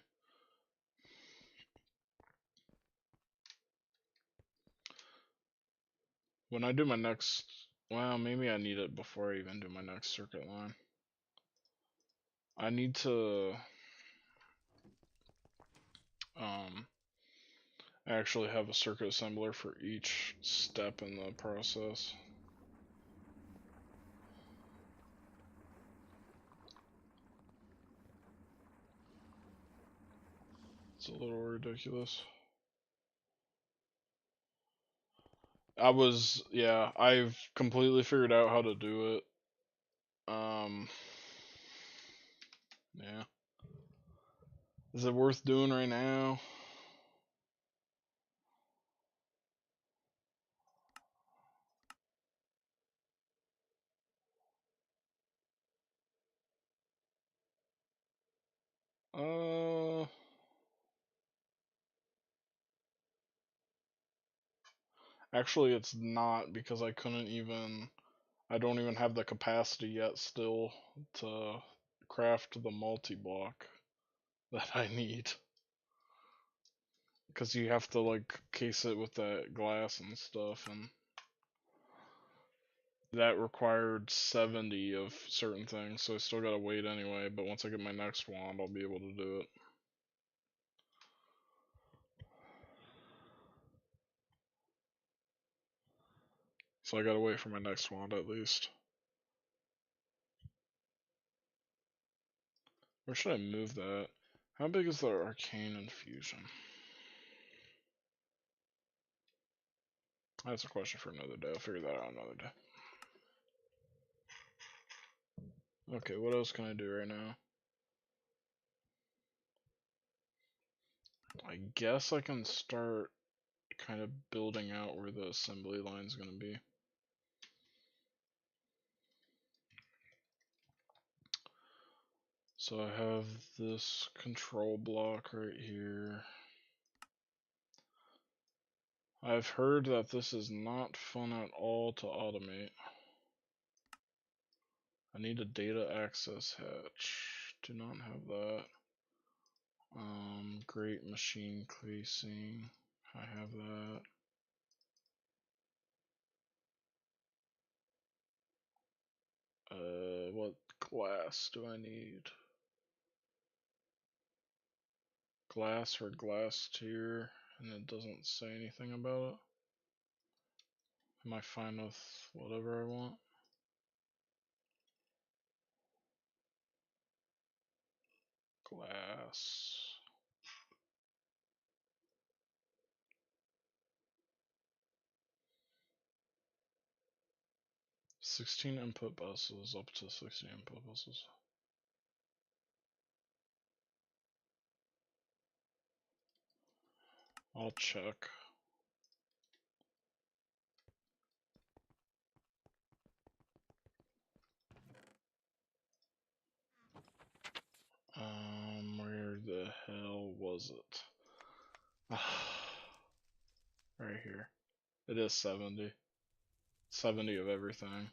When I do my next, well, maybe I need it before I even do my next circuit line. I need to actually have a circuit assembler for each step in the process. It's a little ridiculous. Yeah, I've completely figured out how to do it. Yeah. Is it worth doing right now? Uh, Actually, it's not because I don't even have the capacity yet still to craft the multi-block that I need. Because you have to, like, case it with that glass and stuff, and that required 70 of certain things, so I still gotta wait anyway, but once I get my next wand, I'll be able to do it. So I gotta wait for my next wand at least. Where should I move that? How big is the arcane infusion? That's a question for another day. I'll figure that out another day. Okay, what else can I do right now? I guess I can start kind of building out where the assembly line's gonna be. So I have this control block right here. I've heard that this is not fun at all to automate. I need a data access hatch. Do not have that. Great machine casing. I have that. What glass do I need? Glass or glass tier, and it doesn't say anything about it. Am I fine with whatever I want? Glass. 16 input buses, up to 16 input buses. I'll check. Where the hell was it? Right here. It is 70. 70 of everything.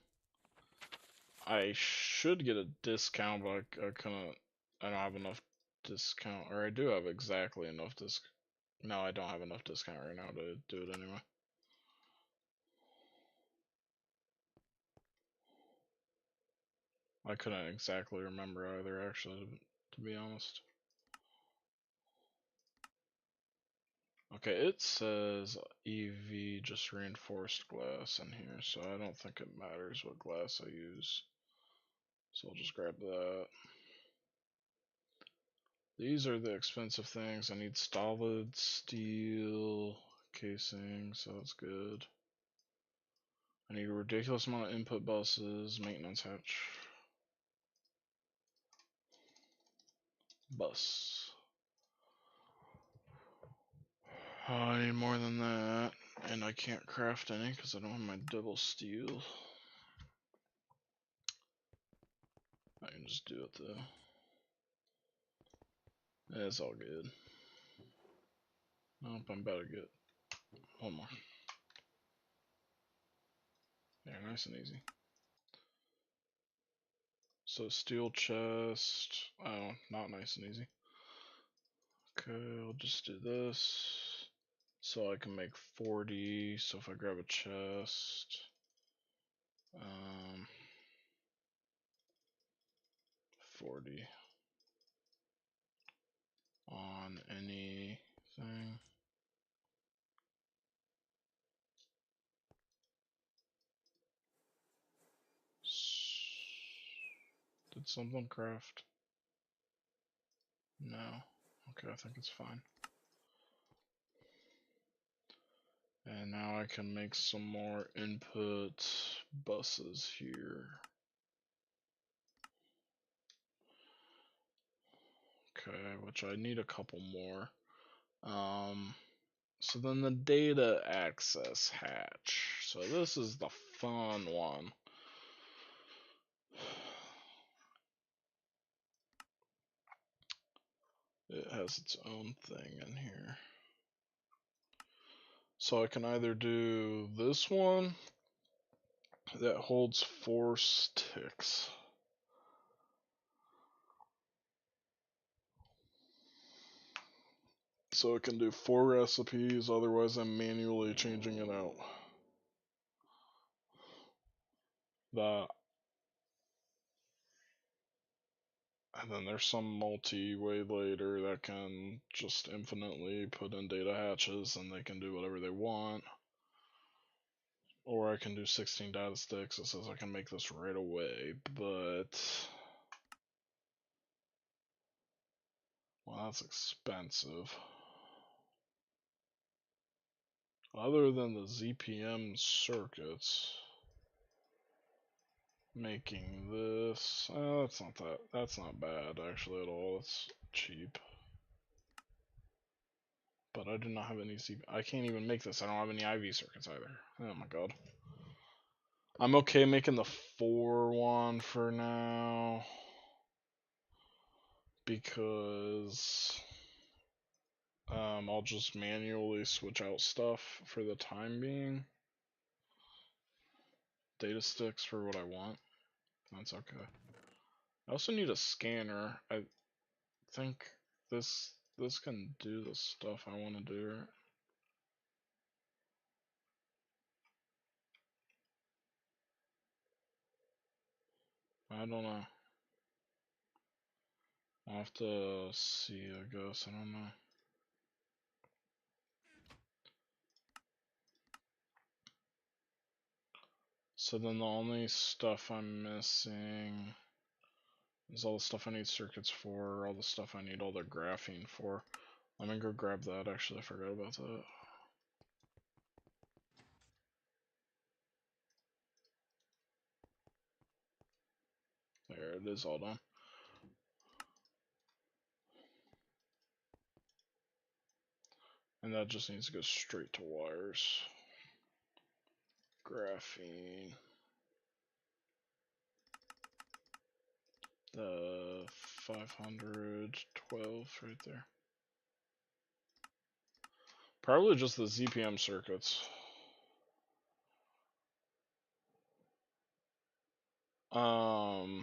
I should get a discount, but I couldn't. I don't have enough discount, or I do have exactly enough discount. No, I don't have enough discount right now to do it anyway. I couldn't exactly remember either, actually, to be honest. Okay, it says EV just reinforced glass in here, so I don't think it matters what glass I use. So I'll just grab that. These are the expensive things. I need solid steel casing, so that's good. I need a ridiculous amount of input buses, maintenance hatch. Bus. Oh, I need more than that, and I can't craft any because I don't have my double steel. I can just do it though. It's all good. Nope, I'm about to get one more. Yeah, nice and easy. So steel chest. Oh, not nice and easy. Okay, I'll just do this. So I can make 40. So if I grab a chest, 40 on anything. Did something craft? No. Okay, I think it's fine. And now I can make some more input buses here. Okay, which I need a couple more. So then the data access hatch. So this is the fun one. It has its own thing in here. So I can either do this one that holds 4 sticks. So it can do 4 recipes, otherwise I'm manually changing it out. And then there's some multi-way later that can just infinitely put in data hatches and they can do whatever they want. Or I can do 16 data sticks. It says I can make this right away, but well, that's expensive. Other than the ZPM circuits, making this, that's not bad actually at all. It's cheap. But I do not have any I can't even make this. I don't have any IV circuits either. Oh my god. I'm okay making the 4 one for now because I'll just manually switch out stuff for the time being. Data sticks for what I want. That's okay. I also need a scanner. I think this can do the stuff I want to do. I don't know. I'll have to see, I guess. I don't know. So then the only stuff I'm missing is all the stuff I need circuits for, all the stuff I need all the graphene for. Let me go grab that, actually, I forgot about that. There it is, all done. And that just needs to go straight to wires. Graphene. The 512 right there. Probably just the ZPM circuits. Probably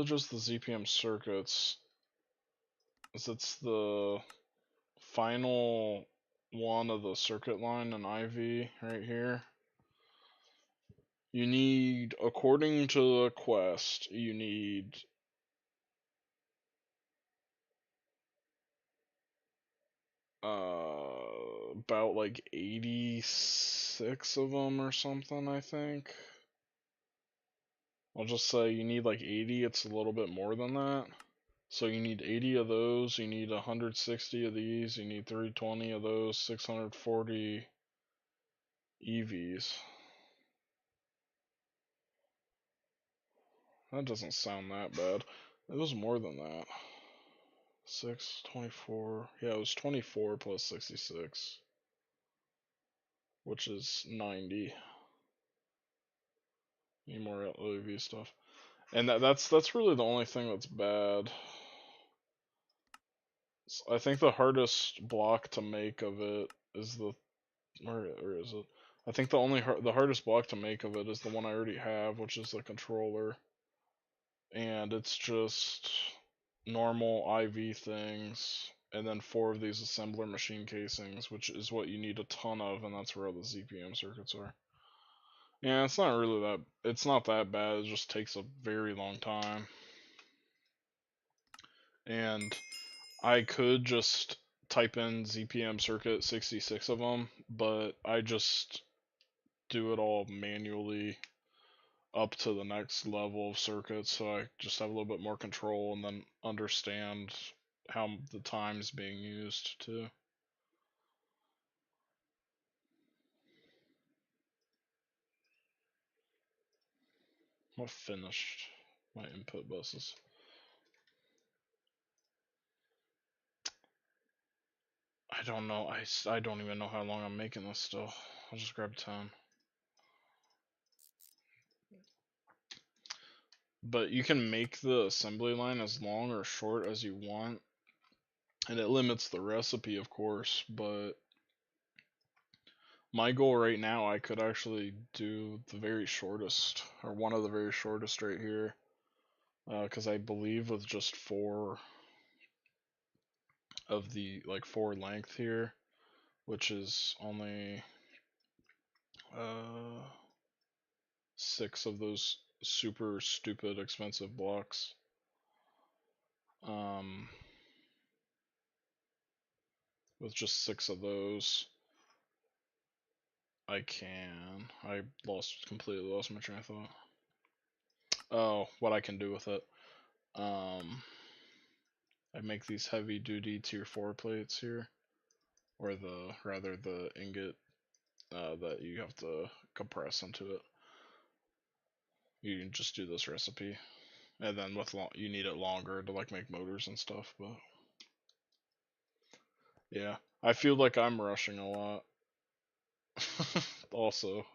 just the ZPM circuits. It's the final one of the circuit line in IV right here. You need, according to the quest, you need about like 86 of them or something, I think. I'll just say you need like 80, it's a little bit more than that. So you need 80 of those, you need 160 of these, you need 320 of those, 640 EVs. That doesn't sound that bad. It was more than that. 6, 24. Yeah, it was 24 plus 66. Which is 90. Need more LuV stuff. And that's really the only thing that's bad. I think the hardest block to make of it is the... Where is it? I think the hardest block to make of it is the one I already have, which is the controller, and it's just normal IV things, and then 4 of these assembler machine casings, which is what you need a ton of, and that's where all the ZPM circuits are. Yeah, it's not really that. It's not that bad. It just takes a very long time, and I could just type in ZPM circuit 66 of them, but I just do it all manually up to the next level of circuits, so I just have a little bit more control and then understand how the time's being used too. I finished my input buses. I don't know. I don't even know how long I'm making this still. I'll just grab 10. But you can make the assembly line as long or short as you want, and it limits the recipe, of course, but my goal right now, I could actually do the very shortest, or one of the very shortest right here, because I believe with just 4 of the, like 4 length here, which is only 6 of those super stupid expensive blocks. With just 6 of those, I completely lost my train of thought. Oh, what I can do with it. I make these heavy duty tier 4 plates here, or rather the ingot that you have to compress into it. You can just do this recipe, and then you need it longer to like make motors and stuff. But yeah, I feel like I'm rushing a lot. Also,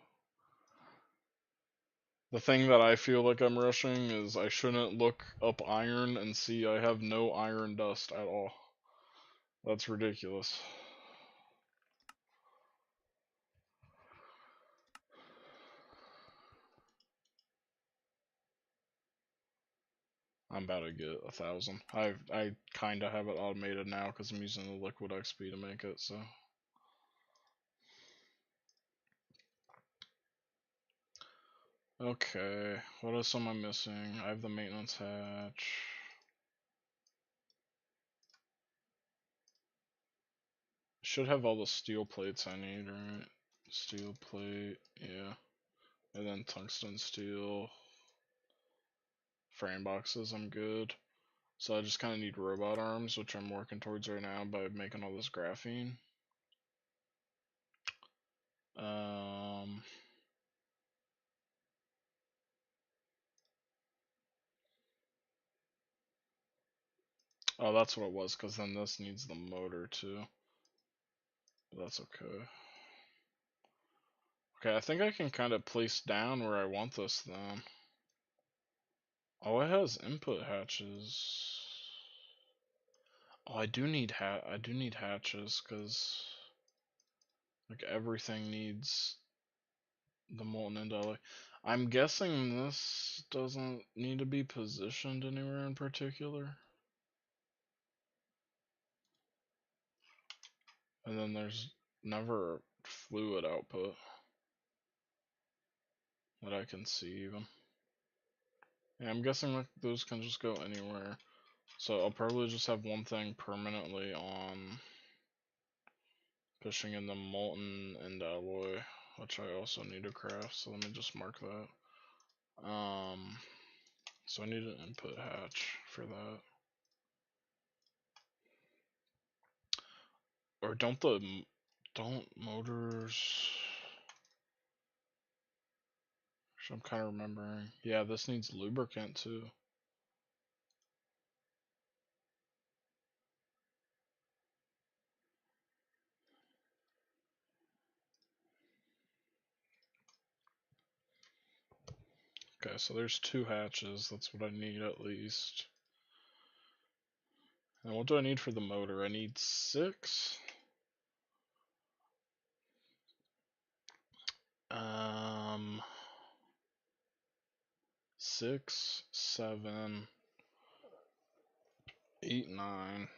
the thing that I feel like I'm rushing is I shouldn't look up iron and see I have no iron dust at all. That's ridiculous. I'm about to get 1,000. I kind of have it automated now because I'm using the liquid XP to make it. So okay, what else am I missing? I have the maintenance hatch. Should have all the steel plates I need, right? Steel plate, yeah. And then tungsten steel. Frame boxes, I'm good. So I just kind of need robot arms, which I'm working towards right now by making all this graphene. Oh, that's what it was, because then this needs the motor too. But that's okay. Okay, I think I can kind of place down where I want this then. Oh, it has input hatches. Oh, I do need hatches, because like everything needs the molten end alloy. I'm guessing this doesn't need to be positioned anywhere in particular. And then there's never fluid output that I can see even. Yeah, I'm guessing like those can just go anywhere. So I'll probably just have one thing permanently on pushing in the molten end alloy, which I also need to craft, so let me just mark that. So I need an input hatch for that. Or don't motors... I'm kind of remembering. Yeah, this needs lubricant too. Okay, so there's 2 hatches. That's what I need at least. And what do I need for the motor? I need 6. Um, 6, 7, 8, 9.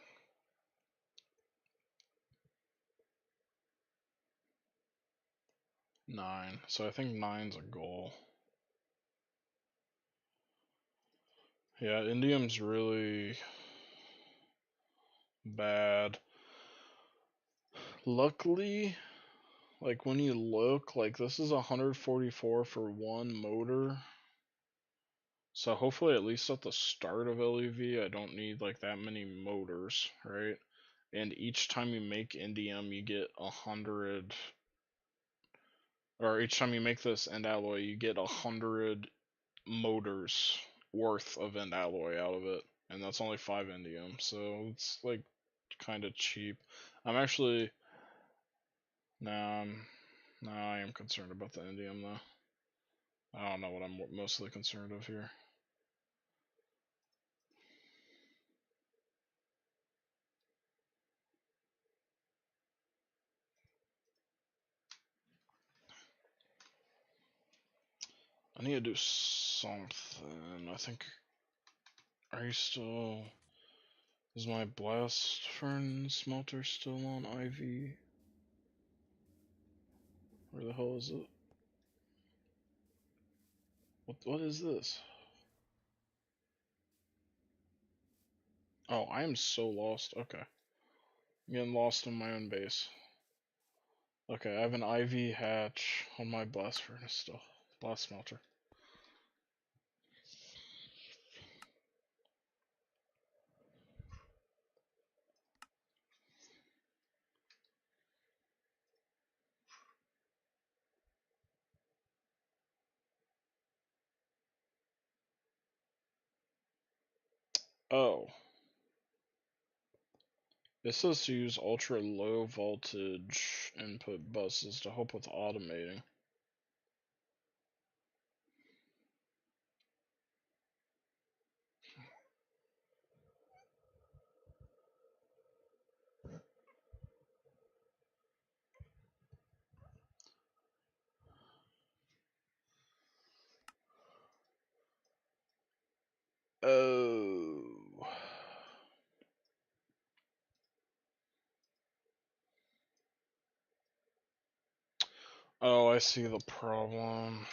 9. So I think 9's a goal. Yeah, indium's really bad. Luckily, like when you look, like this is 144 for one motor. So hopefully at least at the start of LuV, I don't need like that many motors, right? And each time you make indium, you get 100, or each time you make this end alloy, you get 100 motors worth of end alloy out of it, and that's only 5 indium, so it's like kind of cheap. I'm actually no, I am concerned about the indium though. I don't know what I'm mostly concerned of here. I need to do something. I think. Are you still? Is my blast furnace smelter still on IV? Where the hell is it? What is this? Oh, I am so lost. Okay. I'm getting lost in my own base. Okay, I have an IV hatch on my blast furnace still. Blast smelter. Oh. It says to use ultra low voltage input buses to help with automating. Oh. Oh, I see the problem.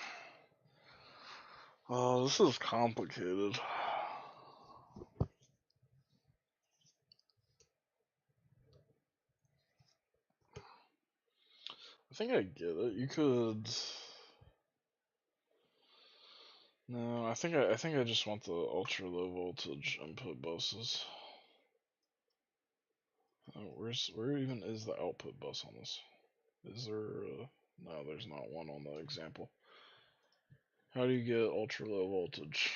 Oh, this is complicated. I think I get it. You could. No, I think I just want the ultra low voltage input buses. Where even is the output bus on this? Is there? No, there's not one on the example. How do you get ultra low voltage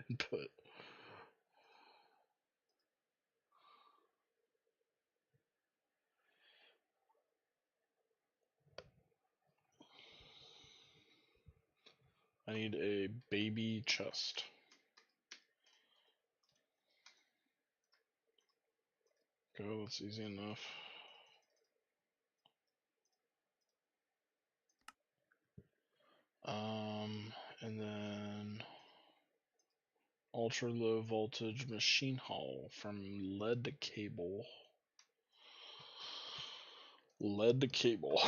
input? I need a baby chest. Go, that's easy enough. And then ultra low voltage machine hull from lead to cable. Lead to cable.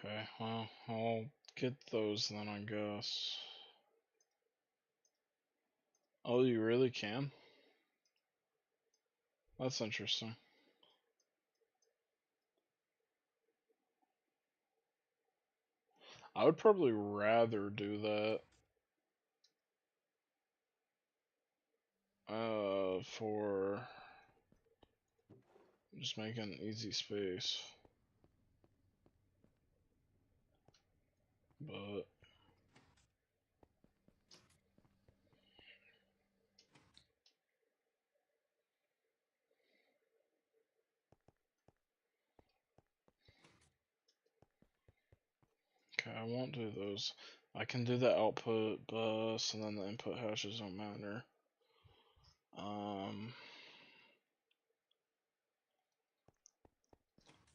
Okay, well, I'll get those then, I guess. Oh, you really can? That's interesting. I would probably rather do that. For just making easy space. But won't do those. I can do the output bus, and then the input hashes don't matter.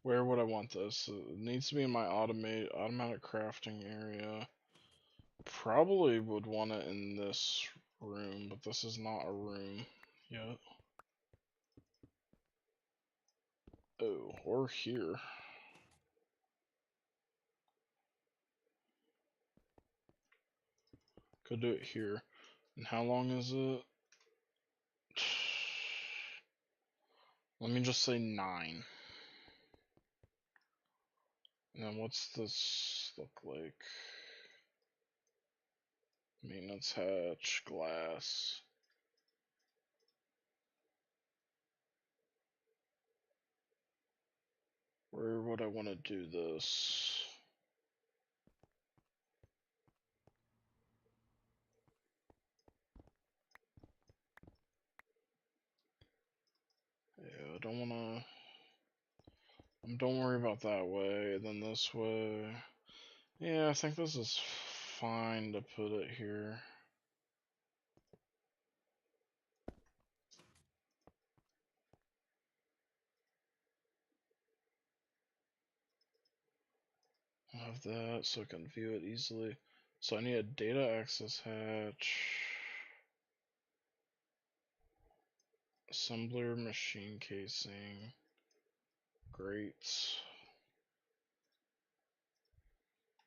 Where would I want this? It needs to be in my automatic crafting area. Probably would want it in this room, but this is not a room yet. Oh, or here. Could do it here. And how long is it? Let me just say 9. And then what's this look like? Maintenance hatch, glass. Where would I want to do this? Yeah, I don't want to... Don't worry about that way. Then this way. Yeah, I think this is fine to put it here. I'll have that so I can view it easily. So I need a data access hatch. Assembler machine casing. Grates.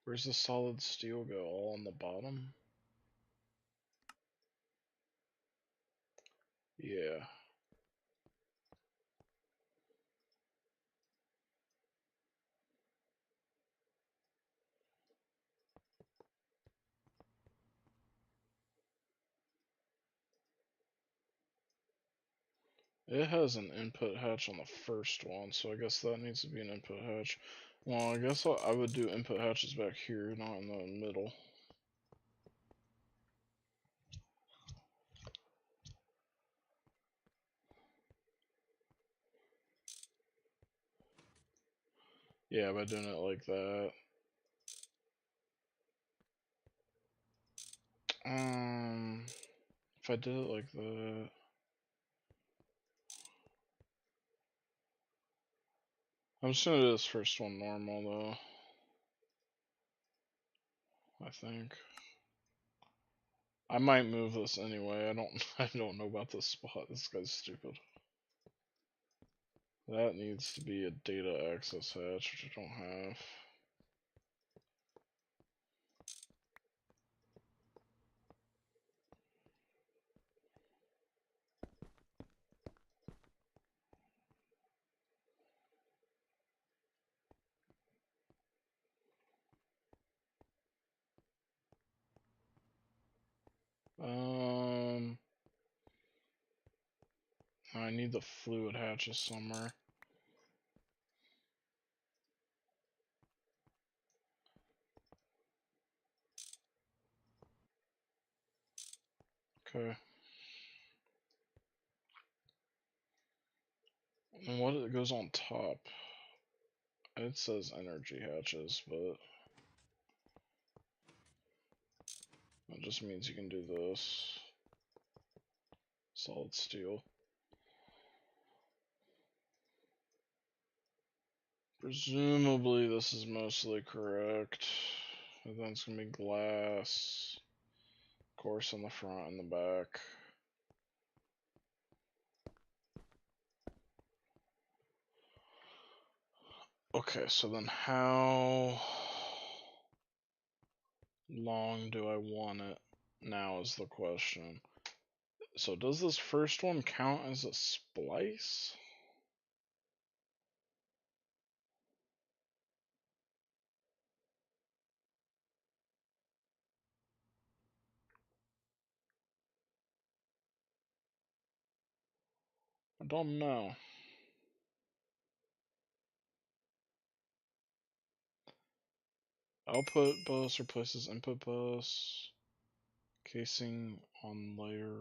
Where's the solid steel go? All on the bottom? Yeah. It has an input hatch on the first one, so I guess that needs to be an input hatch. Well, I guess I would do input hatches back here, not in the middle. Yeah, by doing it like that. If I did it like that... I'm just gonna do this first one normal, though. I think. I might move this anyway. I don't know about this spot. This guy's stupid. That needs to be a data access hatch, which I don't have. I need the fluid hatches somewhere. Okay. And what it goes on top? It says energy hatches, but that just means you can do this. Solid steel. Presumably this is mostly correct. And then it's gonna be glass. Of course on the front and the back. Okay, so then how long do I want it? Now is the question. So does this first one count as a splice? I don't know. Output bus replaces input bus. Casing on layer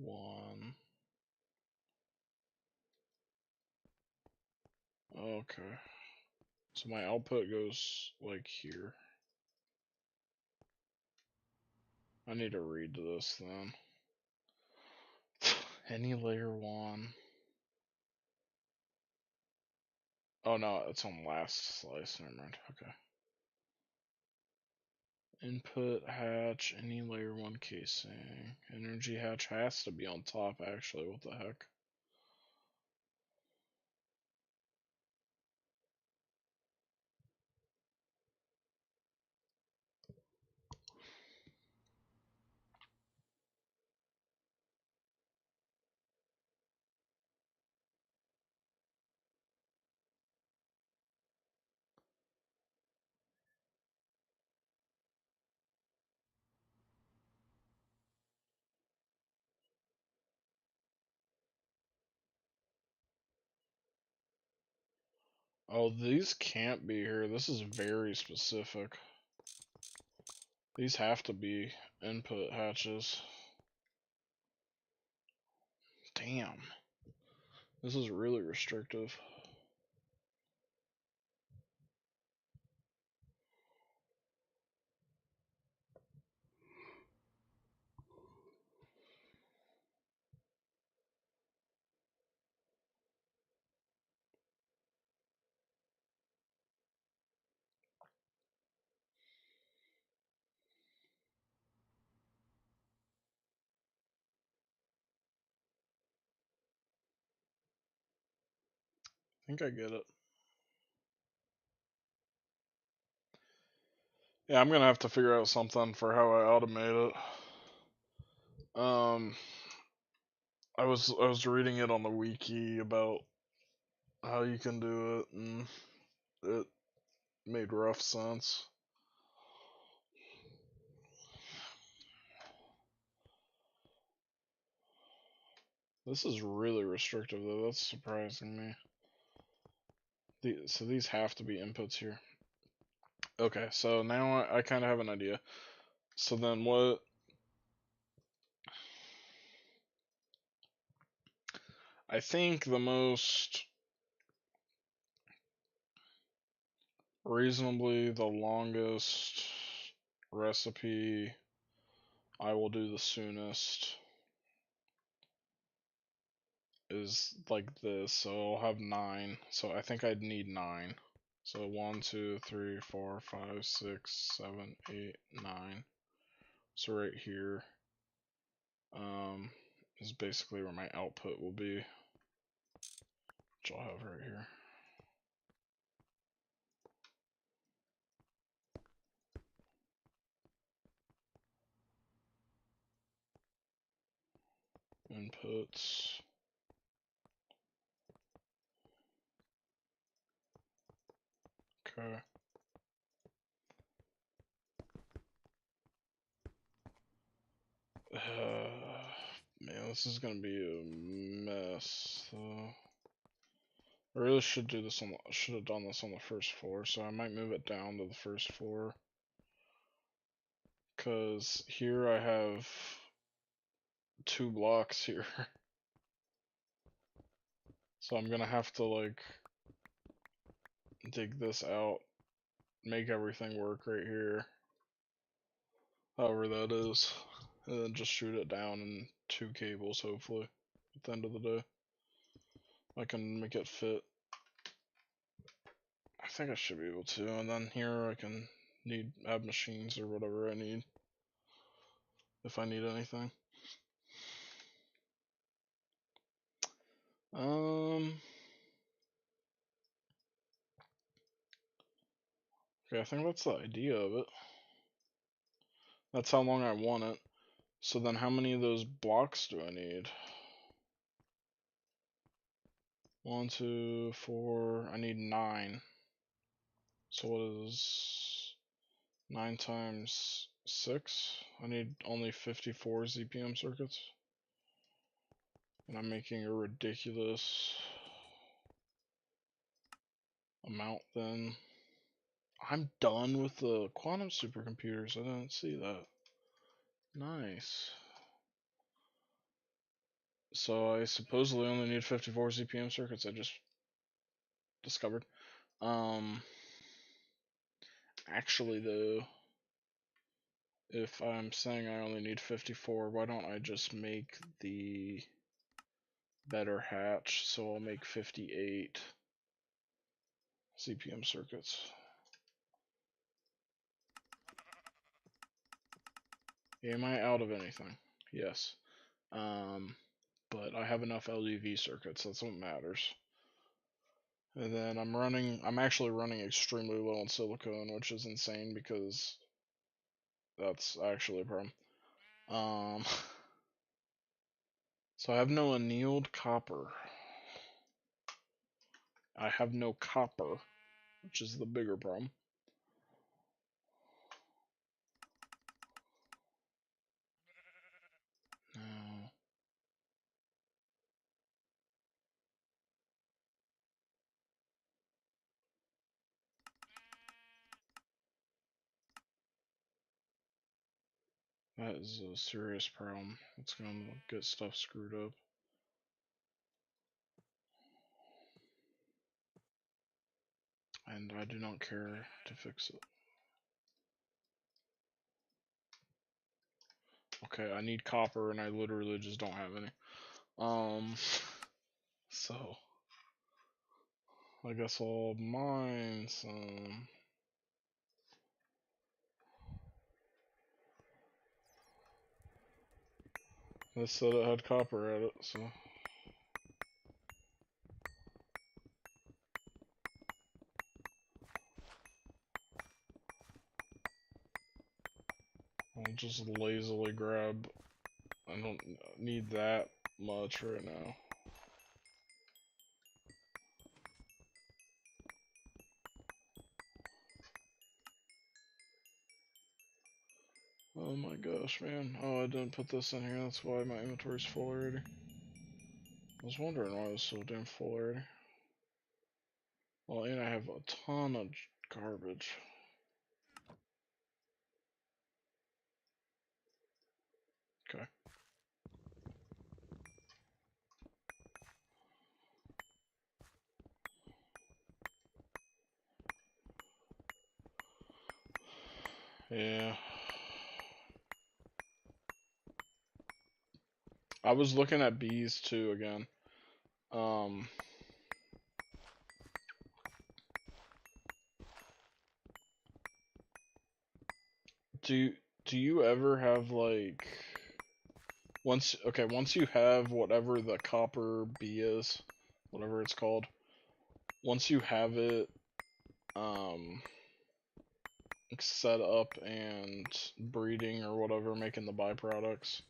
1. Okay. So my output goes like here. I need to read this then. Any layer 1. Oh no, it's on last slice. Never mind. Okay. Input hatch, any layer 1 casing. Energy hatch has to be on top, actually. What the heck? Oh, these can't be here. This is very specific. These have to be input hatches. Damn. This is really restrictive. I think I get it. Yeah, I'm gonna have to figure out something for how I automate it. I was reading it on the wiki about how you can do it, and it made rough sense. This is really restrictive though. That's surprising me. So these have to be inputs here. Okay, so now I kind of have an idea. So then what? I think the most reasonably the longest recipe I will do the soonest is like this. So I'll have 9. So I think I'd need 9. So 1, 2, 3, 4, 5, 6, 7, 8, 9. So right here is basically where my output will be, which I'll have right here. Inputs. Okay. Man, this is gonna be a mess. So I really should do this on. Should have done this on the first floor. So I might move it down to the first floor. Cause here I have 2 blocks here. So I'm gonna have to like dig this out, make everything work right here. However that is. And then just shoot it down in 2 cables hopefully at the end of the day. I can make it fit. I think I should be able to, and then here I can add machines or whatever I need if I need anything. Okay, I think that's the idea of it. That's how long I want it. So then how many of those blocks do I need? 1, 2, 4, I need 9. So what is 9 times 6? I need only 54 ZPM circuits. And I'm making a ridiculous amount then. I'm done with the quantum supercomputers. I didn't see that. Nice. So I supposedly only need 54 ZPM circuits. I just discovered. Actually though, if I'm saying I only need 54, why don't I just make the better hatch? So I'll make 58 CPM circuits. Am I out of anything? Yes. But I have enough LuV circuits, that's what matters. And then I'm actually running extremely low on silicone, which is insane because that's actually a problem. So I have no annealed copper. I have no copper, which is the bigger problem. No. That is a serious problem. It's gonna get stuff screwed up. And I do not care to fix it. Okay, I need copper and I literally just don't have any. So I guess I'll mine some. This said it had copper at it, so. I'll just lazily grab. I don't need that much right now. Oh my gosh, man. Oh, I didn't put this in here. That's why my inventory's full already. I was wondering why it was so damn full already. Well, and I have a ton of garbage. Okay. Yeah. I was looking at bees too again. Do you ever have like once you have whatever the copper bee is, whatever it's called, once you have it set up and breeding or whatever, making the byproducts,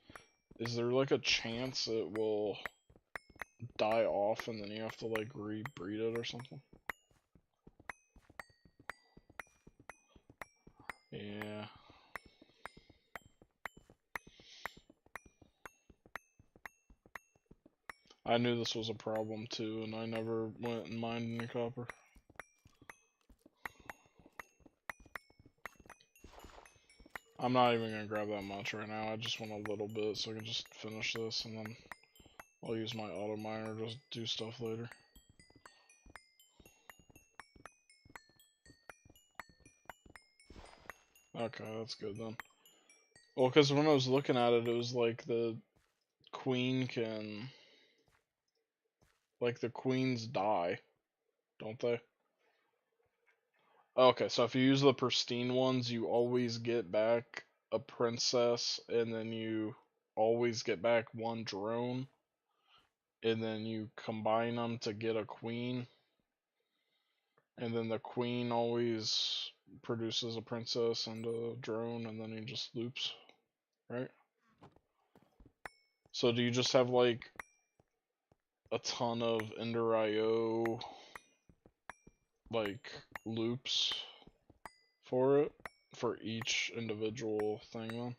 is there like a chance it will die off and then you have to like rebreed it or something? Yeah. I knew this was a problem too, and I never went and mined any copper. I'm not even gonna grab that much right now, I just want a little bit so I can just finish this and then I'll use my auto miner to do stuff later. Okay, that's good then. Well, because when I was looking at it, it was like the queen can... Like, the queens die, don't they? Okay, so if you use the pristine ones, you always get back a princess, and then you always get back one drone, and then you combine them to get a queen, and then the queen always produces a princess and a drone, and then he just loops, right? So do you just have like a ton of Ender IO like loops for it for each individual thing then?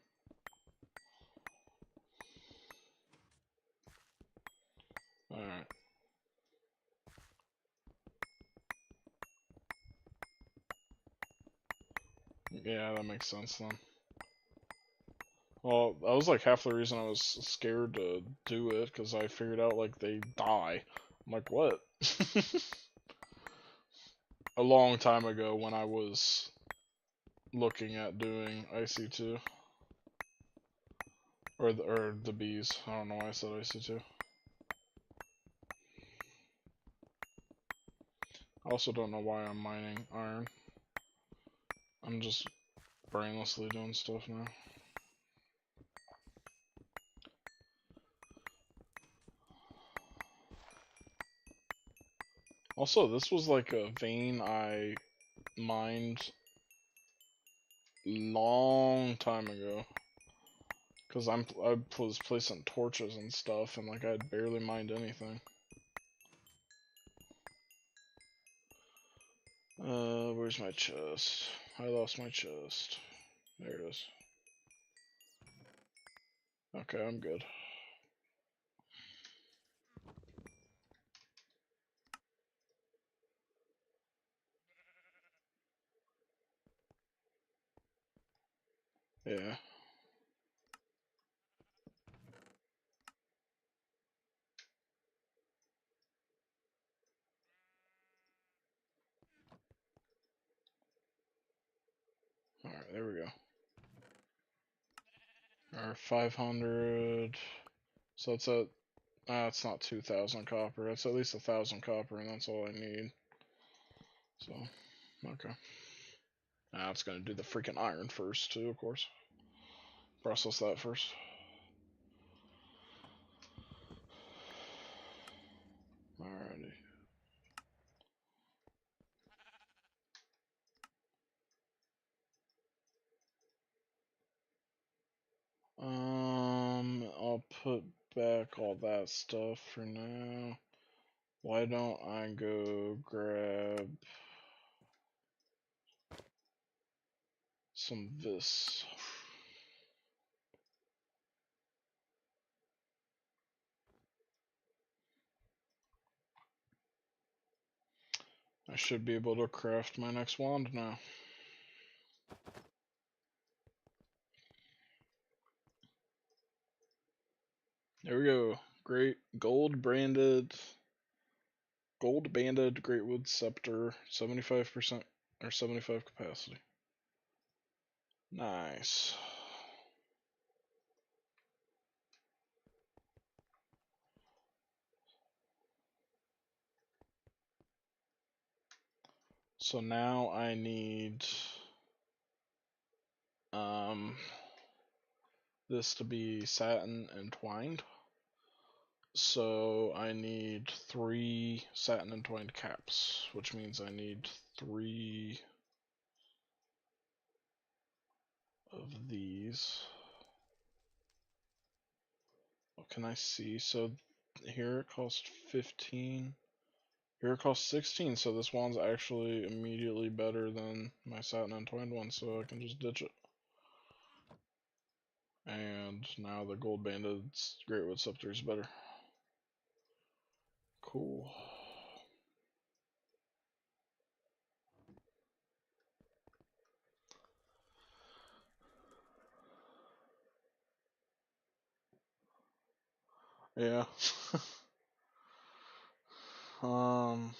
Alright. Yeah, that makes sense then. Well, that was like half the reason I was scared to do it, because I figured out like they die. I'm like, what? A long time ago when I was looking at doing IC2. Or the bees. I don't know why I said IC2. I also don't know why I'm mining iron. I'm just brainlessly doing stuff now. Also, this was like a vein I mined long time ago. Cause I was placing torches and stuff, and like I'd barely mined anything. Where's my chest? I lost my chest. There it is. Okay, I'm good. Yeah. Alright, there we go. Or 500. So it's at. It's not 2,000 copper. It's at least 1,000 copper, and that's all I need. So, okay. Now it's gonna do the freaking iron first, too, of course. Process that first. Alrighty. I'll put back all that stuff for now. Why don't I go grab some this? I should be able to craft my next wand now. There we go. Great gold banded Greatwood Scepter, 75% or 75 capacity. Nice. So now I need this to be satin entwined. So I need 3 satin entwined caps, which means I need 3 of these. What can I see? So here it costs 15. Here it costs 16, so this one's actually immediately better than my satin entwined one, so I can just ditch it. And now the gold banded Greatwood Scepter is better. Cool. Yeah. Oh,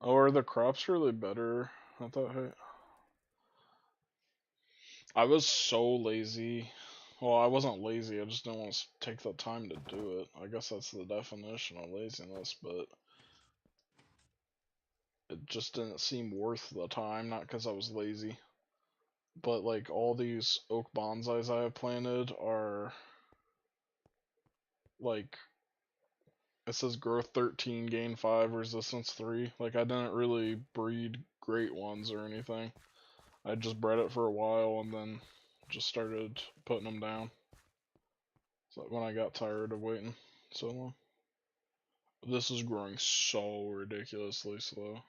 are the crops really better at that height? I was so lazy. Well, I wasn't lazy, I just didn't want to take the time to do it. I guess that's the definition of laziness, but it just didn't seem worth the time, not because I was lazy. But, like, all these oak bonsais I have planted are, like, it says growth 13, gain 5, resistance 3. Like, I didn't really breed great ones or anything. I just bred it for a while and then just started putting them down. So when I got tired of waiting so long. This is growing so ridiculously slow.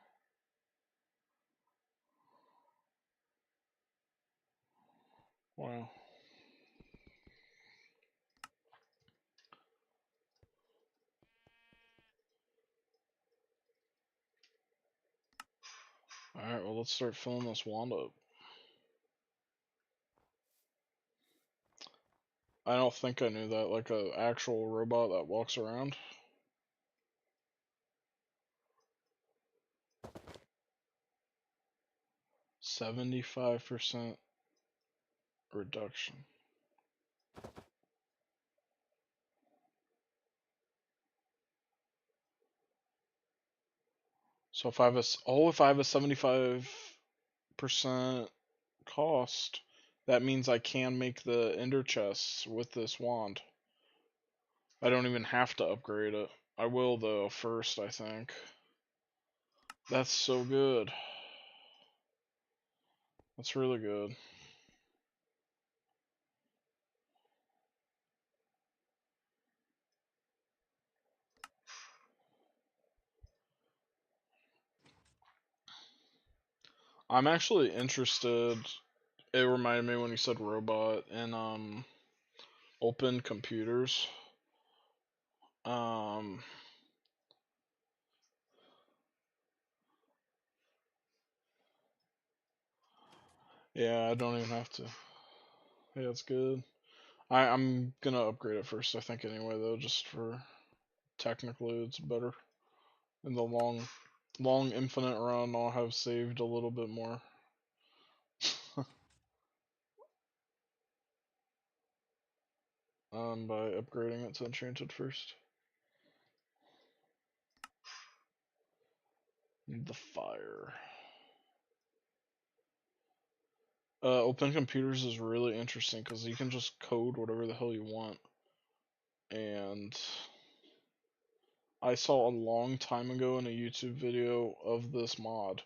Wow. Alright, well, let's start filling this wand up. I don't think I knew that, like a actual robot that walks around. $75%. reduction. So if I have if I have a 75% cost, that means I can make the ender chests with this wand. I don't even have to upgrade it. I will though first, I think. That's so good. That's really good. I'm actually interested. It reminded me when you said robot and open computers. Um yeah, I don't even have to. Yeah, it's good. I'm gonna upgrade it first, I think anyway though, just for technically it's better. In the long infinite run I'll have saved a little bit more. By upgrading it to enchanted first. Need the fire. Open computers is really interesting because you can just code whatever the hell you want. And I saw a long time ago in a YouTube video of this mod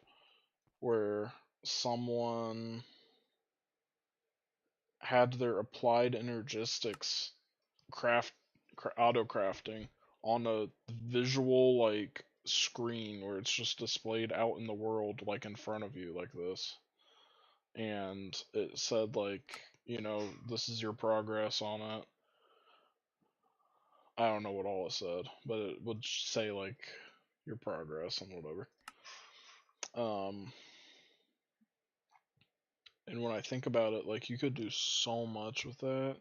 where someone had their applied energistics auto crafting on a visual like screen where it's just displayed out in the world like in front of you like this, and it said like, this is your progress on it. I don't know what all it said, but it would say like your progress and whatever. And when I think about it, like you could do so much with that.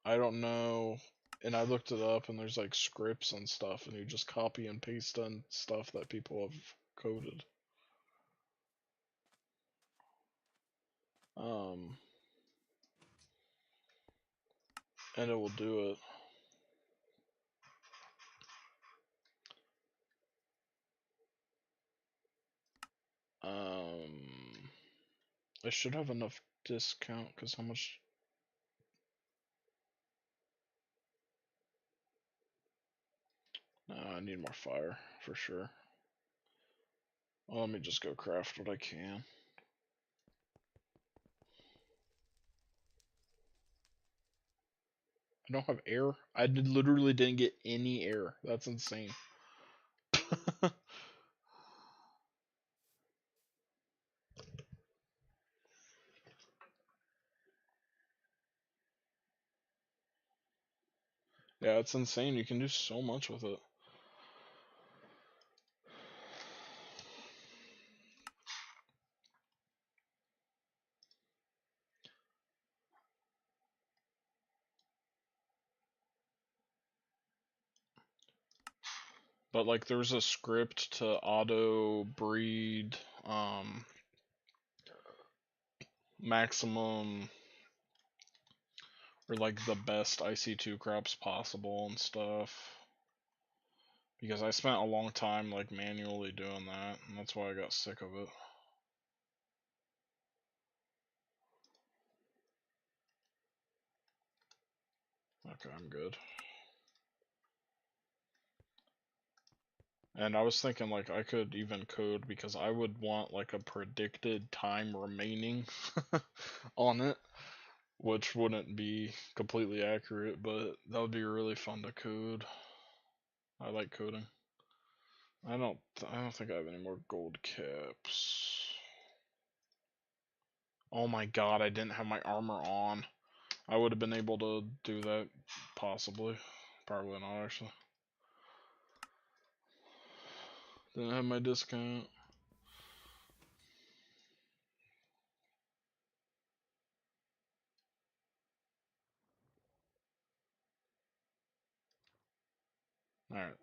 I don't know. And I looked it up, and there's like scripts and stuff, and you just copy and paste in stuff that people have coded. Um, and it will do it. I should have enough discount, because how much? I need more fire, for sure. Well, let me just go craft what I can. I don't have air. I literally didn't get any air. That's insane. Yeah, it's insane. You can do so much with it. But like there's a script to auto breed maximum or like the best IC2 crops possible and stuff. Because I spent a long time like manually doing that, and that's why I got sick of it. Okay, I'm good. And I was thinking like I could even code, because I would want like a predicted time remaining on it, which wouldn't be completely accurate, but that would be really fun to code. I like coding. I don't think I have any more gold caps. Oh my god, I didn't have my armor on. I would have been able to do that, possibly. Probably not, actually. Didn't have my discount. Alright.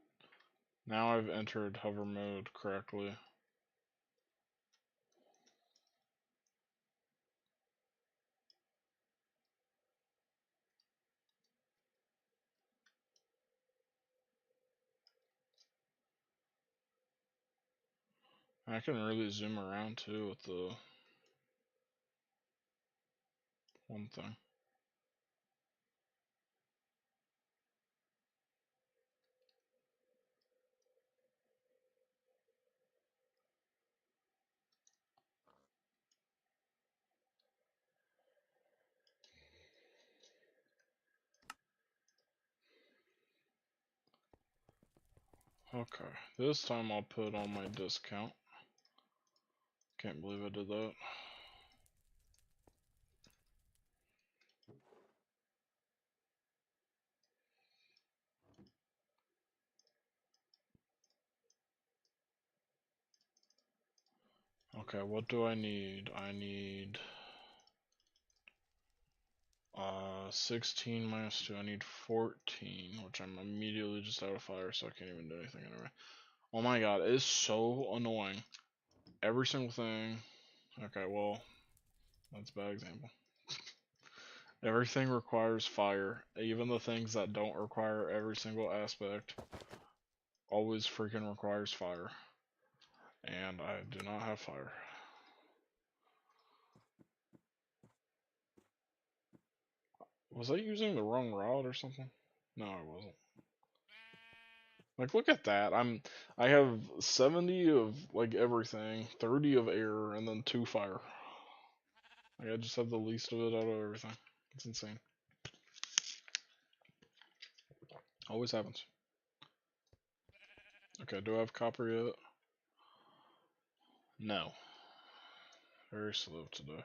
Now I've entered hover mode correctly. I can really zoom around too with the one thing. Okay, this time I'll put on my discount. Can't believe I did that. Okay, what do I need? I need 16 minus 2. I need 14, which I'm immediately just out of fire, so I can't even do anything anyway. Oh my god, it is so annoying. Every single thing. Okay, well, that's a bad example. Everything requires fire. Even the things that don't require every single aspect always freaking requires fire. And I do not have fire. Was I using the wrong rod or something? No, I wasn't. Like, look at that. I have 70 of like everything, 30 of air, and then 2 fire. Like, I just have the least of it out of everything. It's insane. Always happens. Okay, do I have copper yet? No. Very slow today.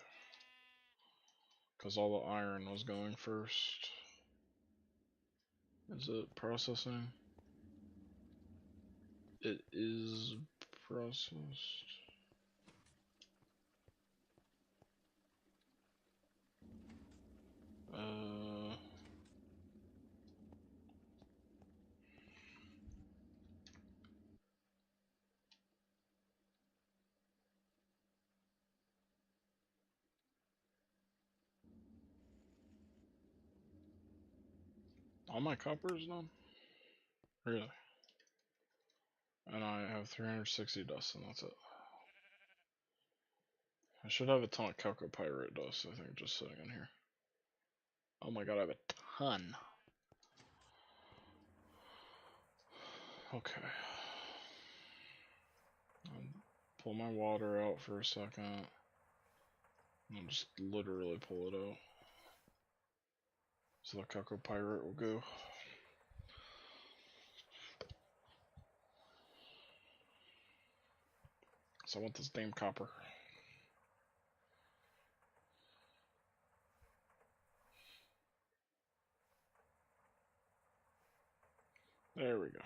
Because all the iron was going first. Is it processing? It is processed. All my copper is done? Really? And I have 360 dust, and that's it. I should have a ton of chalcopyrite dust, I think, just sitting in here. Oh my god, I have a ton. Okay. I'll pull my water out for a second. I'll just literally pull it out. So the chalcopyrite will go. So I want this damn copper. There we go.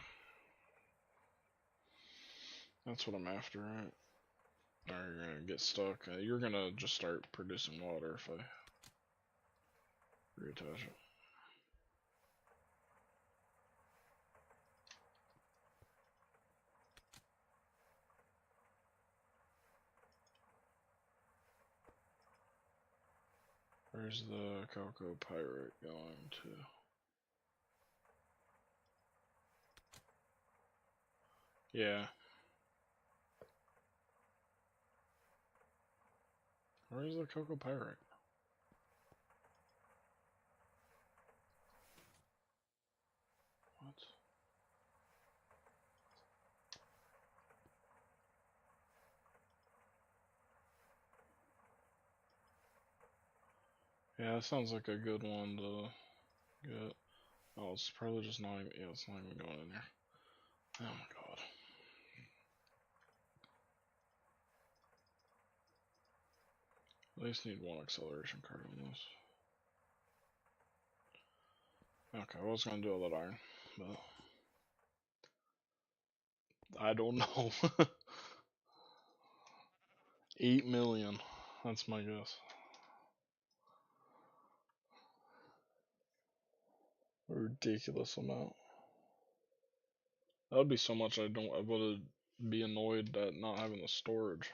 That's what I'm after, right? Or you're gonna get stuck. You're gonna just start producing water if I reattach it. Where's the chalcopyrite going to? Yeah. Where's the chalcopyrite? What? Yeah, that sounds like a good one to get. Oh, it's probably just not even, yeah, it's not even going in there. Oh my god. At least need one acceleration card on this. Okay, I was gonna do all that iron, but I don't know. 8 million. That's my guess. A ridiculous amount. That would be so much I would be annoyed at not having the storage.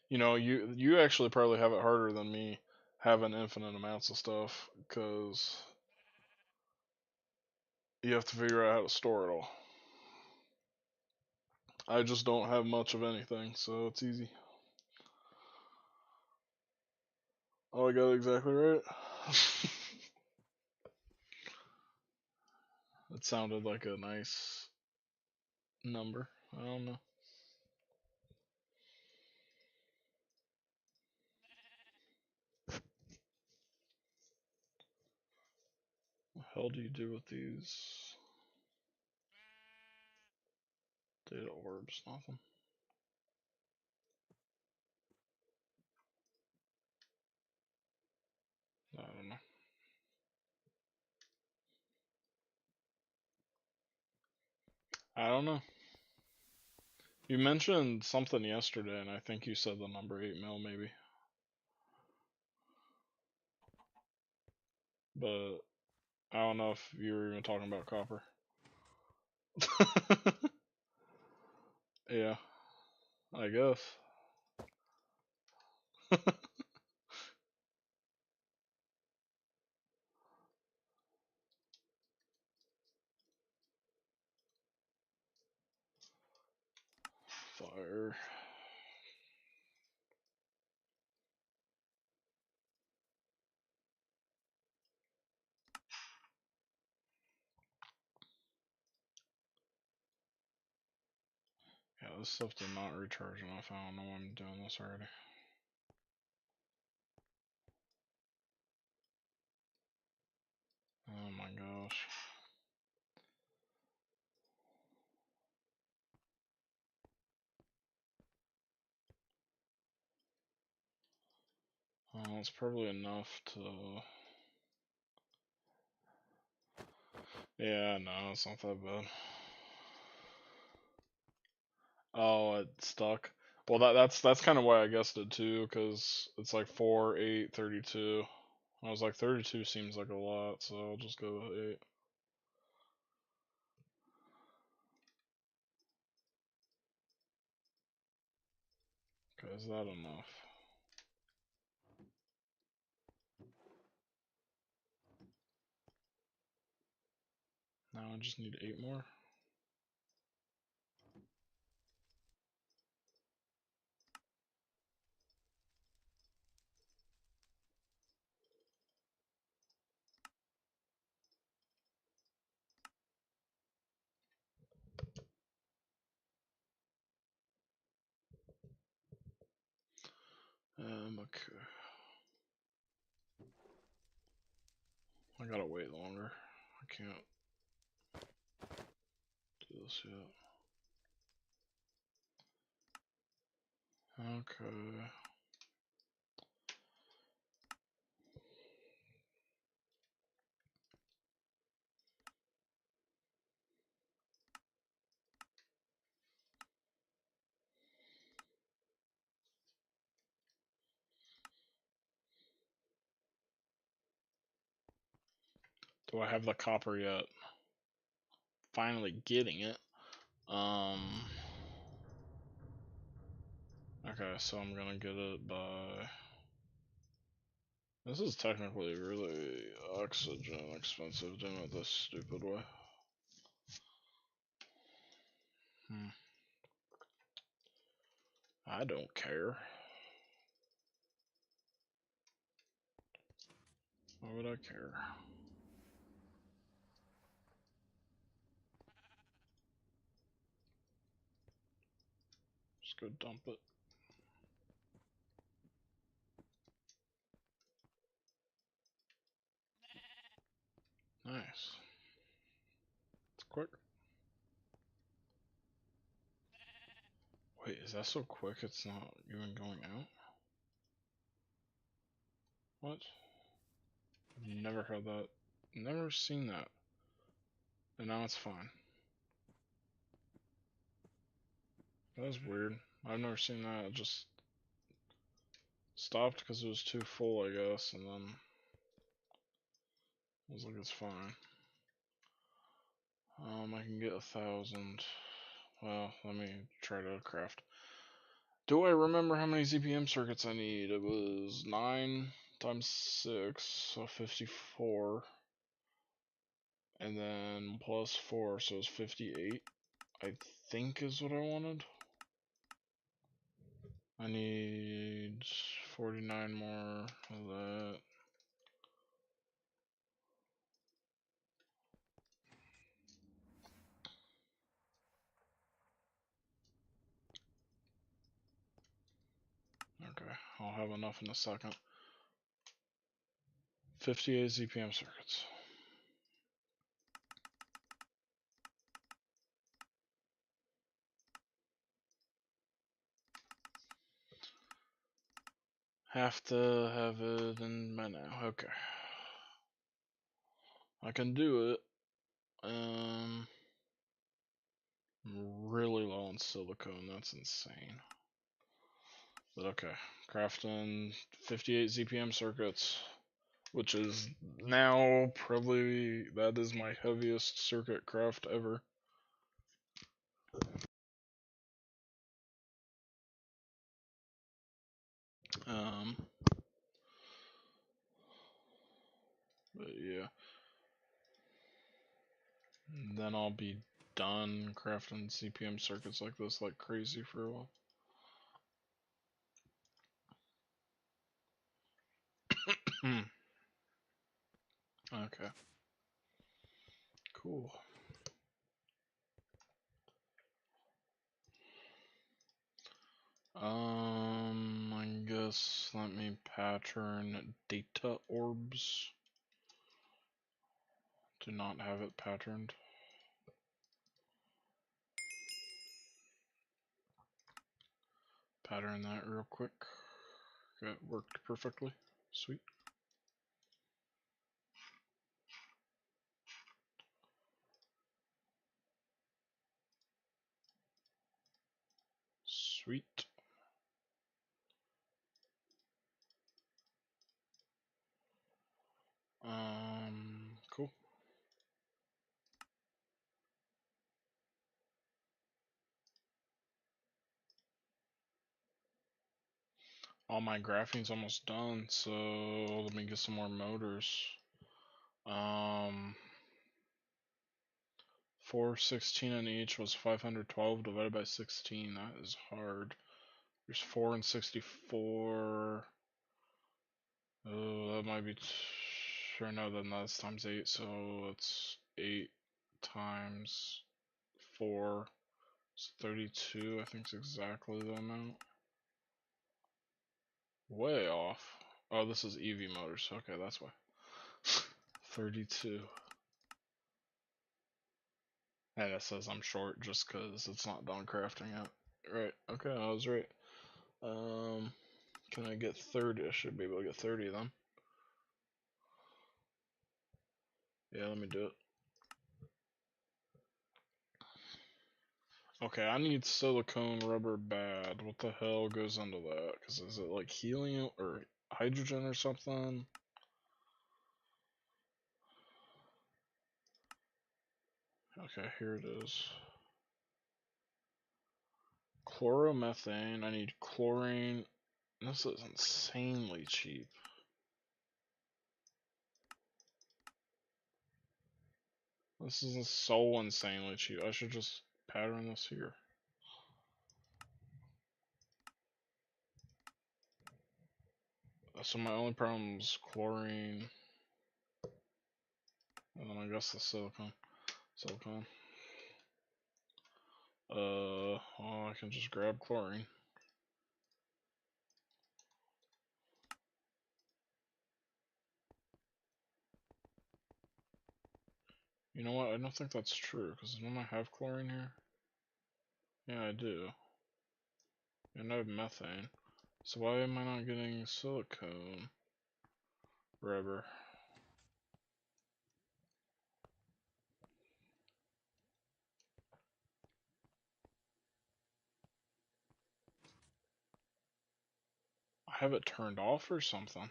You know, you actually probably have it harder than me having infinite amounts of stuff, because you have to figure out how to store it all. I just don't have much of anything, so it's easy. Oh, I got it exactly right. It sounded like a nice number. I don't know. What the hell do you do with these data orbs? Nothing. I don't know. I don't know. You mentioned something yesterday, and I think you said the number 8 mil, maybe. But I don't know if you were even talking about copper. Yeah, I guess. Fire. Yeah, this stuff did not recharge enough. I don't know why I'm doing this already. Oh my gosh. It's probably enough to... Yeah, no, it's not that bad. Oh, it stuck. Well, that's kind of why I guessed it too, because it's like 4, 8, 32. I was like, 32 seems like a lot, so I'll just go with 8. Okay, is that enough? Now I just need 8 more. Okay. I gotta wait longer. I can't do this yet. Okay. Do I have the copper yet? Finally getting it. Okay, so I'm gonna get it by... This is technically really oxygen expensive doing it this stupid way. I don't care. Why would I care? Just go dump it. Nice. It's quick. Wait, is that so quick it's not even going out? What? I've never heard that. Never seen that. And now it's fine. That was weird. I've never seen that. It just stopped because it was too full, I guess, and then I was like, it's fine. I can get 1,000. Well, let me try to craft. Do I remember how many ZPM circuits I need? It was 9 times 6, so 54. And then plus 4, so it's 58. I think is what I wanted. I need 49 more of that. Okay, I'll have enough in a second. 58 ZPM circuits. Have to have it in by now. Okay. I can do it. I'm really low on silicone. That's insane. But okay. Crafting 58 ZPM circuits, which is now probably, that is my heaviest circuit craft ever. But yeah. And then I'll be done crafting CPM circuits like this like crazy for a while. Okay. Cool. I guess let me pattern data orbs. Do not have it patterned. Pattern that real quick. That worked perfectly. Sweet. Sweet. Cool. All my graphene's almost done, so let me get some more motors. 416 in each was 512 divided by 16. That is hard. There's 4 and 64. Oh, that might be. Sure, no, then that's times 8, so it's 8 times 4. It's 32, I think it's exactly the amount. Way off. Oh, this is EV motors. Okay, that's why. 32. And it says I'm short just because it's not done crafting yet. Right, okay, I was right. Can I get 30? I should be able to get 30 of them. Yeah, let me do it. Okay, I need silicone rubber bad. What the hell goes into that? Because is it like helium or hydrogen or something? Okay, here it is. Chloromethane. I need chlorine. This is insanely cheap. This is so insanely cheap. I should just pattern this here. So my only problem is chlorine. And then I guess the silicone. Well, I can just grab chlorine. You know what? I don't think that's true, because don't I have chlorine here? Yeah, I do. And I have methane. So why am I not getting silicone rubber? I have it turned off or something.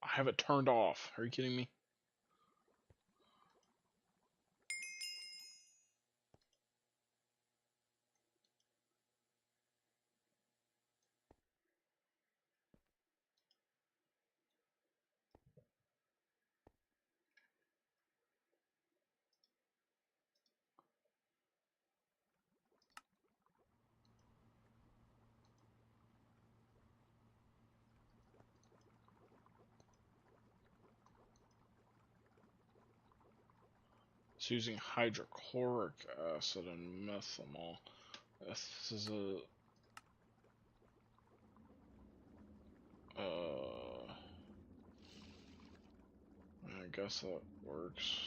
I have it turned off. Are you kidding me? It's using hydrochloric acid and methanol. This is a I guess that works.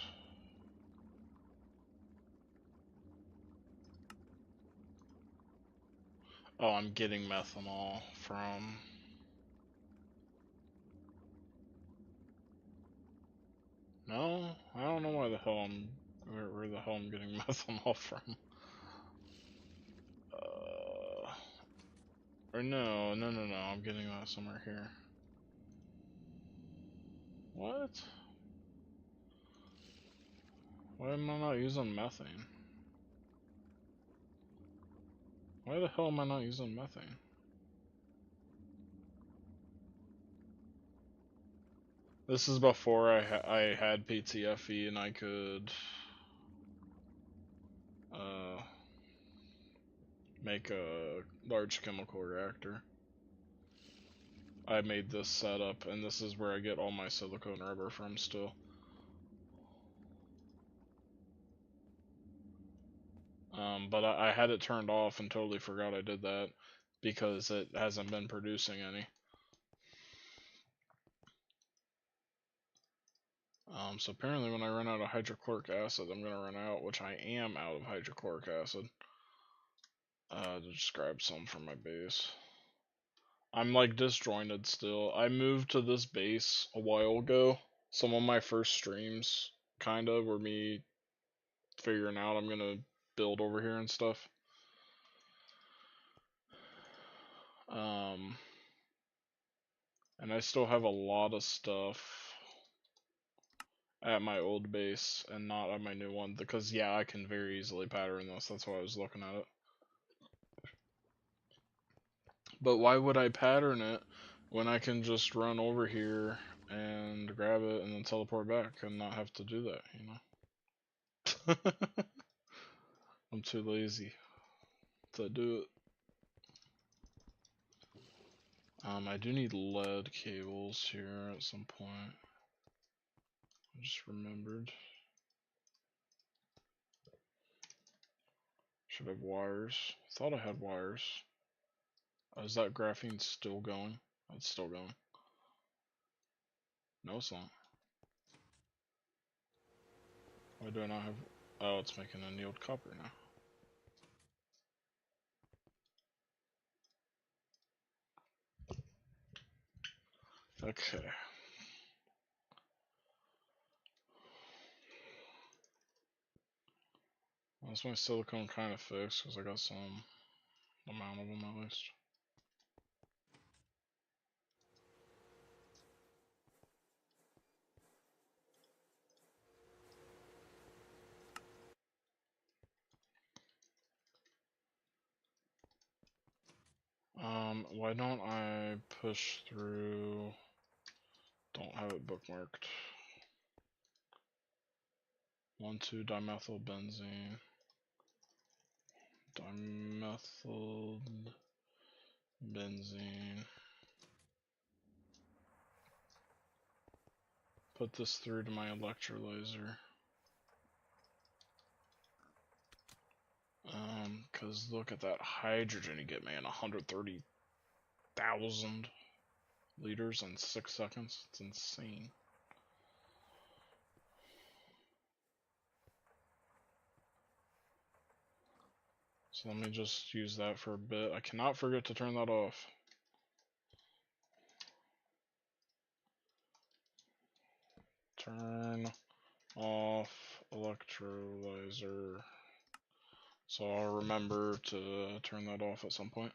Oh, I'm getting methanol from... No, I don't know why the hell where the hell I'm getting methanol from. Or no, I'm getting that somewhere here. What? Why am I not using methane? Why the hell am I not using methane? This is before I had PTFE and I could make a large chemical reactor. I made this setup, and this is where I get all my silicone rubber from still. But I had it turned off and totally forgot I did that because it hasn't been producing any. So apparently when I run out of hydrochloric acid, I'm going to run out, which I am out of hydrochloric acid. To just grab some from my base. I'm like disjointed still. I moved to this base a while ago. Some of my first streams kind of were me figuring out I'm going to build over here and stuff. And I still have a lot of stuff at my old base and not at my new one, because yeah, I can very easily pattern this. That's why I was looking at it. But why would I pattern it when I can just run over here and grab it and then teleport back and not have to do that, you know? I'm too lazy to do it. I do need lead cables here at some point. I just remembered. Should have wires. Thought I had wires. Is that graphene still going? It's still going. No, it's not. Why do I not have... Oh, it's making annealed copper now. Okay. That's my silicone kind of fixed, because I got some amount of them at least. Why don't I push through... Don't have it bookmarked. 1,2-dimethylbenzene. Dimethylbenzene. Put this through to my electrolyzer. Cause look at that hydrogen you get, man. 130,000 liters in 6 seconds. It's insane. So let me just use that for a bit. I cannot forget to turn that off. Turn off electrolyzer. So I'll remember to turn that off at some point.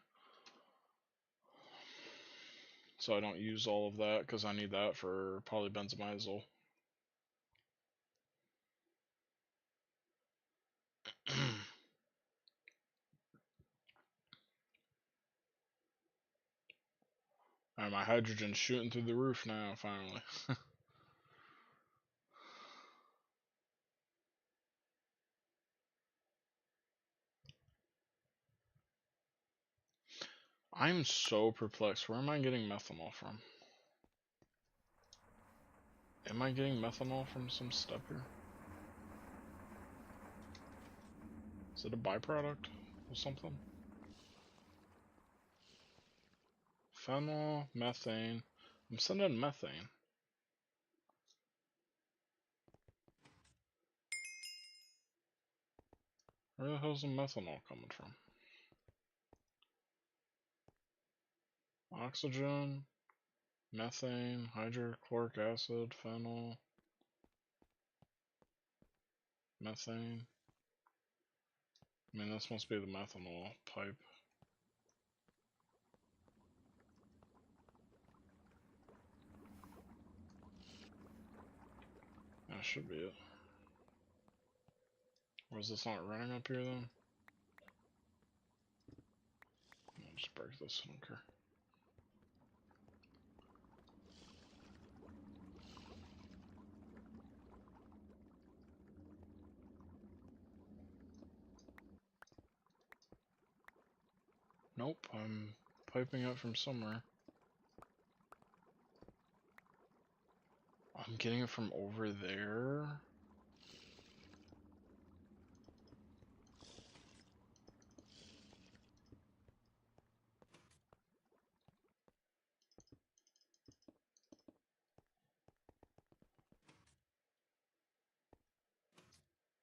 So I don't use all of that, because I need that for polybenzimidazole. Alright, my hydrogen's shooting through the roof now, finally. I'm so perplexed. Where am I getting methanol from? Am I getting methanol from some stepper? Is it a byproduct or something? Phenol, methane. I'm sending methane. Where the hell's the methanol coming from? Oxygen, methane, hydrochloric acid, phenol, methane. I mean, this must be the methanol pipe. That should be it. Or is this not running up here then? I'll just break this, I don't care. Nope, I'm piping out from somewhere. I'm getting it from over there?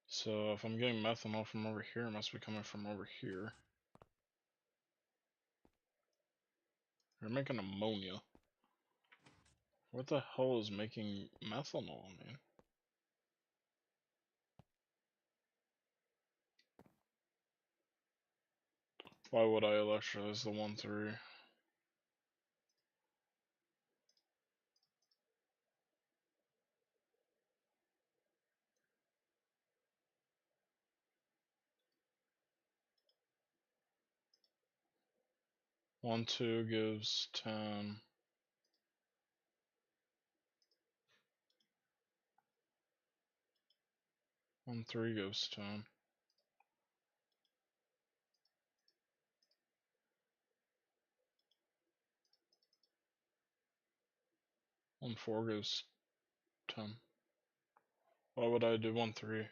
So if I'm getting methanol from over here, it must be coming from over here. They're making ammonia. What the hell is making methanol, man? Why would I electrolyze the 1,3? One, 2 gives 10. 1,3 gives 10. 1,4 gives 10. Why would I do 1,3?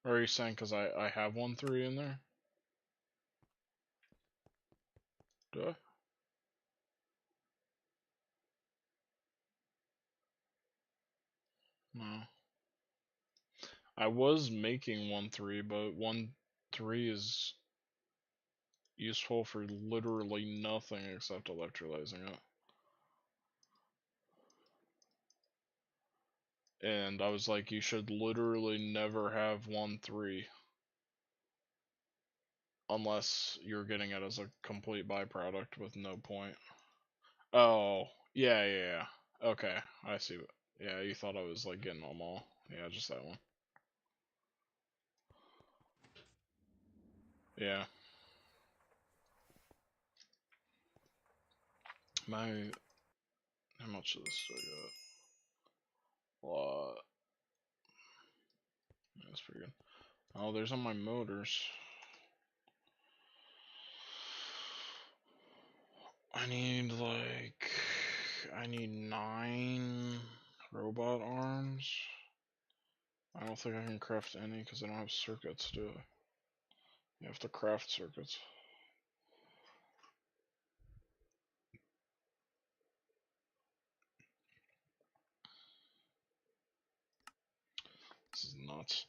Or are you saying because I have 1,3 in there? Do I? No. I was making 1,3, but 1,3 is useful for literally nothing except electrolyzing it. And I was like, you should literally never have 1,3 unless you're getting it as a complete byproduct with no point. Oh, yeah. Okay, I see. Yeah, you thought I was like getting them all. Yeah, just that one. Yeah. How much of this do I got? A lot. Yeah, that's pretty good. Oh, there's on my motors. I need 9 robot arms. I don't think I can craft any because I don't have circuits, do I? You have to craft circuits. This is nuts.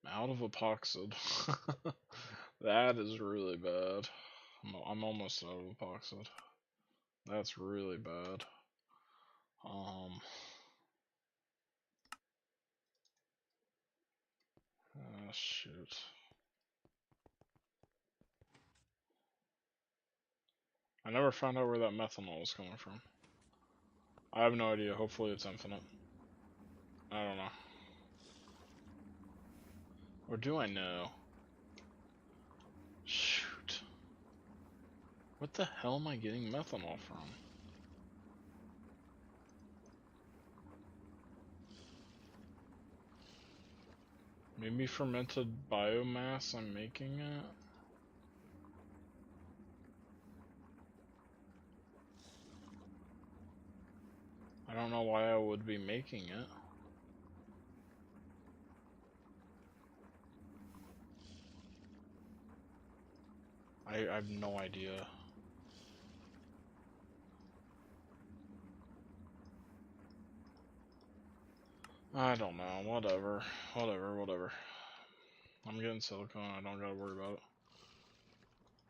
I'm out of epoxid. That is really bad. I'm almost out of epoxid. That's really bad. Shoot. I never found out where that methanol was coming from. I have no idea. Hopefully it's infinite. I don't know. Or do I know? Shoot. What the hell am I getting methanol from? Maybe fermented biomass I'm making it? I don't know why I would be making it. I have no idea. I don't know. Whatever. Whatever. I'm getting silicone. I don't gotta worry about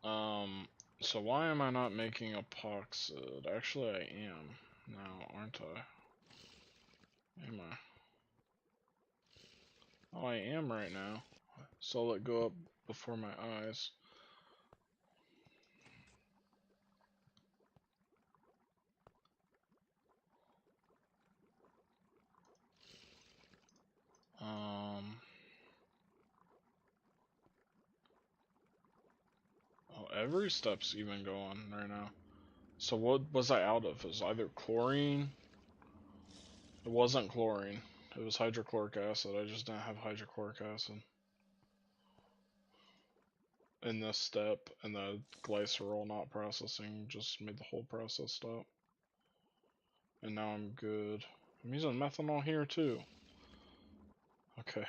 it. So why am I not making epoxid? Actually, I am now, aren't I? Am I? Oh, I am right now. So I'll let go up before my eyes. Oh, every step's even going right now. So what was I out of? It was either chlorine. It wasn't chlorine. It was hydrochloric acid. I just didn't have hydrochloric acid in this step, and the glycerol not processing just made the whole process stop. And now I'm good. I'm using methanol here too. Okay.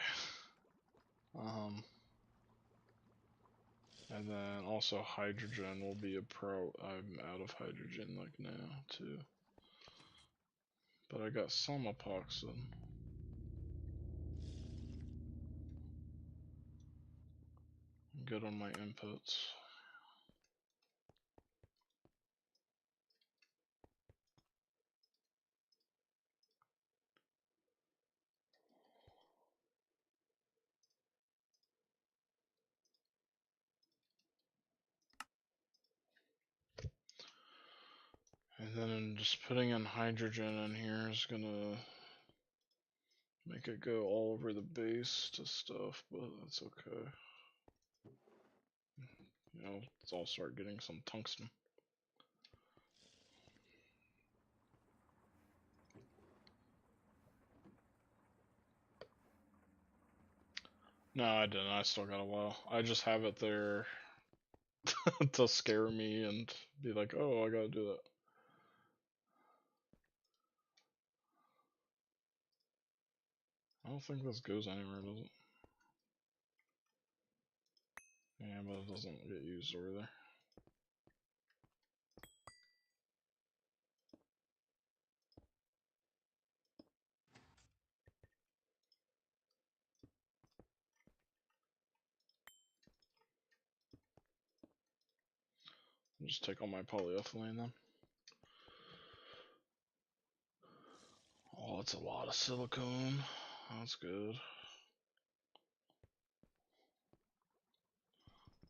And then also hydrogen will be a pro. I'm out of hydrogen like now too. But I got some epoxid. I'm good on my inputs. And then just putting in hydrogen in here is gonna make it go all over the base to stuff, but that's okay. You know, I'll start getting some tungsten. No, I didn't. I still got a while. I just have it there to scare me and be like, oh, I gotta do that. I don't think this goes anywhere, does it? Yeah, but it doesn't get used over there. I'll just take all my polyethylene then. Oh, that's a lot of silicone. That's good.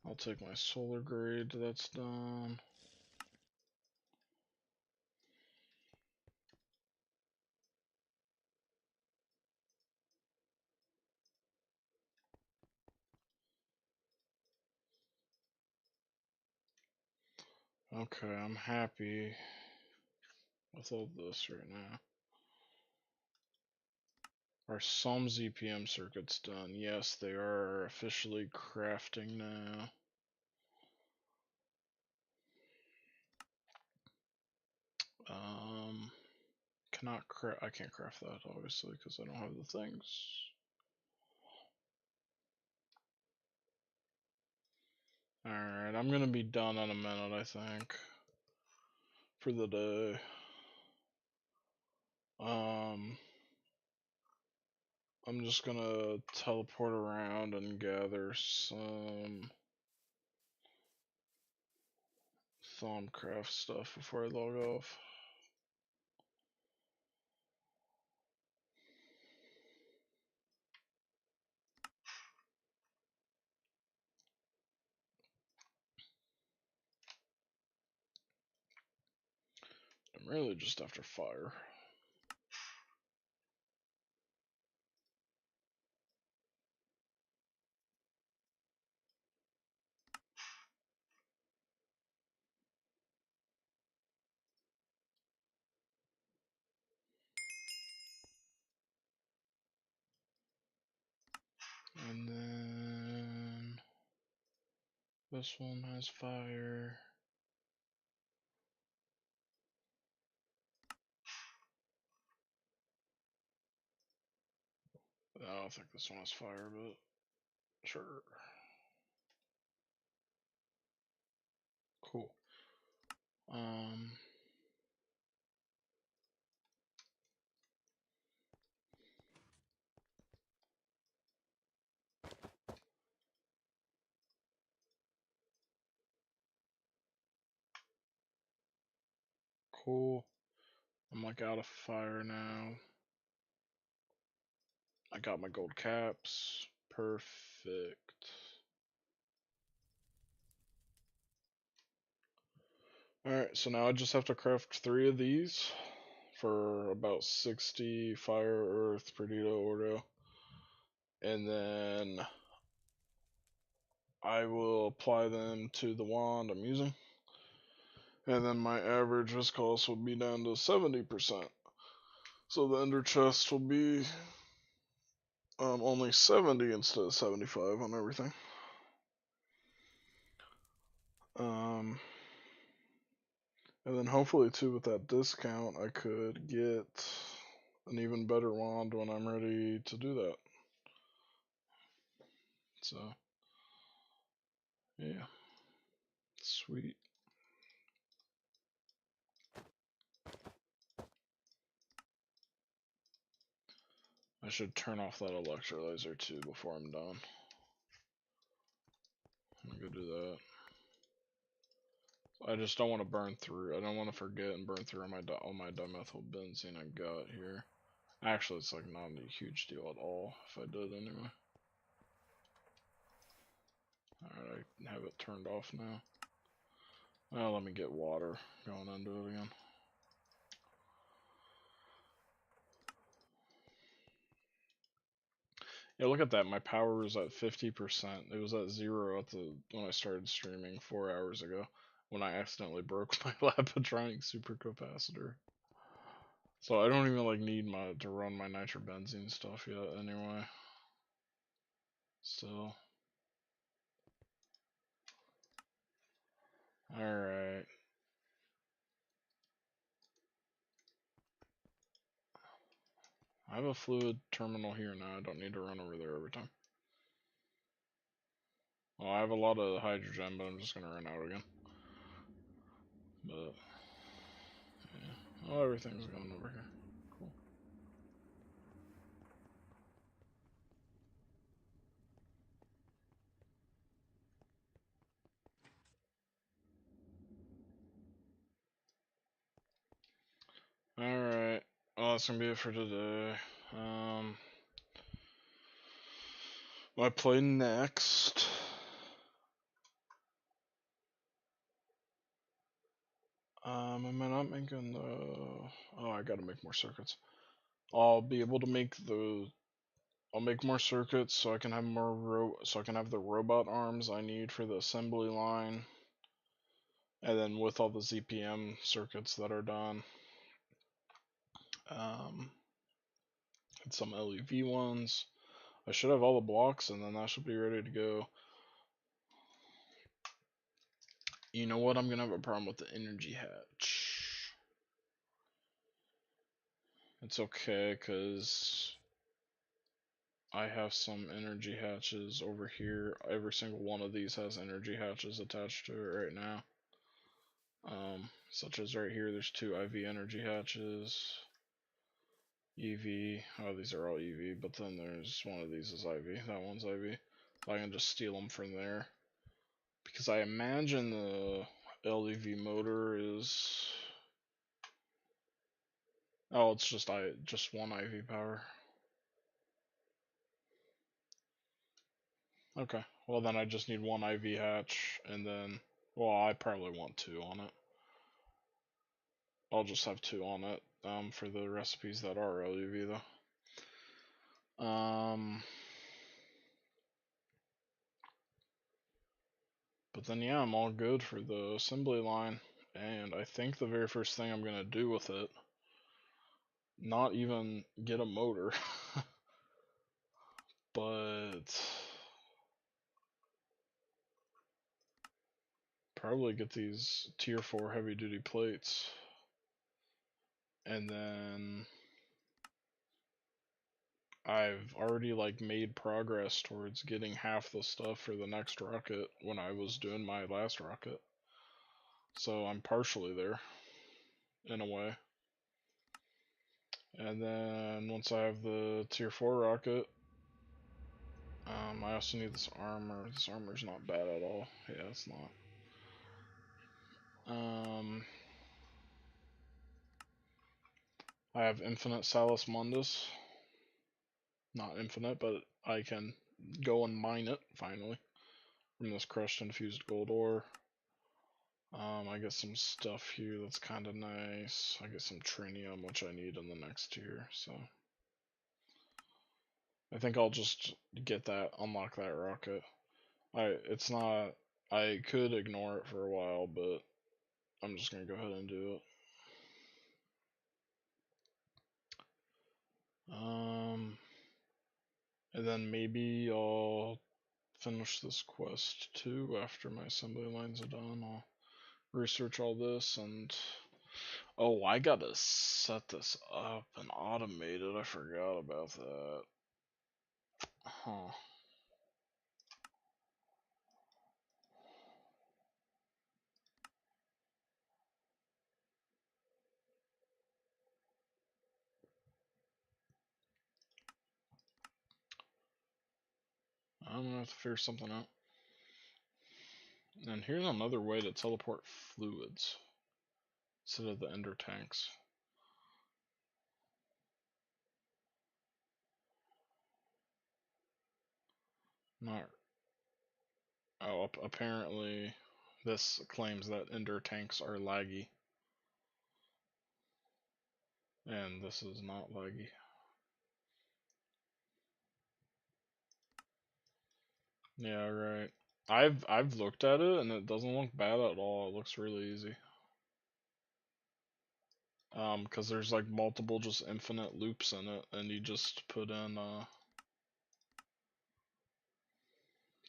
I'll take my solar grade, that's done. Okay, I'm happy with all this right now. Are some ZPM circuits done? Yes, they are officially crafting now. I can't craft that obviously because I don't have the things. Alright, I'm gonna be done in a minute, I think, for the day. I'm just gonna teleport around and gather some Thaumcraft stuff before I log off. I'm really just after fire. And then this one has fire. I don't think this one has fire, but sure. Cool. Cool. I'm like out of fire now. I got my gold caps. Perfect. Alright, so now I just have to craft 3 of these for about 60 fire, earth, perdido, ordo. And then I will apply them to the wand I'm using. And then my average viscose will be down to 70%. So the ender chest will be only 70 instead of 75 on everything. And then hopefully too with that discount I could get an even better wand when I'm ready to do that. So yeah, sweet. I should turn off that electrolyzer too before I'm done. I'm gonna go do that. I just don't want to burn through. I don't want to forget and burn through all my dimethyl benzene I got here. Actually, it's like not a huge deal at all if I did anyway. Alright, I have it turned off now. Well, let me get water going into it again. Yeah, look at that. My power was at 50%. It was at 0 at when I started streaming 4 hours ago when I accidentally broke my Lapitronic supercapacitor. So I don't even like need to run my nitrobenzene stuff yet anyway. Still. Alright. I have a fluid terminal here now. I don't need to run over there every time. Well, I have a lot of hydrogen, but I'm just gonna run out again. But yeah. Oh, everything's going over here. Cool. Alright. Well, that's gonna be it for today. What I play next? Am I not making the... Oh, I gotta make more circuits. I'll be able to make I'll make more circuits so I can have so I can have the robot arms I need for the assembly line. And then with all the ZPM circuits that are done, and some LuV ones, I should have all the blocks, and then that should be ready to go. You know what? I'm gonna have a problem with the energy hatch. It's okay, cause I have some energy hatches over here. Every single one of these has energy hatches attached to it right now. Such as right here, there's 2 IV energy hatches. EV, oh, these are all EV, but then there's one of these is IV. That one's IV. I can just steal them from there. Because I imagine the LuV motor is... Oh, it's just one IV power. Okay, well then I just need one IV hatch, and then, well, I probably want 2 on it. I'll just have 2 on it, for the recipes that are LuV though. But then yeah, I'm all good for the assembly line, and I think the very first thing I'm gonna do with it, not even get a motor, but probably get these tier 4 heavy duty plates. And then I've already like made progress towards getting half the stuff for the next rocket when I was doing my last rocket. So I'm partially there, in a way. And then once I have the tier 4 rocket, I also need this armor. This armor's not bad at all. Yeah, it's not. I have infinite Salus Mundus. Not infinite, but I can go and mine it, finally, from this crushed infused gold ore. I get some stuff here that's kind of nice. I get some trinium, which I need in the next tier, so I think I'll just get that, unlock that rocket. It's not, I could ignore it for a while, but I'm just gonna go ahead and do it. And then maybe I'll finish this quest too after my assembly lines are done. I'll research all this and oh, I gotta set this up and automate it. I forgot about that. Huh. I'm gonna have to figure something out. And here's another way to teleport fluids instead of the ender tanks. Not. Oh, apparently this claims that ender tanks are laggy. And this is not laggy. Yeah, right. I've looked at it and it doesn't look bad at all. It looks really easy. Cause there's like multiple just infinite loops in it, and you just put in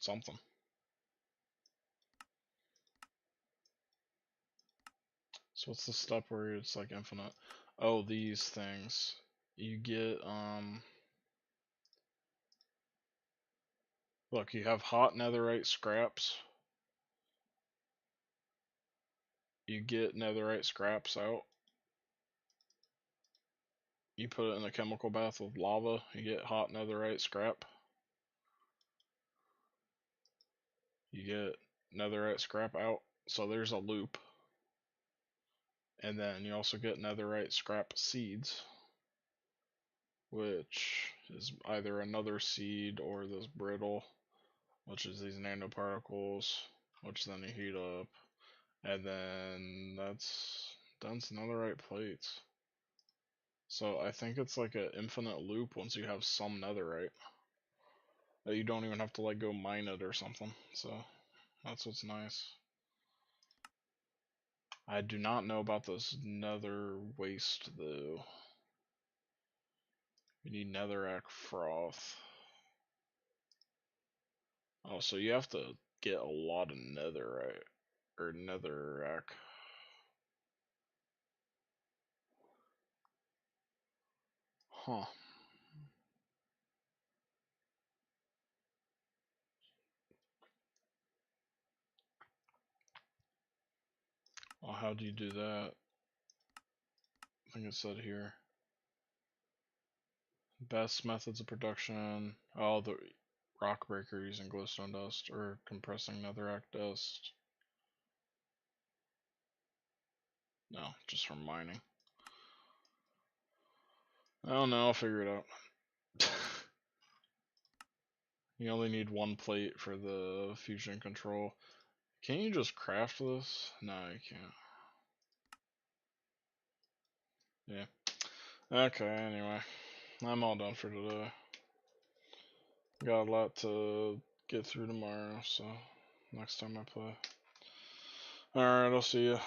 something. So what's the step where it's like infinite? Oh, these things. You get look, you have hot netherite scraps. You get netherite scraps out. You put it in a chemical bath with lava, you get hot netherite scrap. You get netherite scrap out. So there's a loop. And then you also get netherite scrap seeds, which is either another seed or this brittle, which is these nanoparticles, which then you heat up. And then that's dense netherite plates. So I think it's like an infinite loop once you have some netherite. That you don't even have to like go mine it or something. So that's what's nice. I do not know about this nether waste though. We need netherrack froth. Oh, so you have to get a lot of netherite or netherrack. Huh. Well, how do you do that? I think it said here. Best methods of production. Oh, the rock breaker using glowstone dust or compressing netherrack dust. No, just from mining. I don't know, I'll figure it out. You only need one plate for the fusion control. Can you just craft this? No, you can't. Yeah. Okay, anyway. I'm all done for today. Got a lot to get through tomorrow, so next time I play. Alright, I'll see you.